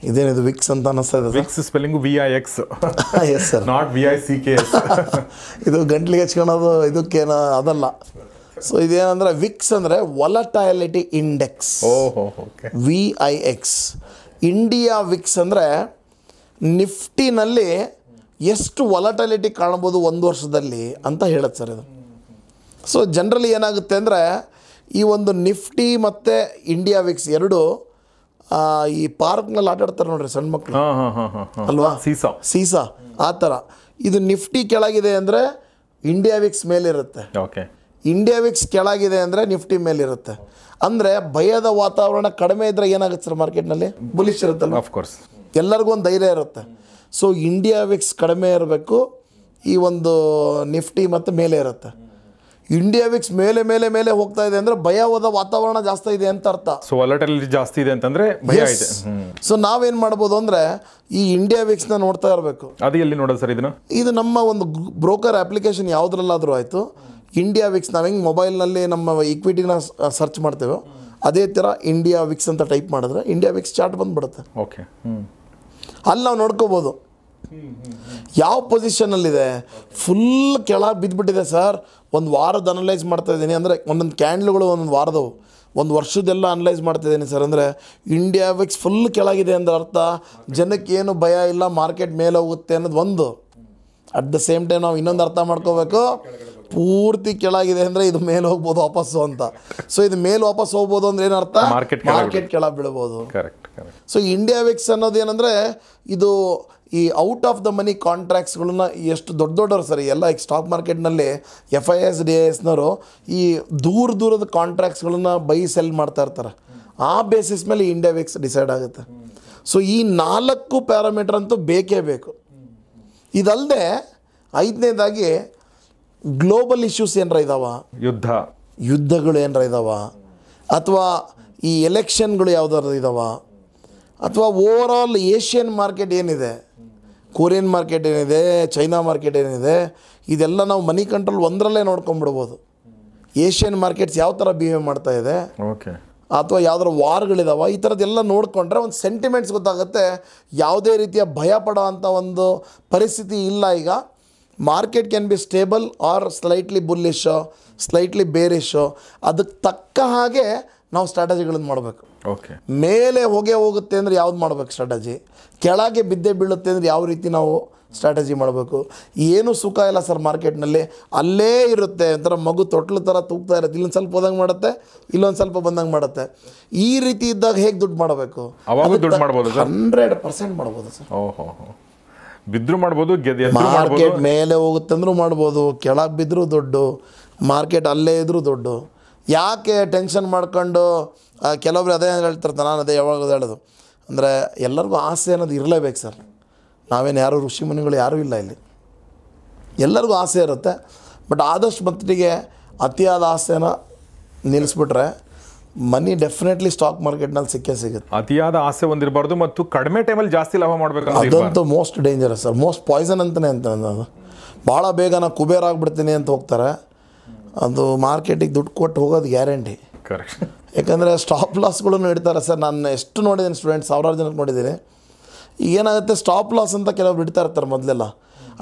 ಇದೇನಿದು ವಿಕ್ಸ್ ಅಂತ ಅನ್ನಿಸ್ತಾ ಇದೆ. Vicks spelling VIX. Yes sir, not VICKS. ಇದು ಗಂಟ್ಲಿಗೆ ಹಚ್ಕೊಳೋದು ಇದಕ್ಕೇನ ಅದಲ್ಲ. ಸೊ ಇದೇನಂದರೆ ವಿಕ್ಸ್ ಅಂದರೆ ವಾಲಟೈಲಿಟಿ ಇಂಡೆಕ್ಸ್, VIX. ಇಂಡಿಯಾ ವಿಕ್ಸ್ ಅಂದರೆ ನಿಫ್ಟಿನಲ್ಲಿ ಎಷ್ಟು ವಾಲಟೈಲಿಟಿ ಕಾಣ್ಬೋದು ಒಂದು ವರ್ಷದಲ್ಲಿ ಅಂತ ಹೇಳುತ್ತೆ ಸರ್ ಇದು. ಸೊ ಜನರಲಿ ಏನಾಗುತ್ತೆ ಅಂದರೆ ಈ ಒಂದು ನಿಫ್ಟಿ ಮತ್ತು ಇಂಡಿಯಾ ವಿಕ್ಸ್ ಎರಡು ಈ ಪಾರ್ಕ್ನಲ್ಲಿ ಆಟ ಆಡ್ತಾರೆ ನೋಡ್ರಿ ಸಣ್ಣ ಮಕ್ಕಳು ಅಲ್ವಾ, ಸೀಸಾ ಆ ಥರ. ಇದು ನಿಫ್ಟಿ ಕೆಳಗಿದೆ ಅಂದರೆ ಇಂಡಿಯಾ ವಿಕ್ಸ್ ಮೇಲಿರುತ್ತೆ, ಇಂಡಿಯಾ ವಿಕ್ಸ್ ಕೆಳಗಿದೆ ಅಂದರೆ ನಿಫ್ಟಿ ಮೇಲಿರುತ್ತೆ. ಅಂದರೆ ಭಯದ ವಾತಾವರಣ ಕಡಿಮೆ ಇದ್ದರೆ ಏನಾಗುತ್ತೆ ಸರ್ ಮಾರ್ಕೆಟ್ನಲ್ಲಿ? ಬುಲಿಶ್ ಇರುತ್ತಲ್ಲ, ಆಫ್ಕೋರ್ಸ್ ಎಲ್ಲರಿಗೂ ಒಂದು ಧೈರ್ಯ ಇರುತ್ತೆ. ಸೊ ಇಂಡಿಯಾ ವಿಕ್ಸ್ ಕಡಿಮೆ ಇರಬೇಕು, ಈ ಒಂದು ನಿಫ್ಟಿ ಮತ್ತು ಮೇಲೆ ಇರುತ್ತೆ. ಇಂಡಿಯಾ ವಿಕ್ಸ್ ಮೇಲೆ ಮೇಲೆ ಮೇಲೆ ಹೋಗ್ತಾ ಇದೆ ಅಂದರೆ ಭಯವಾದ ವಾತಾವರಣ ಜಾಸ್ತಿ ಇದೆ ಅಂತ ಅರ್ಥ. ಸೊ ವಾಲಟೈಲಿಟಿ ಜಾಸ್ತಿ ಇದೆ ಅಂತಂದರೆ ಭಯ ಇದೆ. ಸೊ ನಾವೇನು ಮಾಡ್ಬೋದು ಅಂದರೆ ಈ ಇಂಡಿಯಾ ವಿಕ್ಸ್ನ ನೋಡ್ತಾ ಇರಬೇಕು. ಅದು ಎಲ್ಲಿ ನೋಡೋದು ಸರ್ ಇದನ್ನು? ಇದು ನಮ್ಮ ಒಂದು ಬ್ರೋಕರ್ ಅಪ್ಲಿಕೇಶನ್ ಯಾವುದ್ರಲ್ಲಾದರೂ ಆಯಿತು. ಇಂಡಿಯಾ ವಿಕ್ಸ್ ನಾವು ಹೆಂಗೆ ಮೊಬೈಲ್ನಲ್ಲಿ ನಮ್ಮ ಇಕ್ವಿಟಿನ ಸರ್ಚ್ ಮಾಡ್ತೇವೆ ಅದೇ ಥರ ಇಂಡಿಯಾ ವಿಕ್ಸ್ ಅಂತ ಟೈಪ್ ಮಾಡಿದ್ರೆ ಇಂಡಿಯಾ ವಿಕ್ಸ್ ಚಾರ್ಟ್ ಬಂದುಬಿಡುತ್ತೆ. ಓಕೆ, ಅಲ್ಲಿ ನಾವು ನೋಡ್ಕೋಬೋದು ಯಾವ ಪೊಸಿಷನಲ್ಲಿದೆ. ಫುಲ್ ಕೆಳಗೆ ಬಿದ್ದುಬಿಟ್ಟಿದೆ ಸರ್. ಒಂದು ವಾರದ ಅನಲೈಸ್ ಮಾಡ್ತಾಯಿದ್ದೀನಿ ಅಂದರೆ ಒಂದೊಂದು ಕ್ಯಾಂಡ್ಲ್ಗಳು ಒಂದೊಂದು ವಾರದವು, ಒಂದು ವರ್ಷದೆಲ್ಲ ಅನಲೈಸ್ ಮಾಡ್ತಿದ್ದೀನಿ ಸರ್. ಅಂದರೆ ಇಂಡಿಯಾ ವಿಕ್ಸ್ ಫುಲ್ ಕೆಳಗಿದೆ ಅಂದರೆ ಅರ್ಥ ಜನಕ್ಕೇನು ಭಯ ಇಲ್ಲ, ಮಾರ್ಕೆಟ್ ಮೇಲೆ ಹೋಗುತ್ತೆ ಅನ್ನೋದು ಒಂದು. ಅಟ್ ದ ಸೇಮ್ ಟೈಮ್ ನಾವು ಇನ್ನೊಂದು ಅರ್ಥ ಮಾಡ್ಕೋಬೇಕು, ಪೂರ್ತಿ ಕೆಳಗಿದೆ ಅಂದರೆ ಇದು ಮೇಲೆ ಹೋಗ್ಬೋದು ವಾಪಸ್ಸು ಅಂತ. ಸೊ ಇದು ಮೇಲೆ ವಾಪಸ್ ಹೋಗ್ಬೋದು ಅಂದರೆ ಏನರ್ಥ? ಮಾರ್ಕೆಟ್ ಕೆಳಗೆ ಬೀಳ್ಬೋದು. ಸೊ ಇಂಡಿಯಾ ವಿಕ್ಸ್ ಅನ್ನೋದು ಏನಂದರೆ ಇದು ಈ ಔಟ್ ಆಫ್ ದ ಮನಿ ಕಾಂಟ್ರಾಕ್ಟ್ಸ್ಗಳನ್ನ ಎಷ್ಟು ದೊಡ್ಡವರು ಸರಿ ಎಲ್ಲ ಈಗ ಸ್ಟಾಕ್ ಮಾರ್ಕೆಟ್ನಲ್ಲಿ FIS DISನವರು ಈ ದೂರದ ಕಾಂಟ್ರಾಕ್ಟ್ಸ್ಗಳನ್ನ ಬೈ ಸೆಲ್ ಮಾಡ್ತಾ ಇರ್ತಾರೆ. ಆ ಬೇಸಿಸ್ ಮೇಲೆ ಇಂಡಿಯಾ ವಿಕ್ಸ್ ಡಿಸೈಡ್ ಆಗುತ್ತೆ. ಸೊ ಈ 4 ಪ್ಯಾರಾಮೀಟರ್ ಅಂತೂ ಬೇಕೇ ಬೇಕು. ಇದಲ್ಲದೆ 5ನೇದಾಗಿ ಗ್ಲೋಬಲ್ ಇಶ್ಯೂಸ್ ಏನಾರ ಇದ್ದಾವ, ಯುದ್ಧಗಳು ಏನಾರ ಇದ್ದಾವ, ಅಥವಾ ಈ ಎಲೆಕ್ಷನ್ಗಳು ಯಾವುದಾದ್ರು ಇದ್ದಾವ, ಅಥವಾ ಓವರ್ ಆಲ್ ಏಷ್ಯನ್ ಮಾರ್ಕೆಟ್ ಏನಿದೆ, ಕೊರಿಯನ್ ಮಾರ್ಕೆಟ್ ಏನಿದೆ, ಚೈನಾ ಮಾರ್ಕೆಟ್ ಏನಿದೆ, ಇದೆಲ್ಲ ನಾವು ಮನಿ ಕಂಟ್ರೋಲ್ ಒಂದರಲ್ಲೇ ನೋಡ್ಕೊಂಡ್ಬಿಡ್ಬೋದು. ಏಷ್ಯನ್ ಮಾರ್ಕೆಟ್ಸ್ ಯಾವ ಥರ ಬಿಹೇವ್ ಮಾಡ್ತಾ ಇದೆ, ಅಥವಾ ಯಾವ್ದಾರು ವಾರ್ಗಳಿದಾವ, ಈ ಥರದ್ದೆಲ್ಲ ನೋಡಿಕೊಂಡ್ರೆ ಒಂದು ಸೆಂಟಿಮೆಂಟ್ಸ್ ಗೊತ್ತಾಗುತ್ತೆ. ಯಾವುದೇ ರೀತಿಯ ಭಯ ಪಡೋ ಅಂಥ ಒಂದು ಪರಿಸ್ಥಿತಿ ಇಲ್ಲ. ಈಗ market can be stable or slightly ಬುಲ್ಲಿಶೋ, ಸ್ಲೈಟ್ಲಿ ಬೇರಿಶೋ. ಅದಕ್ಕೆ ತಕ್ಕ ಹಾಗೆ ನಾವು ಸ್ಟ್ರಾಟಜಿಗಳನ್ನು ಮಾಡಬೇಕು. ಮೇಲೆ ಹೋಗುತ್ತೆ ಅಂದರೆ ಯಾವ್ದು ಮಾಡಬೇಕು ಸ್ಟ್ರಾಟಜಿ, ಕೆಳಗೆ ಬಿದ್ದೇ ಬೀಳುತ್ತೆ ಅಂದರೆ ಯಾವ ರೀತಿ ನಾವು ಸ್ಟ್ರಾಟಜಿ ಮಾಡಬೇಕು. ಏನೂ ಸುಖ ಇಲ್ಲ ಸರ್ ಮಾರ್ಕೆಟ್ನಲ್ಲಿ, ಅಲ್ಲೇ ಇರುತ್ತೆ. ಒಂಥರ ಮಗು ತೊಟ್ಲು ಥರ ತೂಗ್ತಾ ಇರುತ್ತೆ, ಇಲ್ಲೊಂದು ಸ್ವಲ್ಪ ಹೋದಂಗೆ ಮಾಡುತ್ತೆ, ಇಲ್ಲೊಂದು ಸ್ವಲ್ಪ ಬಂದಂಗೆ ಮಾಡುತ್ತೆ. ಈ ರೀತಿ ಇದ್ದಾಗ ಹೇಗೆ ದುಡ್ಡು ಮಾಡಬೇಕು? 100% ಮಾಡ್ಬೋದು ಸರ್. ಬಿದ್ದರೂ ಮಾಡ್ಬೋದು, ಮಾರ್ಕೆಟ್ ಮೇಲೆ ಹೋಗುತ್ತೆ ಅಂದ್ರೂ ಮಾಡ್ಬೋದು, ಕೆಳಗೆ ಬಿದ್ದರೂ ದುಡ್ಡು, ಮಾರ್ಕೆಟ್ ಅಲ್ಲೇ ಇದ್ರೂ ದುಡ್ಡು. ಯಾಕೆ ಟೆನ್ಷನ್ ಮಾಡ್ಕೊಂಡು ಕೆಲವೊಬ್ರು ಅದೇ ಹೇಳ್ತಿರ್ತಾರೆ, ನಾನು ಅದೇ ಯಾವಾಗ ಹೇಳೋದು ಅಂದರೆ ಎಲ್ಲರಿಗೂ ಆಸೆ ಅನ್ನೋದು ಇರಲೇಬೇಕು ಸರ್. ನಾವೇನು ಯಾರು ಋಷಿ ಮುನಿಗಳು ಯಾರೂ ಇಲ್ಲ ಇಲ್ಲಿ, ಎಲ್ಲರಿಗೂ ಆಸೆ ಇರುತ್ತೆ. ಬಟ್ ಆದಷ್ಟು ಮಟ್ಟಿಗೆ ಅತಿಯಾದ ಆಸೆನ ನಿಲ್ಲಿಸ್ಬಿಟ್ರೆ ಮನಿ ಡೆಫಿನೆಟ್ಲಿ ಸ್ಟಾಕ್ ಮಾರ್ಕೆಟ್ನಲ್ಲಿ ಸಿಕ್ಕೇ ಸಿಗುತ್ತೆ. ಅತಿಯಾದ ಆಸೆ ಒಂದಿರಬಾರ್ದು ಮತ್ತು ಕಡಿಮೆ ಟೈಮಲ್ಲಿ ಜಾಸ್ತಿ ಲಾಭ ಮಾಡಬೇಕು. ಅದಂತೂ most dangerous sir, most poison ಅಂತಲೇ ಅಂತ ಅದು. ಭಾಳ ಬೇಗ ನಾನು ಕುಬೇರ ಆಗಿಬಿಡ್ತೀನಿ ಅಂತ ಹೋಗ್ತಾರೆ, ಅದು ಮಾರ್ಕೆಟಿಗೆ ದುಡ್ಡು ಕೊಟ್ಟು ಹೋಗೋದು ಗ್ಯಾರಂಟಿ. ಕರೆಕ್ಟ್. ಯಾಕಂದರೆ ಸ್ಟಾಪ್ ಲಾಸ್ಗಳನ್ನು ಇಡ್ತಾರೆ ಸರ್. ನಾನು ಎಷ್ಟು ನೋಡಿದ್ದೀನಿ ಸ್ಟೂಡೆಂಟ್ಸ್, ಸಾವಿರಾರು ಜನಕ್ಕೆ ನೋಡಿದ್ದೀನಿ. ಏನಾಗುತ್ತೆ, ಸ್ಟಾಪ್ ಲಾಸ್ ಅಂತ ಕೆಲವರು ಇಡ್ತಾ ಇರ್ತಾರೆ ಮೊದಲೆಲ್ಲ.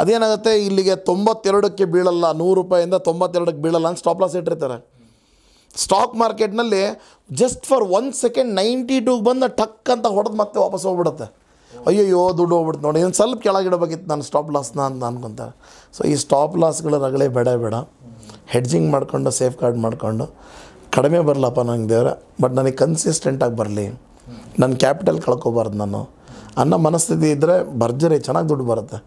ಅದೇನಾಗುತ್ತೆ, ಇಲ್ಲಿಗೆ 92ಕ್ಕೆ ಬೀಳಲ್ಲ, 100 ರೂಪಾಯಿಂದ 92ಕ್ಕೆ ಬೀಳಲ್ಲ ಅಂತ ಸ್ಟಾಪ್ ಲಾಸ್ ಇಟ್ಟಿರ್ತಾರೆ. ಸ್ಟಾಕ್ ಮಾರ್ಕೆಟ್ನಲ್ಲಿ ಜಸ್ಟ್ ಫಾರ್ 1 ಸೆಕೆಂಡ್ 92ಗೆ ಬಂದು ಟಕ್ ಅಂತ ಹೊಡೆದು ಮತ್ತೆ ವಾಪಸ್ ಹೋಗ್ಬಿಡುತ್ತೆ. ಅಯ್ಯೋ ದುಡ್ಡು ಹೋಗ್ಬಿಡ್ತು ನೋಡಿ, ಒಂದು ಸ್ವಲ್ಪ ಕೆಳಗಿಡಬೇಕಿತ್ತು ನಾನು ಸ್ಟಾಪ್ ಲಾಸ್ನ ಅಂತ ಅನ್ಕೊತಾರೆ. ಸೊ ಈ ಸ್ಟಾಪ್ ಲಾಸ್ಗಳ ರಗಳೆ ಬೇಡ, ಹೆಡ್ಜಿಂಗ್ ಮಾಡಿಕೊಂಡು ಸೇಫ್ ಗಾರ್ಡ್ ಮಾಡಿಕೊಂಡು ಕಡಿಮೆ ಬರಲಪ್ಪ ನಂಗೆ ದೇವ್ರೆ, ಬಟ್ ನನಗೆ ಕನ್ಸಿಸ್ಟೆಂಟಾಗಿ ಬರಲಿ, ನನ್ನ ಕ್ಯಾಪಿಟಲ್ ಕಳ್ಕೊಬಾರ್ದು ನಾನು ಅನ್ನೋ ಮನಸ್ಥಿತಿ ಇದ್ದರೆ ಭರ್ಜರಿ ಚೆನ್ನಾಗಿ ದುಡ್ಡು ಬರುತ್ತೆ.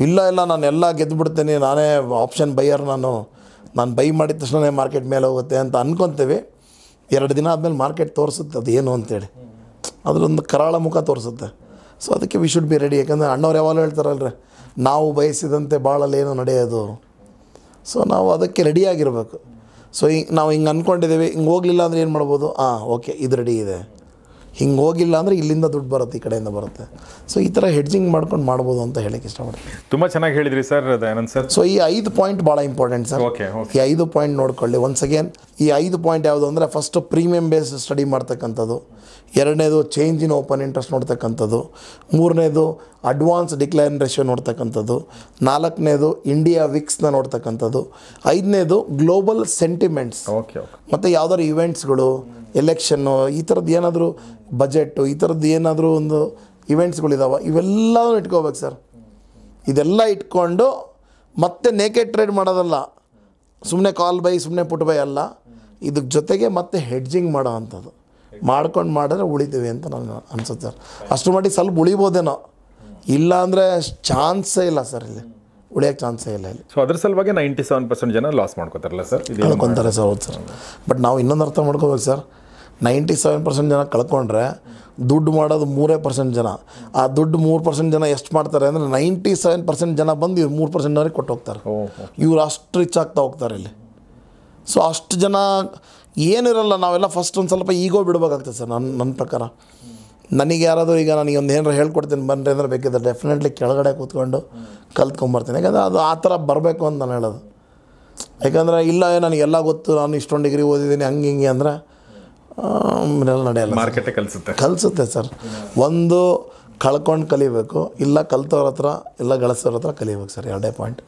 ಇಲ್ಲ ನಾನು ಎಲ್ಲ ಗೆದ್ದುಬಿಡ್ತೀನಿ, ನಾನೇ ಆಪ್ಷನ್ ಬೈಯರ್, ನಾನು ಬೈ ಮಾಡಿದ ತಕ್ಷಣ ಮಾರ್ಕೆಟ್ ಮೇಲೆ ಹೋಗುತ್ತೆ ಅಂತ ಅಂದ್ಕೊತೀವಿ. 2 ದಿನ ಆದಮೇಲೆ ಮಾರ್ಕೆಟ್ ತೋರಿಸುತ್ತೆ ಅದು ಏನು ಅಂತೇಳಿ, ಅದರೊಂದು ಕರಾಳ ಮುಖ ತೋರಿಸುತ್ತೆ. ಸೊ ಅದಕ್ಕೆ ವಿ ಶುಡ್ ಬಿ ರೆಡಿ. ಯಾಕಂದರೆ ಅಣ್ಣವ್ರು ಯಾವಾಗಲೂ ಹೇಳ್ತಾರಲ್ರಿ, ನಾವು ಬಯಸಿದಂತೆ ಭಾಳಲ್ಲಿ ಏನು ನಡೆಯೋದು. ಸೊ ನಾವು ಅದಕ್ಕೆ ರೆಡಿಯಾಗಿರಬೇಕು. ಸೊ ನಾವು ಹಿಂಗೆ ಅಂದ್ಕೊಂಡಿದ್ದೀವಿ, ಹಿಂಗೆ ಹೋಗಲಿಲ್ಲ ಅಂದರೆ ಏನು ಮಾಡ್ಬೋದು, ಓಕೆ ಇದು ರೆಡಿ ಇದೆ, ಹಿಂಗೆ ಹೋಗಿಲ್ಲ ಅಂದರೆ ಇಲ್ಲಿಂದ ದುಡ್ಡು ಬರುತ್ತೆ, ಈ ಕಡೆಯಿಂದ ಬರುತ್ತೆ. ಸೊ ಈ ಥರ ಹೆಡ್ಜಿಂಗ್ ಮಾಡ್ಕೊಂಡು ಮಾಡ್ಬೋದು ಅಂತ ಹೇಳಕ್ಕೆ ಇಷ್ಟಪಡ್ತೀನಿ. ತುಂಬ ಚೆನ್ನಾಗಿ ಹೇಳಿದ್ರಿ ಸರ್ ದಯಾನಂದ್ ಸರ್. ಸೊ ಈ 5 ಪಾಯಿಂಟ್ ಭಾಳ ಇಂಪಾರ್ಟೆಂಟ್ ಸರ್. ಈ 5 ಪಾಯಿಂಟ್ ನೋಡ್ಕೊಳ್ಳಿ. ಒನ್ಸ್ ಅಗೇನ್ ಈ 5 ಪಾಯಿಂಟ್ ಯಾವುದು ಅಂದರೆ, ಫಸ್ಟು ಪ್ರೀಮಿಯಮ್ ಬೇಸ್ ಸ್ಟಡಿ ಮಾಡ್ತಕ್ಕಂಥದ್ದು, 2ನೇದು ಚೇಂಜ್ ಇನ್ ಓಪನ್ ಇಂಟ್ರೆಸ್ಟ್ ನೋಡ್ತಕ್ಕಂಥದ್ದು, 3ನೇದು ಅಡ್ವಾನ್ಸ್ ಡಿಕ್ಲೈನ್ ರೇಷಿಯೋ ನೋಡ್ತಕ್ಕಂಥದ್ದು, 4ನೇದು ಇಂಡಿಯಾ ವಿಕ್ಸ್ನ ನೋಡ್ತಕ್ಕಂಥದ್ದು, 5ನೇದು ಗ್ಲೋಬಲ್ ಸೆಂಟಿಮೆಂಟ್ಸ್, ಮತ್ತು ಯಾವ್ದಾದ್ರು ಇವೆಂಟ್ಸ್ಗಳು, ಎಲೆಕ್ಷನ್ನು, ಈ ಥರದ್ದು ಏನಾದರೂ ಬಜೆಟ್ಟು, ಈ ಥರದ್ದು ಏನಾದರೂ ಒಂದು ಇವೆಂಟ್ಸ್ಗಳಿದಾವೆ, ಇವೆಲ್ಲವೂ ಇಟ್ಕೋಬೇಕು ಸರ್. ಇದೆಲ್ಲ ಇಟ್ಕೊಂಡು ಮತ್ತೆ ನೇಕೆಡ್ ಟ್ರೇಡ್ ಮಾಡೋದಲ್ಲ, ಸುಮ್ಮನೆ ಕಾಲ್ ಬೈ ಸುಮ್ಮನೆ ಪುಟ್ ಬೈ ಅಲ್ಲ, ಇದಕ್ಕೆ ಜೊತೆಗೆ ಮತ್ತೆ ಹೆಡ್ಜಿಂಗ್ ಮಾಡೋ ಅಂಥದ್ದು ಮಾಡ್ಕೊಂಡು ಮಾಡಿದ್ರೆ ಉಳಿತೀವಿ ಅಂತ ನನಗೆ ಅನ್ಸುತ್ತೆ ಸರ್. ಅಷ್ಟು ಮಟ್ಟಿಗೆ ಸ್ವಲ್ಪ ಉಳಿಬೋದೇನೋ, ಇಲ್ಲ ಅಂದರೆ ಚಾನ್ಸೇ ಇಲ್ಲ ಸರ್, ಇಲ್ಲಿ ಉಳಿಯೋಕ್ಕೆ ಚಾನ್ಸೇ ಇಲ್ಲ ಇಲ್ಲಿ. ಸೊ ಅದ್ರ ಸಲುವಾಗಿ 97% ಜನ ಲಾಸ್ ಮಾಡ್ಕೋತಾರಲ್ಲ ಸರ್, ಕಳ್ಕೊತಾರೆ ಸರ್. ಹೌದು ಸರ್. ಬಟ್ ನಾವು ಇನ್ನೊಂದು ಅರ್ಥ ಮಾಡ್ಕೋಬೇಕು ಸರ್, 97% ಜನ ಕಳ್ಕೊಂಡ್ರೆ ದುಡ್ಡು ಮಾಡೋದು 3% ಜನ. ಆ ದುಡ್ಡು 3% ಜನ ಎಷ್ಟು ಮಾಡ್ತಾರೆ ಅಂದರೆ 97% ಜನ ಬಂದು ಇವ್ರು 3% ಕೊಟ್ಟು ಹೋಗ್ತಾರೆ. ಇವ್ರು ಅಷ್ಟು ರಿಚ್ ಆಗ್ತಾ ಹೋಗ್ತಾರೆ ಇಲ್ಲಿ. ಸೊ ಅಷ್ಟು ಜನ ಏನಿರಲ್ಲ, ನಾವೆಲ್ಲ ಫಸ್ಟ್ ಒಂದು ಸ್ವಲ್ಪ ಈಗೋ ಬಿಡಬೇಕಾಗ್ತದೆ ಸರ್. ನನ್ನ ಪ್ರಕಾರ ನನಗೆ ಯಾರಾದರೂ ಈಗ ನನಗೆ ಒಂದು ಏನಾರು ಹೇಳ್ಕೊಡ್ತೀನಿ ಬನ್ನಿರಿ ಅಂದರೆ ಬೇಕಿದ್ರೆ ಡೆಫಿನೆಟ್ಲಿ ಕೆಳಗಡೆ ಕೂತ್ಕೊಂಡು ಕಲ್ತ್ಕೊಂಬರ್ತೀನಿ. ಯಾಕಂದರೆ ಅದು ಆ ಥರ ಬರಬೇಕು ಅಂತ ನಾನು ಹೇಳೋದು. ಯಾಕಂದರೆ ಇಲ್ಲ ನನಗೆಲ್ಲ ಗೊತ್ತು, ನಾನು ಇಷ್ಟೊಂದು ಡಿಗ್ರಿ ಓದಿದ್ದೀನಿ ಹಿಂಗೆ ಅಂದರೆ ನಡೆಯಲ್ಲ. ಮಾರ್ಕೆಟೇ ಕಲಿಸುತ್ತೆ ಸರ್. ಒಂದು ಕಳ್ಕೊಂಡು ಕಲಿಬೇಕು, ಇಲ್ಲ ಕಲ್ತವ್ರ ಹತ್ರ ಇಲ್ಲ ಗಳಿಸೋರ ಹತ್ರ ಕಲಿಬೇಕು ಸರ್. 2 ಪಾಯಿಂಟ್.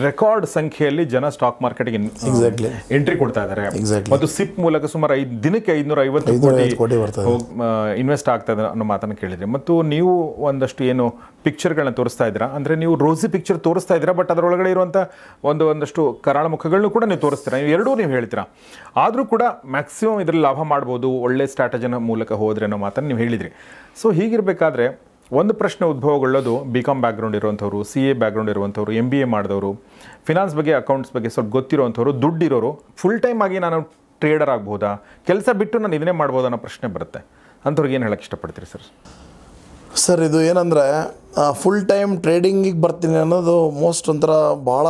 ರೆಕಾರ್ಡ್ ಸಂಖ್ಯೆಯಲ್ಲಿ ಜನ ಸ್ಟಾಕ್ ಮಾರ್ಕೆಟ್ಗೆ ಎಕ್ಸಾಕ್ಟ್ಲಿ ಎಂಟ್ರಿ ಕೊಡ್ತಾ ಇದ್ದಾರೆ. ಎಕ್ಸಾಕ್ಟ್ಲಿ. ಮತ್ತು ಸಿಪ್ ಮೂಲಕ ಸುಮಾರು ದಿನಕ್ಕೆ 550 ಕೋಟಿ ಬರ್ತದೆ, ಇನ್ವೆಸ್ಟ್ ಆಗ್ತಾ ಇದೆ ಅನ್ನೋ ಮಾತನ್ನು ಕೇಳಿದ್ರಿ. ಮತ್ತು ನೀವು ಒಂದಷ್ಟು ಏನು ಪಿಕ್ಚರ್ಗಳನ್ನ ತೋರಿಸ್ತಾ ಇದ್ದೀರಾ, ಅಂದರೆ ನೀವು ರೋಸಿ ಪಿಕ್ಚರ್ ತೋರಿಸ್ತಾ ಇದ್ದೀರಾ, ಬಟ್ ಅದರೊಳಗಡೆ ಇರುವಂಥ ಒಂದಷ್ಟು ಕರಾಳ ಮುಖಗಳನ್ನು ಕೂಡ ನೀವು ತೋರಿಸ್ತೀರಾ, ಎರಡೂ ನೀವು ಹೇಳ್ತೀರಾ. ಆದರೂ ಕೂಡ ಮ್ಯಾಕ್ಸಿಮಮ್ ಇದರಲ್ಲಿ ಲಾಭ ಮಾಡ್ಬೋದು ಒಳ್ಳೆ ಸ್ಟ್ರಾಟಜಿನ ಮೂಲಕ ಹೋದ್ರೆ ಅನ್ನೋ ಮಾತನ್ನು ನೀವು ಹೇಳಿದ್ರಿ. ಸೊ ಹೀಗಿರಬೇಕಾದ್ರೆ ಒಂದು ಪ್ರಶ್ನೆ ಉದ್ಭವಗೊಳ್ಳೋದು, BCom ಬ್ಯಾಕ್ಗ್ರೌಂಡ್ ಇರುವಂಥವ್ರು, CA ಬ್ಯಾಕ್ಗ್ರೌಂಡ್ ಇರುವಂಥವ್ರು, MBA ಮಾಡಿದವರು, ಫಿನಾನ್ಸ್ ಬಗ್ಗೆ ಅಕೌಂಟ್ಸ್ ಬಗ್ಗೆ ಸ್ವಲ್ಪ ಗೊತ್ತಿರೋವಂಥವ್ರು, ದುಡ್ಡಿರೋರು ಫುಲ್ ಟೈಮ್ ಆಗಿ ನಾನು ಟ್ರೇಡರ್ ಆಗ್ಬೋದಾ, ಕೆಲಸ ಬಿಟ್ಟು ನಾನು ಇದನ್ನೇ ಮಾಡ್ಬೋದಾ ಅನ್ನೋ ಪ್ರಶ್ನೆ ಬರುತ್ತೆ. ಅಂಥವ್ರಿಗೆ ಏನು ಹೇಳಕ್ಕೆ ಇಷ್ಟಪಡ್ತೀರಿ ಸರ್? ಸರ್ ಇದು ಏನಂದರೆ ಫುಲ್ ಟೈಮ್ ಟ್ರೇಡಿಂಗಿಗೆ ಬರ್ತೀನಿ ಅನ್ನೋದು ಮೋಸ್ಟ್ ಒಂಥರ ಭಾಳ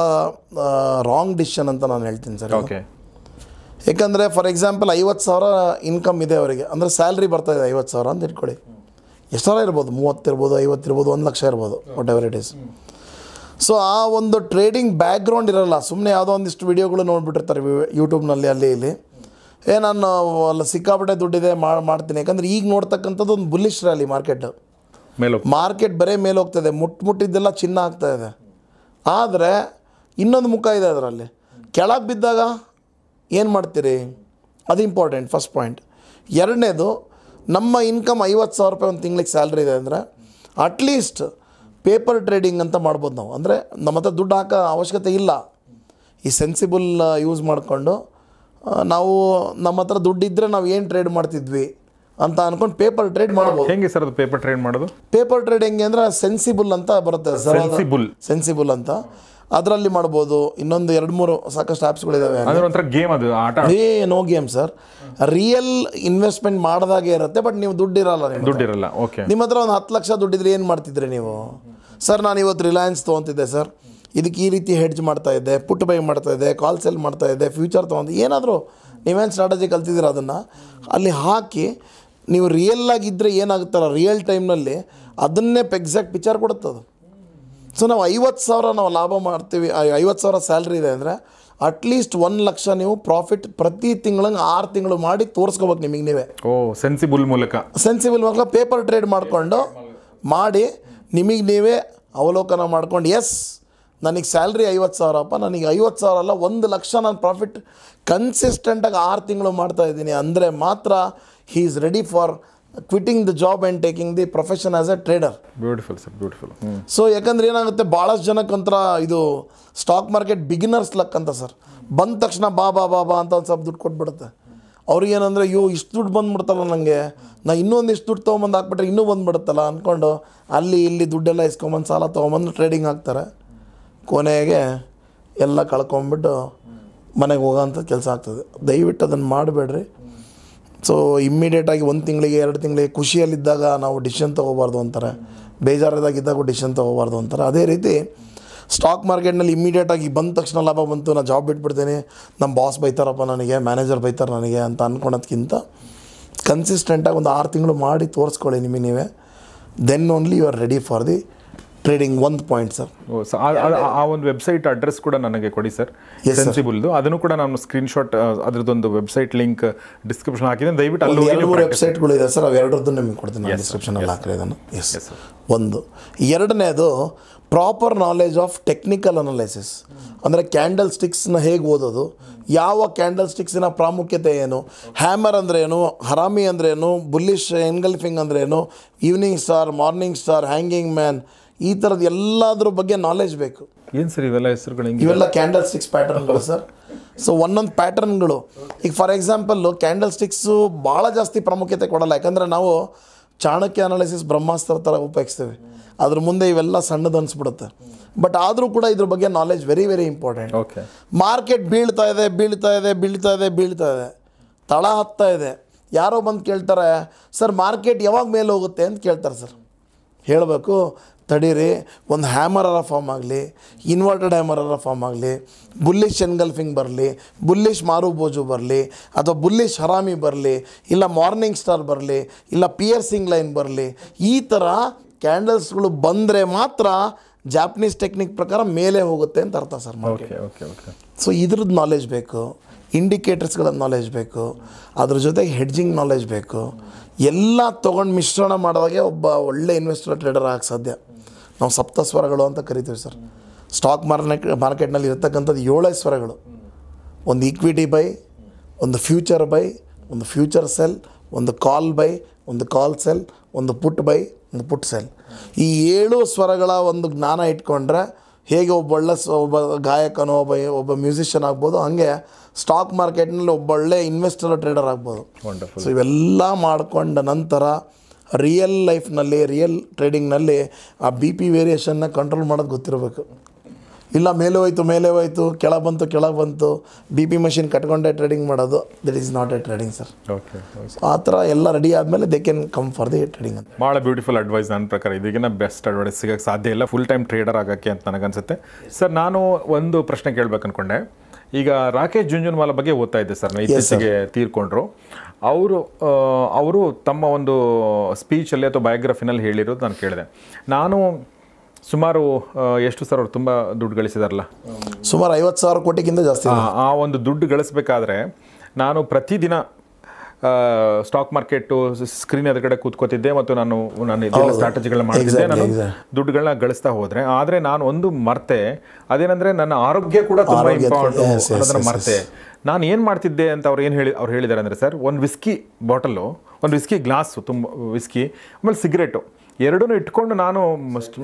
ರಾಂಗ್ ಡಿಸಿಷನ್ ಅಂತ ನಾನು ಹೇಳ್ತೀನಿ ಸರ್. ಓಕೆ. ಯಾಕಂದರೆ ಫಾರ್ ಎಕ್ಸಾಂಪಲ್ 50,000 ಇನ್ಕಮ್ ಇದೆ ಅವರಿಗೆ, ಅಂದರೆ ಸ್ಯಾಲ್ರಿ ಬರ್ತಾಯಿದೆ 50,000 ಅಂತ ಇಟ್ಕೊಳ್ಳಿ. ಎಷ್ಟು ಸಾವಿರ ಇರ್ಬೋದು, 30 ಇರ್ಬೋದು, 50 ಇರ್ಬೋದು, 1 ಲಕ್ಷ ಇರ್ಬೋದು, what ever it is. So ಆ ಒಂದು ಟ್ರೇಡಿಂಗ್ ಬ್ಯಾಕ್ಗ್ರೌಂಡ್ ಇರೋಲ್ಲ, ಸುಮ್ಮನೆ ಯಾವುದೋ ಒಂದಿಷ್ಟು ವೀಡಿಯೋಗಳು ನೋಡಿಬಿಟ್ಟಿರ್ತಾರೆ ಯೂಟ್ಯೂಬ್ನಲ್ಲಿ ಅಲ್ಲಿ ಇಲ್ಲಿ, ನಾನು ಅಲ್ಲ ಸಿಕ್ಕಾಪಟ್ಟೆ ದುಡ್ಡಿದೆ ಮಾಡ್ತೀನಿ. ಯಾಕಂದರೆ ಈಗ ನೋಡ್ತಕ್ಕಂಥದ್ದು ಒಂದು ಬುಲ್ಲಿಶ್ ರ್ಯಾಲಿ ಮಾರ್ಕೆಟ್ ಬರೀ ಮೇಲೆ ಹೋಗ್ತಾಯಿದೆ, ಮುಟ್ಟಿದ್ದೆಲ್ಲ ಚಿನ್ನ ಆಗ್ತಾಯಿದೆ. ಆದರೆ ಇನ್ನೊಂದು ಮುಖ ಇದೆ ಅದರಲ್ಲಿ, ಕೆಳಗೆ ಬಿದ್ದಾಗ ಏನು ಮಾಡ್ತೀರಿ, ಅದು ಇಂಪಾರ್ಟೆಂಟ್ ಫಸ್ಟ್ ಪಾಯಿಂಟ್. 2ನೇದು, ನಮ್ಮ ಇನ್ಕಮ್ 50,000 ರೂಪಾಯಿ ಒಂದು ತಿಂಗಳಿಗೆ ಸ್ಯಾಲ್ರಿ ಇದೆ ಅಂದರೆ ಅಟ್ಲೀಸ್ಟ್ ಪೇಪರ್ ಟ್ರೇಡಿಂಗ್ ಅಂತ ಮಾಡ್ಬೋದು ನಾವು. ಅಂದರೆ ನಮ್ಮ ಹತ್ರ ದುಡ್ಡು ಹಾಕೋ ಅವಶ್ಯಕತೆ ಇಲ್ಲ, ಈ ಸೆನ್ಸಿಬಲ್ ಯೂಸ್ ಮಾಡಿಕೊಂಡು ನಾವು ನಮ್ಮ ಹತ್ರ ದುಡ್ಡಿದ್ದರೆ ನಾವು ಏನು ಟ್ರೇಡ್ ಮಾಡ್ತಿದ್ವಿ ಅಂತ ಅಂದ್ಕೊಂಡು ಪೇಪರ್ ಟ್ರೇಡ್ ಮಾಡ್ಬೋದು. ಹೆಂಗೆ ಸರ್ ಅದು ಪೇಪರ್ ಟ್ರೇಡ್ ಮಾಡೋದು? ಪೇಪರ್ ಟ್ರೇಡ್ ಹೆಂಗೆ ಅಂದರೆ ಸೆನ್ಸಿಬಲ್ ಅಂತ ಬರುತ್ತೆ ಸರ್, ಸೆನ್ಸಿಬಲ್ ಸೆನ್ಸಿಬಲ್ ಅಂತ. ಅದರಲ್ಲಿ ಮಾಡ್ಬೋದು. ಇನ್ನೊಂದು 2-3 ಸಾಕಷ್ಟು ಆ್ಯಪ್ಸ್ಗಳಿದ್ದಾವೆ. ಅಂದ್ರೆ ಒಂಥರ ಗೇಮ್ ಅದು ಆಟ. No game sir, real investment ಮಾಡಿದಾಗೆ ಇರುತ್ತೆ. ಬಟ್ ನೀವು ದುಡ್ಡಿರಲ್ಲ, ದುಡ್ಡಿರಲ್ಲ. ಓಕೆ, ನಿಮ್ಮ ಹತ್ರ ಒಂದು 10 ಲಕ್ಷ ದುಡ್ಡಿದ್ರೆ ಏನು ಮಾಡ್ತಿದ್ರಿ ನೀವು? ಸರ್ ನಾನು ಇವತ್ತು ರಿಲಯನ್ಸ್ ತೊಗೊತಿದ್ದೆ ಸರ್, ಇದಕ್ಕೆ ಈ ರೀತಿ ಹೆಡ್ಜ್ ಮಾಡ್ತಾ ಇದ್ದೆ, ಪುಟ್ ಬೈ ಮಾಡ್ತಾ ಇದ್ದೆ, ಕಾಲ್ ಸೆಲ್ ಮಾಡ್ತಾ ಇದ್ದೆ, ಫ್ಯೂಚರ್ ತೊಗೊಂಡು ಏನಾದರೂ ನೀವೇನು ಸ್ಟ್ರಾಟಜಿ ಕಲ್ತಿದ್ದೀರ ಅದನ್ನು ಅಲ್ಲಿ ಹಾಕಿ ನೀವು ರಿಯಲ್ ಆಗಿದ್ದರೆ ಏನಾಗುತ್ತಲ್ಲ ರಿಯಲ್ ಟೈಮ್ನಲ್ಲಿ ಅದನ್ನೇ ಎಕ್ಸಾಕ್ಟ್ ಪಿಕ್ಚರ್ ಕೊಡುತ್ತದು. ಸೊ ನಾವು 50,000 ನಾವು ಲಾಭ ಮಾಡ್ತೀವಿ, 50,000 ಸ್ಯಾಲ್ರಿ ಇದೆ ಅಂದರೆ ಅಟ್ಲೀಸ್ಟ್ 1 ಲಕ್ಷ ನೀವು ಪ್ರಾಫಿಟ್ ಪ್ರತಿ ತಿಂಗಳಂಗೆ 6 ತಿಂಗಳು ಮಾಡಿ ತೋರಿಸ್ಕೋಬೇಕು ನಿಮಗೆ ನೀವೇ. ಸೆನ್ಸಿಬಲ್ ಮೂಲಕ ಪೇಪರ್ ಟ್ರೇಡ್ ಮಾಡಿಕೊಂಡು ಮಾಡಿ ನಿಮಗೆ ನೀವೇ ಅವಲೋಕನ ಮಾಡ್ಕೊಂಡು, ಎಸ್ ನನಗೆ ಸ್ಯಾಲ್ರಿ 50,000ಪ್ಪ, ನನಗೆ 50,000 ಅಲ್ಲ 1 ಲಕ್ಷ ನಾನು ಪ್ರಾಫಿಟ್ ಕನ್ಸಿಸ್ಟೆಂಟಾಗಿ 6 ತಿಂಗಳು ಮಾಡ್ತಾಯಿದ್ದೀನಿ ಅಂದರೆ ಮಾತ್ರ he is ready for quitting the job and taking the profession as A trader. Beautiful sir, beautiful. So ಯಾಕಂದ್ರೆ ಏನಾಗುತ್ತೆ, ಭಾಳಷ್ಟು ಜನಕ್ಕಂತರ ಇದು ಸ್ಟಾಕ್ ಮಾರ್ಕೆಟ್ ಬಿಗಿನರ್ಸ್ ಲಕ್ ಅಂತ ಸರ್. ಬಂದ ತಕ್ಷಣ ಬಾ ಅಂತ ಒಂದು ಸ್ವಲ್ಪ ದುಡ್ಡು ಕೊಟ್ಬಿಡುತ್ತೆ. ಅವ್ರಿಗೇನಂದರೆ ಇಷ್ಟು ದುಡ್ಡು ಬಂದುಬಿಡ್ತಲ್ಲ ನನಗೆ, ನಾ ಇನ್ನೊಂದಿಷ್ಟು ದುಡ್ಡು ತೊಗೊಂಬಂದು ಹಾಕ್ಬಿಟ್ರೆ ಇನ್ನೂ ಬಂದುಬಿಡುತ್ತಲ್ಲ ಅಂದ್ಕೊಂಡು ಅಲ್ಲಿ ಇಲ್ಲಿ ದುಡ್ಡೆಲ್ಲ ಇಸ್ಕೊಂಬಂದು ಸಾಲ ತೊಗೊಂಬಂದು ಟ್ರೇಡಿಂಗ್ ಹಾಕ್ತಾರೆ. ಕೊನೆಗೆ ಎಲ್ಲ ಕಳ್ಕೊಂಬಿಟ್ಟು ಮನೆಗೆ ಹೋಗೋಂಥ ಕೆಲಸ ಆಗ್ತದೆ. ದಯವಿಟ್ಟು ಅದನ್ನು ಮಾಡಬೇಡ್ರಿ. ಸೊ ಇಮ್ಮಿಡಿಯೇಟಾಗಿ 1 ತಿಂಗಳಿಗೆ 2 ತಿಂಗಳಿಗೆ ಖುಷಿಯಲ್ಲಿದ್ದಾಗ ನಾವು ಡಿಸಿಷನ್ ತೊಗೋಬಾರ್ದು ಅಂತಾರೆ, ಬೇಜಾರದಾಗಿದ್ದಾಗ ಡಿಸಿಷನ್ ತೊಗೋಬಾರ್ದು ಅಂತಾರೆ. ಅದೇ ರೀತಿ ಸ್ಟಾಕ್ ಮಾರ್ಕೆಟ್ನಲ್ಲಿ ಇಮ್ಮಿಡಿಯೇಟಾಗಿ ಬಂದ ತಕ್ಷಣ ಲಾಭ ಬಂತು, ನಾನು ಜಾಬ್ ಬಿಟ್ಬಿಡ್ತೀನಿ, ನಮ್ಮ ಬಾಸ್ ಬೈತಾರಪ್ಪ ನನಗೆ, ಮ್ಯಾನೇಜರ್ ಬೈತಾರೆ ನನಗೆ ಅಂತ ಅಂದ್ಕೊಳೋದ್ಕಿಂತ ಕನ್ಸಿಸ್ಟೆಂಟಾಗಿ ಒಂದು 6 ತಿಂಗಳು ಮಾಡಿ ತೋರಿಸ್ಕೊಳ್ಳಿ ನಿಮಗೆ ನೀವೇ. Then only you are ready for the trading. 1 point sir, ಆ ಒಂದು ವೆಬ್ಸೈಟ್ ಅಡ್ರೆಸ್ ಕೂಡ ನನಗೆ ಕೊಡಿ ಸರ್, ಸೆನ್ಸಿಬಲ್ದು. ಅದನ್ನು ಕೂಡ ನಾನು ಸ್ಕ್ರೀನ್ಶಾಟ್ ಅದರದ್ದೊಂದು ವೆಬ್ಸೈಟ್ ಲಿಂಕ್ ಡಿಸ್ಕ್ರಿಪ್ಷನ್ ಹಾಕಿದ್ದೀನಿ, ದಯವಿಟ್ಟು ಅಲ್ಲಿ 2-3 ವೆಬ್ಸೈಟ್ಗಳು ಇದೆ ಸರ್, ಅವೆರಡರದ್ದು ನಿಮಗೆ ಕೊಡ್ತೀನಿ ಡಿಸ್ಕ್ರಿಪ್ಷನಲ್ಲಿ ಹಾಕಿರಿ ಅದನ್ನು. ಎಸ್, ಒಂದು. ಎರಡನೇದು proper knowledge of technical analysis, ಅಂದರೆ ಕ್ಯಾಂಡಲ್ ಸ್ಟಿಕ್ಸ್ನ ಹೇಗೆ ಓದೋದು, ಯಾವ ಕ್ಯಾಂಡಲ್ ಸ್ಟಿಕ್ಸಿನ ಪ್ರಾಮುಖ್ಯತೆ ಏನು, ಹ್ಯಾಮರ್ ಅಂದ್ರೇನು, ಹರಾಮಿ ಅಂದ್ರೇನು, ಬುಲ್ಲಿಶ್ ಎನ್ಗಲ್ಫಿಂಗ್ ಅಂದ್ರೇನು, evening star, morning star, hanging man, ಈ ಥರದ್ದು ಎಲ್ಲದ್ರ ಬಗ್ಗೆ ನಾಲೆಜ್ ಬೇಕು. ಏನು ಸರ್ ಇವೆಲ್ಲ ಹೆಸರುಗಳು? ಇವೆಲ್ಲ ಕ್ಯಾಂಡಲ್ ಸ್ಟಿಕ್ಸ್ ಪ್ಯಾಟರ್ನ್ಗಳು ಸರ್. ಸೊ ಒಂದೊಂದು ಪ್ಯಾಟರ್ನ್ಗಳು, ಈಗ ಫಾರ್ ಎಕ್ಸಾಂಪಲ್ಲು ಕ್ಯಾಂಡಲ್ ಸ್ಟಿಕ್ಸು ಭಾಳ ಜಾಸ್ತಿ ಪ್ರಾಮುಖ್ಯತೆ ಕೊಡಲ್ಲ, ಯಾಕಂದರೆ ನಾವು ಚಾಣಕ್ಯ ಅನಾಲಿಸಿಸ್ ಬ್ರಹ್ಮಾಸ್ತ್ರ ಥರ ಉಪಯೋಗಿಸ್ತೀವಿ, ಅದ್ರ ಮುಂದೆ ಇವೆಲ್ಲ ಸಣ್ಣದು ಅನಿಸ್ಬಿಡುತ್ತೆ. ಬಟ್ ಆದರೂ ಕೂಡ ಇದ್ರ ಬಗ್ಗೆ knowledge very very important. Okay, market ಬೀಳ್ತಾ ಇದೆ, ತಳ ಹತ್ತಾ ಇದೆ. ಯಾರೋ ಬಂದು ಕೇಳ್ತಾರೆ, ಸರ್ ಮಾರ್ಕೆಟ್ ಯಾವಾಗ ಮೇಲೆ ಹೋಗುತ್ತೆ ಅಂತ ಕೇಳ್ತಾರೆ ಸರ್. ಹೇಳಬೇಕು, ತಡೀರಿ, ಒಂದು ಹ್ಯಾಮರರ ಫಾರ್ಮ್ ಆಗಲಿ, ಇನ್ವರ್ಟೆಡ್ ಹ್ಯಾಮರರ ಫಾರ್ಮ್ ಆಗಲಿ, ಬುಲ್ಲಿಶ್ ಎನ್ಗಲ್ಫಿಂಗ್ ಬರಲಿ, ಬುಲ್ಲಿಶ್ ಮಾರುಬೋಜು ಬರಲಿ, ಅಥವಾ ಬುಲ್ಲಿಶ್ ಹರಾಮಿ ಬರಲಿ, ಇಲ್ಲ ಮಾರ್ನಿಂಗ್ ಸ್ಟಾರ್ ಬರಲಿ, ಇಲ್ಲ ಪಿಯರ್ಸಿಂಗ್ ಲೈನ್ ಬರಲಿ, ಈ ಥರ ಕ್ಯಾಂಡಲ್ಸ್ಗಳು ಬಂದರೆ ಮಾತ್ರ ಜಾಪನೀಸ್ ಟೆಕ್ನಿಕ್ ಪ್ರಕಾರ ಮೇಲೆ ಹೋಗುತ್ತೆ ಅಂತ ಅರ್ಥ ಸರ್ ಮಾರ್ಕೆಟ್. ಸೊ ಇದ್ರದ್ದು ನಾಲೆಜ್ ಬೇಕು, ಇಂಡಿಕೇಟರ್ಸ್ಗಳ ನಾಲೆಜ್ ಬೇಕು, ಅದ್ರ ಜೊತೆಗೆ ಹೆಡ್ಜಿಂಗ್ ನಾಲೆಜ್ ಬೇಕು. ಎಲ್ಲ ತೊಗೊಂಡು ಮಿಶ್ರಣ ಮಾಡಿದಾಗೆ ಒಬ್ಬ ಒಳ್ಳೆ ಇನ್ವೆಸ್ಟರ್ ಟ್ರೇಡರ್ ಆಗಕ್ಕೆ ಸಾಧ್ಯ. ನಾವು ಸಪ್ತಸ್ವರಗಳು ಅಂತ ಕರಿತೀವಿ ಸರ್. ಸ್ಟಾಕ್ ಮಾರ್ಕೆಟ್ನಲ್ಲಿ ಇರತಕ್ಕಂಥದ್ದು 7 ಸ್ವರಗಳು. ಒಂದು ಈಕ್ವಿಟಿ ಬೈ, ಒಂದು ಫ್ಯೂಚರ್ ಬೈ, ಒಂದು ಫ್ಯೂಚರ್ ಸೆಲ್, ಒಂದು ಕಾಲ್ ಬೈ, ಒಂದು ಕಾಲ್ ಸೆಲ್, ಒಂದು ಪುಟ್ ಬೈ, ಒಂದು ಪುಟ್ ಸೆಲ್. ಈ 7 ಸ್ವರಗಳ ಒಂದು ಜ್ಞಾನ ಇಟ್ಕೊಂಡ್ರೆ ಹೇಗೆ ಒಬ್ಬ ಗಾಯಕನೋ ಒಬ್ಬ ಮ್ಯೂಸಿಷಿಯನ್ ಆಗ್ಬೋದು, ಹಾಗೆ ಸ್ಟಾಕ್ ಮಾರ್ಕೆಟ್ನಲ್ಲಿ ಒಬ್ಬ ಒಳ್ಳೆ ಇನ್ವೆಸ್ಟರ್ ಟ್ರೇಡರ್ ಆಗ್ಬೋದು. ಸೊ ಇವೆಲ್ಲ ಮಾಡಿಕೊಂಡ ನಂತರ ರಿಯಲ್ ಲೈಫ್ನಲ್ಲಿ, ರಿಯಲ್ ಟ್ರೇಡಿಂಗ್ನಲ್ಲಿ ಆ BP ವೇರಿಯೇಷನ್ನ ಕಂಟ್ರೋಲ್ ಮಾಡೋದು ಗೊತ್ತಿರಬೇಕು. ಇಲ್ಲ ಮೇಲೆ ಹೋಯ್ತು, ಕೆಳಗೆ ಬಂತು BP ಮಷಿನ್ ಕಟ್ಕೊಂಡೆ ಟ್ರೇಡಿಂಗ್ ಮಾಡೋದು, that is not A trading sir. ಆ ಥರ ಎಲ್ಲ ರೆಡಿ ಆದಮೇಲೆ they can come for the trading ಅಂತ. ಭಾಳ ಬ್ಯೂಟಿಫುಲ್ ಅಡ್ವೈಸ್. ನನ್ನ ಪ್ರಕಾರ ಇದಕ್ಕಿಂತ ಬೆಸ್ಟ್ ಅಡ್ವೈಸ್ ಸಿಗೋಕ್ಕೆ ಸಾಧ್ಯ ಇಲ್ಲ ಫುಲ್ ಟೈಮ್ ಟ್ರೇಡರ್ ಆಗೋಕ್ಕೆ ಅಂತ ನನಗನ್ಸುತ್ತೆ. ಸರ್ ನಾನು ಒಂದು ಪ್ರಶ್ನೆ ಕೇಳಬೇಕು ಅಂದ್ಕೊಂಡೆ. ಈಗ ರಾಕೇಶ್ ಜುಂಜುನ್ವಾಲಾ ಬಗ್ಗೆ ಓದ್ತಾ ಇದ್ದೆ ಸರ್, ಇತ್ತೀಚೆಗೆ ತೀರ್ಕೊಂಡ್ರು. ಅವರು ತಮ್ಮ ಒಂದು ಸ್ಪೀಚಲ್ಲಿ ಅಥವಾ ಬಯೋಗ್ರಫಿನಲ್ಲಿ ಹೇಳಿರೋದು ನಾನು ಕೇಳಿದೆ. ನಾನು ಸುಮಾರು ಎಷ್ಟು ಸರ್ ಅವ್ರು ತುಂಬ ದುಡ್ಡು ಗಳಿಸಿದಾರಲ್ಲ, ಸುಮಾರು 50,000 ಕೋಟಿಗಿಂತ ಜಾಸ್ತಿ. ಆ ಒಂದು ದುಡ್ಡು ಗಳಿಸ್ಬೇಕಾದ್ರೆ ನಾನು ಪ್ರತಿದಿನ ಸ್ಟಾಕ್ ಮಾರ್ಕೆಟು ಸ್ಕ್ರೀನ್ ಎದುರುಗಡೆ ಕೂತ್ಕೋತಿದ್ದೆ ಮತ್ತು ನಾನು ಇದೆಲ್ಲ ಸ್ಟ್ರಾಟಜಿಗಳನ್ನ ಮಾಡ್ತಿದ್ದೆ, ನಾನು ದುಡ್ಡುಗಳನ್ನ ಗಳಿಸ್ತಾ ಹೋದರೆ. ಆದರೆ ನಾನು ಒಂದು ಮರ್ತೆ, ಅದೇನಂದರೆ ನನ್ನ ಆರೋಗ್ಯ ಕೂಡ ತುಂಬ ಇಂಪಾರ್ಟೆಂಟ್ ಅನ್ನೋದನ್ನ ಮರ್ತೆ. ನಾನು ಏನು ಮಾಡ್ತಿದ್ದೆ ಅಂತ ಅವ್ರು ಹೇಳಿದ್ದಾರೆ ಅಂದರೆ ಸರ್, ಒಂದು ವಿಸ್ಕಿ ಬಾಟಲು, ಒಂದು ವಿಸ್ಕಿ ಗ್ಲಾಸು ತುಂಬ ವಿಸ್ಕಿ, ಆಮೇಲೆ ಸಿಗರೇಟು, ಎರಡನ್ನೂ ಇಟ್ಕೊಂಡು ನಾನು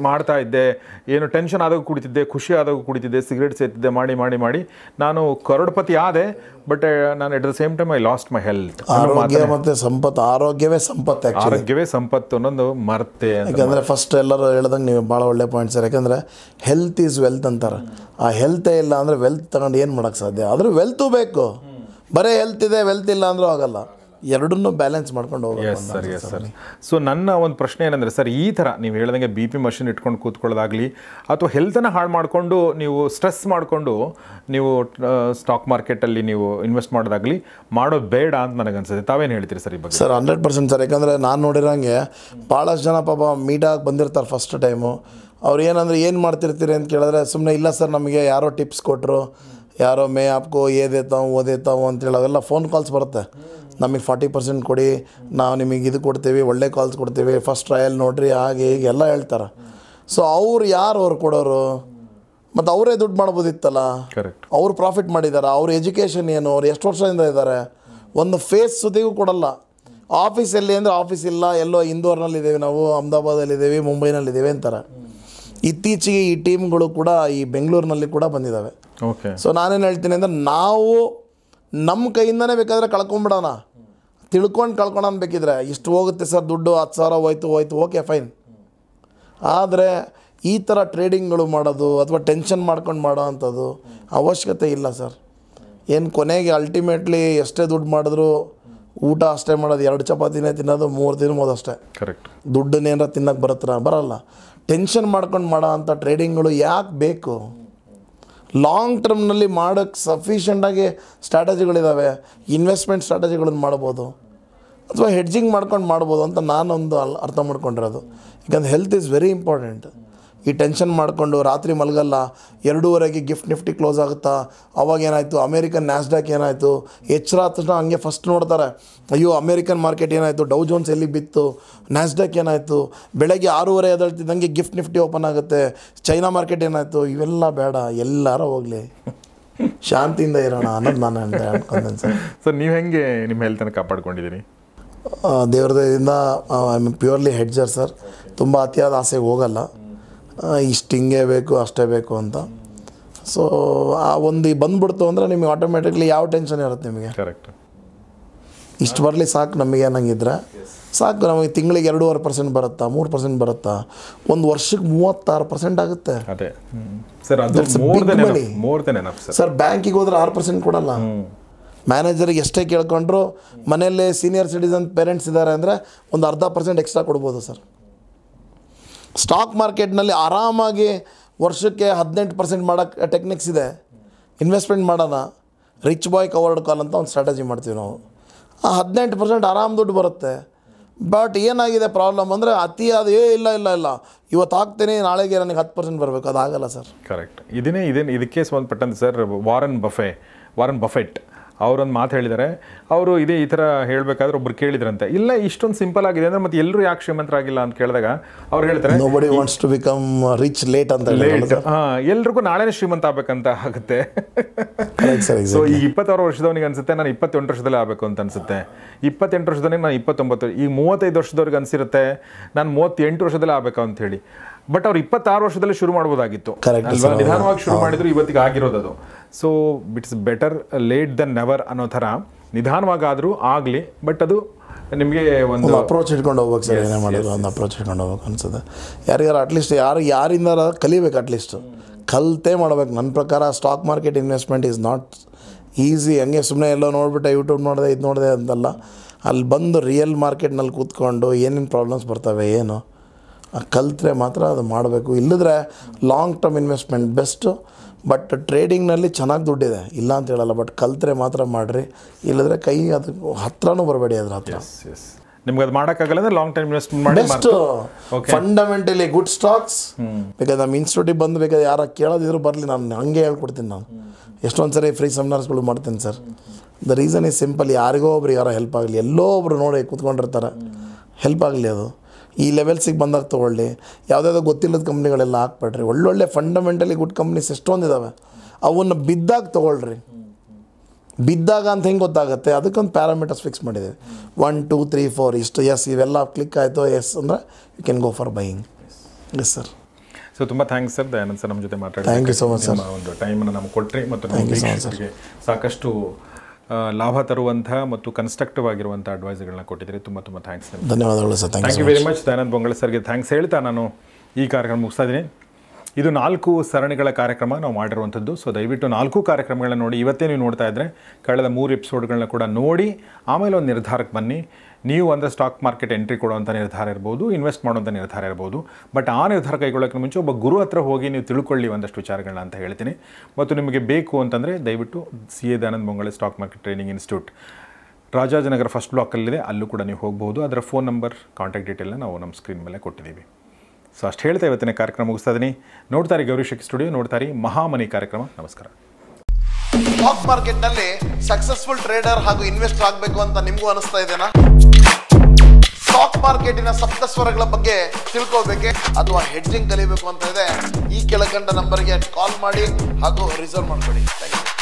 ಮಾಡ್ತಾ ಇದ್ದೆ. ಏನು ಟೆನ್ಷನ್ ಆದಾಗ ಕುಡಿತಿದ್ದೆ, ಖುಷಿ ಆದಾಗ ಕುಡಿತಿದ್ದೆ, ಸಿಗರೇಟ್ ಸೇತಿದ್ದೆ, ಮಾಡಿ ನಾನು ಕರೋಡ್ಪತಿ ಆದೆ. ಬಟ್ ನಾನು at the same time I lost my health. ಆರೋಗ್ಯ ಮತ್ತು ಸಂಪತ್ತು, ಆರೋಗ್ಯವೇ ಸಂಪತ್ತು. ಆರೋಗ್ಯವೇ ಸಂಪತ್ತು ಅನ್ನೋದು ಮರ್ತೆ. ಯಾಕಂದರೆ ಫಸ್ಟ್ ಎಲ್ಲರೂ ಹೇಳ್ದಂಗೆ ನೀವು ಭಾಳ ಒಳ್ಳೆ ಪಾಯಿಂಟ್ ಸರ್. ಯಾಕಂದರೆ ಹೆಲ್ತ್ ಈಸ್ ವೆಲ್ತ್ ಅಂತಾರೆ. ಆ ಹೆಲ್ತೇ ಇಲ್ಲ ಅಂದರೆ ವೆಲ್ತ್ ತಗೊಂಡು ಏನು ಮಾಡೋಕ್ಕೆ ಸಾಧ್ಯ? ಆದರೂ ವೆಲ್ತು ಬೇಕು. ಬರೀ ಹೆಲ್ತ್ ಇದೆ, ವೆಲ್ತ್ ಇಲ್ಲ ಅಂದರೂ ಆಗಲ್ಲ. ಎರಡನ್ನೂ ಬ್ಯಾಲೆನ್ಸ್ ಮಾಡ್ಕೊಂಡು ಹೋಗಿ. S sir. ಸೊ ನನ್ನ ಒಂದು ಪ್ರಶ್ನೆ ಏನಂದರೆ ಸರ್, ಈ ಥರ ನೀವು ಹೇಳ್ದಂಗೆ ಬಿ ಪಿ ಮಷಿನ್ ಇಟ್ಕೊಂಡು ಕೂತ್ಕೊಳ್ಳೋದಾಗಲಿ ಅಥವಾ ಹೆಲ್ತನ್ನು ಹಾಳು ಮಾಡಿಕೊಂಡು ನೀವು ಸ್ಟ್ರೆಸ್ ಮಾಡಿಕೊಂಡು ನೀವು ಸ್ಟಾಕ್ ಮಾರ್ಕೆಟಲ್ಲಿ ನೀವು ಇನ್ವೆಸ್ಟ್ ಮಾಡೋದಾಗಲಿ ಮಾಡೋದು ಬೇಡ ಅಂತ ನನಗೆ ಅನ್ಸುತ್ತೆ. ತಾವೇನು ಹೇಳ್ತೀರಿ ಸರ್ ಈ ಬಗ್ಗೆ? Sir 100% sir. ಯಾಕಂದರೆ ನಾನು ನೋಡಿರೋಂಗೆ ಭಾಳಷ್ಟು ಜನ ಪಾಪ ಮೀಟಾಗಿ ಬಂದಿರ್ತಾರೆ ಫಸ್ಟ್ ಟೈಮು. ಅವ್ರು ಏನಂದರೆ ಏನು ಮಾಡ್ತಿರ್ತೀರಿ ಅಂತ ಕೇಳಿದ್ರೆ ಸುಮ್ಮನೆ ಇಲ್ಲ ಸರ್ ನಮಗೆ ಯಾರೋ ಟಿಪ್ಸ್ ಕೊಟ್ಟರು, ಯಾರೋ ಮೇ ಆಪ್ಕೋ ಓ ದೇತಾವು ಅಂತೇಳಿ ಅವೆಲ್ಲ ಫೋನ್ ಕಾಲ್ಸ್ ಬರುತ್ತೆ. ನಮಗೆ 40% ಕೊಡಿ, ನಾವು ನಿಮಗೆ ಇದು ಕೊಡ್ತೀವಿ, ಒಳ್ಳೆ ಕಾಲ್ಸ್ ಕೊಡ್ತೀವಿ, ಫಸ್ಟ್ ಟ್ರಯಲ್ ನೋಡಿರಿ, ಹಾಗೆ ಹೀಗೆ ಎಲ್ಲ ಹೇಳ್ತಾರೆ. ಸೊ ಅವ್ರು ಯಾರು ಅವ್ರು ಕೊಡೋರು? ಮತ್ತು ಅವರೇ ದುಡ್ಡು ಮಾಡ್ಬೋದಿತ್ತಲ್ಲ. ಕರೆಕ್ಟ್. ಅವ್ರು ಪ್ರಾಫಿಟ್ ಮಾಡಿದ್ದಾರೆ. ಅವ್ರ ಎಜುಕೇಷನ್ ಏನು, ಅವ್ರು ಎಷ್ಟು ವರ್ಷದಿಂದ ಇದ್ದಾರೆ? ಒಂದು ಫೇಸ್ ಸುದ್ದಿಗೂ ಕೊಡಲ್ಲ. ಆಫೀಸಲ್ಲಿ ಅಂದರೆ ಆಫೀಸ್ ಇಲ್ಲ, ಎಲ್ಲೋ ಇಂದೋರ್ನಲ್ಲಿದ್ದೇವೆ ನಾವು, ಅಹಮದಾಬಾದಲ್ಲಿದ್ದೇವೆ, ಮುಂಬೈನಲ್ಲಿದ್ದೇವೆ ಅಂತಾರೆ. ಇತ್ತೀಚೆಗೆ ಈ ಟೀಮ್ಗಳು ಕೂಡ ಈ ಬೆಂಗಳೂರಿನಲ್ಲಿ ಕೂಡ ಬಂದಿದ್ದಾವೆ. ಓಕೆ. ಸೊ ನಾನೇನು ಹೇಳ್ತೀನಿ ಅಂದರೆ ನಾವು ನಮ್ಮ ಕೈಯಿಂದನೇ ಬೇಕಾದರೆ ಕಳ್ಕೊಂಬಿಡೋಣ, ತಿಳ್ಕೊಂಡು ಕಳ್ಕೊಳ ಬೇಕಿದ್ರೆ. ಇಷ್ಟು ಹೋಗುತ್ತೆ ಸರ್ ದುಡ್ಡು, 10,000 ಹೋಯ್ತು, ಓಕೆ ಫೈನ್. ಆದರೆ ಈ ಥರ ಟ್ರೇಡಿಂಗ್ಗಳು ಮಾಡೋದು ಅಥವಾ ಟೆನ್ಷನ್ ಮಾಡ್ಕೊಂಡು ಮಾಡೋ ಅಂಥದ್ದು ಅವಶ್ಯಕತೆ ಇಲ್ಲ ಸರ್. ಏನು ಕೊನೆಗೆ ಅಲ್ಟಿಮೇಟ್ಲಿ ಎಷ್ಟೇ ದುಡ್ಡು ಮಾಡಿದ್ರು ಊಟ ಅಷ್ಟೇ ಮಾಡೋದು, 2 ಚಪಾತಿನೇ ತಿನ್ನೋದು, 3 ತಿನ್ಬೋದು ಅಷ್ಟೇ. ಕರೆಕ್ಟ್. ದುಡ್ಡನ್ನೇನಾರ ತಿನ್ನಕ್ಕೆ ಬರಲ್ಲ. ಟೆನ್ಷನ್ ಮಾಡ್ಕೊಂಡು ಮಾಡೋ ಅಂಥ ಟ್ರೇಡಿಂಗ್ಗಳು ಯಾಕೆ ಬೇಕು? ಲಾಂಗ್ ಟರ್ಮ್ನಲ್ಲಿ ಮಾಡೋಕ್ಕೆ ಸಫಿಷಿಯೆಂಟಾಗಿ ಸ್ಟ್ರಾಟಜಿಗಳಿದ್ದಾವೆ. ಇನ್ವೆಸ್ಟ್ಮೆಂಟ್ ಸ್ಟ್ರಾಟಜಿಗಳನ್ನು ಮಾಡ್ಬೋದು ಅಥವಾ ಹೆಡ್ಜಿಂಗ್ ಮಾಡ್ಕೊಂಡು ಮಾಡ್ಬೋದು ಅಂತ ನಾನೊಂದು ಅರ್ಥ ಮಾಡ್ಕೊಂಡಿರೋದು. ಯಾಕಂದರೆ ಹೆಲ್ತ್ ಈಸ್ ವೆರಿ ಇಂಪಾರ್ಟೆಂಟ್. ಈ ಟೆನ್ಷನ್ ಮಾಡಿಕೊಂಡು ರಾತ್ರಿ ಮಲಗಲ್ಲ, 2:30ಗೆ ಗಿಫ್ಟ್ ನಿಫ್ಟಿ ಕ್ಲೋಸ್ ಆಗುತ್ತಾ, ಅವಾಗ ಏನಾಯಿತು, ಅಮೇರಿಕನ್ ನ್ಯಾಸ್ಡಾಕ್ ಏನಾಯಿತು, ಎಚ್ಚರ ಆದ ತಕ್ಷಣ ಹಂಗೆ ಫಸ್ಟ್ ನೋಡ್ತಾರೆ, ಅಯ್ಯೋ ಅಮೇರಿಕನ್ ಮಾರ್ಕೆಟ್ ಏನಾಯಿತು, ಡೌ ಜೋನ್ಸ್ ಎಲ್ಲಿ ಬಿತ್ತು, ನ್ಯಾಸ್ಡಾಕ್ ಏನಾಯಿತು, ಬೆಳಗ್ಗೆ 6:30 ಎದ್ದೇಳ್ತಿದ್ದಂಗೆ ಗಿಫ್ಟ್ ನಿಫ್ಟಿ ಓಪನ್ ಆಗುತ್ತೆ, ಚೈನಾ ಮಾರ್ಕೆಟ್ ಏನಾಯಿತು. ಇವೆಲ್ಲ ಬೇಡ, ಎಲ್ಲರೂ ಹೋಗಲಿ, ಶಾಂತಿಯಿಂದ ಇರೋಣ ಅನ್ನೋದು ನಾನು ಅನ್ಕೊಂಡೇನೆ ಸರ್. ಸರ್ ನೀವು ಹೆಂಗೆ ನಿಮ್ಮ ಹೆಲ್ತನ್ನು ಕಾಪಾಡ್ಕೊಂಡಿದ್ದೀರಿ? ದೇವ್ರ ದಯದಿಂದ ಐ ಆಮ್ ಪ್ಯೂರ್ಲಿ ಹೆಡ್ಜರ್ ಸರ್. ತುಂಬ ಅತಿಯಾದ ಆಸೆಗೆ ಹೋಗಲ್ಲ, ಇಷ್ಟು ಹಿಂಗೆ ಬೇಕು ಅಷ್ಟೇ ಬೇಕು ಅಂತ. ಸೊ ಆ ಒಂದು ಬಂದ್ಬಿಡ್ತು ಅಂದರೆ ನಿಮಗೆ ಆಟೋಮೆಟಿಕ್ಲಿ ಯಾವ ಟೆನ್ಷನ್ ಇರುತ್ತೆ ನಿಮಗೆ? ಕರೆಕ್ಟ್. ಇಷ್ಟು ಬರಲಿ ಸಾಕು ನಮಗೆ ಅನ್ನಂಗಿದ್ರೆ ಸಾಕು. ನಮಗೆ ತಿಂಗಳಿಗೆ 2.5% ಬರುತ್ತಾ, 3% ಬರುತ್ತಾ, ಒಂದು ವರ್ಷಕ್ಕೆ 36% ಆಗುತ್ತೆ. ಅದೇ ಸರ್, ಅದು ಸರ್ ಬ್ಯಾಂಕಿಗೆ ಹೋದ್ರೆ 6% ಕೊಡಲ್ಲ. ಮ್ಯಾನೇಜರಿಗೆ ಎಷ್ಟೇ ಕೇಳ್ಕೊಂಡ್ರು ಮನೆಯಲ್ಲೇ ಸೀನಿಯರ್ ಸಿಟಿಸನ್ ಪೇರೆಂಟ್ಸ್ ಇದ್ದಾರೆ ಅಂದರೆ ಒಂದು 0.5% ಎಕ್ಸ್ಟ್ರಾ ಕೊಡ್ಬೋದು ಸರ್. ಸ್ಟಾಕ್ ಮಾರ್ಕೆಟ್ನಲ್ಲಿ ಆರಾಮಾಗಿ ವರ್ಷಕ್ಕೆ 18% ಮಾಡೋಕ್ಕೆ ಟೆಕ್ನಿಕ್ಸ್ ಇದೆ. ಇನ್ವೆಸ್ಟ್ಮೆಂಟ್ ಮಾಡೋಣ, ರಿಚ್ ಬಾಯ್ ಕವರ್ಡ್ ಕಾಲ್ ಅಂತ ಒಂದು ಸ್ಟ್ರಾಟಜಿ ಮಾಡ್ತೀವಿ ನಾವು. ಆ 18% ಆರಾಮ್ ದುಡ್ಡು ಬರುತ್ತೆ. ಬಟ್ ಏನಾಗಿದೆ ಪ್ರಾಬ್ಲಮ್ ಅಂದರೆ ಅತಿಯಾದ ಇಲ್ಲ ಇವತ್ತು ಹಾಕ್ತೇನೆ ನಾಳೆಗೆ ನನಗೆ 10% ಬರಬೇಕು, ಅದಾಗಲ್ಲ ಸರ್. ಕರೆಕ್ಟ್. ಇದಕ್ಕೆ ಸಂಬಂಧಪಟ್ಟಂತೆ ಸರ್ ವಾರನ್ ಬಫೆಟ್ ಅವರೊಂದು ಮಾತು ಹೇಳಿದ್ದಾರೆ. ಅವರು ಈ ಥರ ಹೇಳಬೇಕಾದ್ರೆ ಒಬ್ರು ಕೇಳಿದ್ರಂತೆ, ಇಲ್ಲ ಇಷ್ಟೊಂದು ಸಿಂಪಲ್ ಆಗಿದೆ ಅಂದರೆ ಮತ್ತೆ ಎಲ್ಲರೂ ಯಾಕೆ ಶ್ರೀಮಂತರಾಗಿಲ್ಲ ಅಂತ ಕೇಳಿದಾಗ ಅವ್ರು ಹೇಳ್ತಾರೆ, nobody wants to become rich late ಅಂತ. ಎಲ್ರಿಗೂ ನಾಳೆನೇ ಶ್ರೀಮಂತ ಆಗ್ಬೇಕಂತ ಆಗುತ್ತೆ. ಸೊ ಈಗ 26 ವರ್ಷದವನಿಗೆ ಅನ್ಸುತ್ತೆ ನಾನು 28 ವರ್ಷದಲ್ಲೇ ಆಗಬೇಕು ಅಂತ ಅನ್ಸುತ್ತೆ, 28 ವರ್ಷದವನಿಗೆ ನಾನು 29, ಈಗ 35 ವರ್ಷದವ್ರಿಗೆ ಅನ್ಸಿರುತ್ತೆ ನಾನು 38 ವರ್ಷದಲ್ಲೇ ಆಗಬೇಕು ಅಂತ ಹೇಳಿ. ಬಟ್ ಅವ್ರು 26 ವರ್ಷದಲ್ಲೇ ಶುರು ಮಾಡ್ಬೋದಾಗಿತ್ತು ಅಲ್ವಾ? ನಿಧಾನವಾಗಿ ಶುರು ಮಾಡಿದ್ರು ಇವತ್ತಿಗೆ ಆಗಿರೋದು. So it's better late than never ಅನ್ನೋ ಥರ ನಿಧಾನವಾಗಾದರೂ ಆಗಲಿ, ಬಟ್ ಅದು ನಿಮಗೆ ಒಂದು ಅಪ್ರೋಚ್ ಇಟ್ಕೊಂಡು ಹೋಗ್ಬೇಕು ಸರ್. ಏನೇ ಮಾಡೋದು ಒಂದು ಅಪ್ರೋಚ್ ಇಟ್ಕೊಂಡು ಹೋಗ್ಬೇಕು ಅನ್ಸುತ್ತೆ. ಯಾರಿಗಾರು ಅಟ್ಲೀಸ್ಟ್ ಯಾರಿಂದ ಕಲಿಬೇಕು, ಅಟ್ಲೀಸ್ಟ್ ಕಲಿತೇ ಮಾಡ್ಬೇಕು. ನನ್ನ ಪ್ರಕಾರ stock market investment is not easy. ಹಂಗೆ ಸುಮ್ಮನೆ ಎಲ್ಲೋ ನೋಡ್ಬಿಟ್ಟೆ ಯೂಟ್ಯೂಬ್ ನೋಡಿದೆ ಇದು ನೋಡಿದೆ ಅಂತಲ್ಲ, ಅಲ್ಲಿ ಬಂದು ರಿಯಲ್ ಮಾರ್ಕೆಟ್ನಲ್ಲಿ ಕೂತ್ಕೊಂಡು ಏನೇನು ಪ್ರಾಬ್ಲಮ್ಸ್ ಬರ್ತವೆ ಏನು ಕಲಿತ್ರೆ ಮಾತ್ರ ಅದು ಮಾಡಬೇಕು. ಇಲ್ಲದ್ರೆ long term investment best. But ಟ್ರೇಡಿಂಗ್ನಲ್ಲಿ ಚೆನ್ನಾಗಿ ದುಡ್ಡಿದೆ, ಇಲ್ಲ ಅಂತ ಹೇಳಲ್ಲ, ಬಟ್ ಕಲಿತ್ರೆ ಮಾತ್ರ ಮಾಡಿರಿ. ಇಲ್ಲದ್ರೆ ಕೈ ಅದು ಹತ್ರನೂ ಬರಬೇಡಿ ಅದ್ರ ಹತ್ರ. ನಿಮ್ಗೆ ಅದು ಮಾಡೋಕ್ಕಾಗಲ್ಲ ಅಂದರೆ ಲಾಂಗ್ ಟರ್ಮ್ ಇನ್ವೆಸ್ಟ್ಮೆಂಟ್ ಮಾಡಿ ಬೆಸ್ಟ್. ಫಂಡಮೆಂಟಲಿ ಗುಡ್ ಸ್ಟಾಕ್ಸ್ ಬೇಕಾದ್ರೆ ನಮ್ಮ ಇನ್ಸ್ಟಿಟ್ಯೂಟಿಗೆ ಬಂದು ಬೇಕಾದ್ರೆ ಯಾರು ಕೇಳೋದಿದ್ರು ಬರಲಿ, ನಾನು ಹಂಗೆ ಹೇಳ್ಕೊಡ್ತೀನಿ. ನಾನು ಎಷ್ಟೊಂದು ಸರಿ ಫ್ರೀ ಸೆಮಿನಾರ್ಸ್ಗಳು ಮಾಡ್ತೀನಿ sir. The reason is simple, ಯಾರಿಗೋ ಒಬ್ರು ಯಾರೋ ಹೆಲ್ಪ್ ಆಗಲಿ, ಎಲ್ಲೋ ಒಬ್ರು ನೋಡಿ ಕೂತ್ಕೊಂಡಿರ್ತಾರೆ, ಹೆಲ್ಪ್ ಆಗಲಿ. ಅದು ಈ ಲೆವೆಲ್ಸಿಗೆ ಬಂದಾಗ ತೊಗೊಳ್ಳಿ. ಯಾವುದಾದ್ರು ಗೊತ್ತಿಲ್ಲದ ಕಂಪ್ನಿಗಳೆಲ್ಲ ಹಾಕ್ಬೇಡ್ರಿ. ಒಳ್ಳೊಳ್ಳೆ ಫಂಡಮೆಂಟಲಿ ಗುಡ್ ಕಂಪ್ನೀಸ್ ಎಷ್ಟೊಂದಿದ್ದಾವೆ, ಅವನ್ನ ಬಿದ್ದಾಗ ತೊಗೊಳ್ರಿ. ಬಿದ್ದಾಗ ಅಂತ ಹೆಂಗೆ ಗೊತ್ತಾಗುತ್ತೆ, ಅದಕ್ಕೊಂದು ಪ್ಯಾರಾಮೀಟರ್ಸ್ ಫಿಕ್ಸ್ ಮಾಡಿದ್ದೇವೆ. 1 2 3 4 ಇಷ್ಟು, ಎಸ್ ಇವೆಲ್ಲ ಕ್ಲಿಕ್ ಆಯಿತು ಎಸ್ ಅಂದರೆ you can go for buying. Yes sir. So ತುಂಬ ಥ್ಯಾಂಕ್ಸ್ ಸರ್, ದಯಾನಂದ್ ಸರ್ ನಮ್ಮ ಜೊತೆ ಮಾತಾಡಿ. Thank you so much sir. ಒಂದು ಟೈಮನ್ನು ನಮ್ಗೆ ಕೊಟ್ಟರೆ ಮತ್ತು ನಮ್ಮ ವೀಕ್ಷಕರಿಗೆ ಸಾಕಷ್ಟು ಲಾಭ ತರುವಂಥ ಮತ್ತು ಕನ್ಸ್ಟ್ರಕ್ಟಿವ್ ಆಗಿರುವಂಥ ಅಡ್ವೈಸ್ಗಳನ್ನ ಕೊಟ್ಟಿದ್ದೀರಿ. ತುಂಬ ತುಂಬ ಥ್ಯಾಂಕ್ಸ್ ಸರ್. ಧನ್ಯವಾದಗಳು sir. Thank you very much. Dayanand Bongale ಸರ್ಗೆ ಥ್ಯಾಂಕ್ಸ್ ಹೇಳ್ತಾ ನಾನು ಈ ಕಾರ್ಯಕ್ರಮ ಮುಗಿಸ್ತಾ ಇದ್ದೀನಿ. ಇದು 4 ಸರಣಿಗಳ ಕಾರ್ಯಕ್ರಮ ನಾವು ಮಾಡಿರುವಂಥದ್ದು. ಸೊ ದಯವಿಟ್ಟು 4 ಕಾರ್ಯಕ್ರಮಗಳನ್ನ ನೋಡಿ. ಇವತ್ತೇ ನೀವು ನೋಡ್ತಾ ಇದ್ದರೆ ಕಳೆದ 3 ಎಪಿಸೋಡ್ಗಳನ್ನ ಕೂಡ ನೋಡಿ ಆಮೇಲೆ ಒಂದು ನಿರ್ಧಾರಕ್ಕೆ ಬನ್ನಿ. ನೀವು ಅಂದರೆ ಸ್ಟಾಕ್ ಮಾರ್ಕೆಟ್ ಎಂಟ್ರಿ ಕೊಡುವಂಥ ನಿರ್ಧಾರ ಇರ್ಬೋದು, ಇನ್ವೆಸ್ಟ್ ಮಾಡುವಂಥ ನಿರ್ಧಾರ ಇರ್ಬೋದು. ಬಟ್ ಆ ನಿರ್ಧಾರ ಕೈಗೊಳ್ಳೋಕ್ಕೆ ಮುಂಚೆ ಒಬ್ಬ ಗುರು ಹತ್ರ ಹೋಗಿ ನೀವು ತಿಳ್ಕೊಳ್ಳಿ ಒಂದಷ್ಟು ವಿಚಾರಗಳನ್ನ ಅಂತ ಹೇಳ್ತೀನಿ. ಮತ್ತು ನಿಮಗೆ ಬೇಕು ಅಂತಂದರೆ ದಯವಿಟ್ಟು CA Dayanand Bongale stock market training institute Rajajinagar first ಬ್ಲಾಕಲ್ಲಿದೆ, ಅಲ್ಲೂ ಕೂಡ ನೀವು ಹೋಗ್ಬೋದು. ಅದರ ಫೋನ್ ನಂಬರ್, ಕಾಂಟ್ಯಾಕ್ಟ್ ಡೀಟೇಲ್ನ ನಾವು ನಮ್ಮ ಸ್ಕ್ರೀನ್ ಮೇಲೆ ಕೊಟ್ಟಿದ್ದೀವಿ. ಸೊ ಅಷ್ಟು ಹೇಳ್ತಾ ಇವತ್ತಿನ ಕಾರ್ಯಕ್ರಮ ಮುಗಿಸ್ತಾ ಇದ್ದೀನಿ. ನೋಡ್ತಾರೆ ಗೌರೀಶ್ ಅಕ್ಕಿ ಸ್ಟುಡಿಯೋ, ನೋಡ್ತಾರೆ ಮಹಾಮನಿ ಕಾರ್ಯಕ್ರಮ. ನಮಸ್ಕಾರ. ಸ್ಟಾಕ್ ಮಾರ್ಕೆಟ್ನಲ್ಲಿ ಸಕ್ಸಸ್ಫುಲ್ ಟ್ರೇಡರ್ ಹಾಗೂ ಇನ್ವೆಸ್ಟರ್ ಆಗಬೇಕು ಅಂತ ನಿಮಗೂ ಅನಿಸ್ತಾ ಇದೆನಾ? ಸ್ಟಾಕ್ ಮಾರ್ಕೆಟಿನ ಸಪ್ತಸ್ವರಗಳ ಬಗ್ಗೆ ತಿಳ್ಕೋಬೇಕೆ ಅಥವಾ ಹೆಡ್ಜಿಂಗ್ ಕಲಿಬೇಕು ಅಂತ ಇದೆ, ಈ ಕೆಳಕಂಡ ನಂಬರ್ಗೆ ಕಾಲ್ ಮಾಡಿ ಹಾಗೂ ರಿಸರ್ವ್ ಮಾಡ್ಕೊಳ್ಳಿ. Thank you.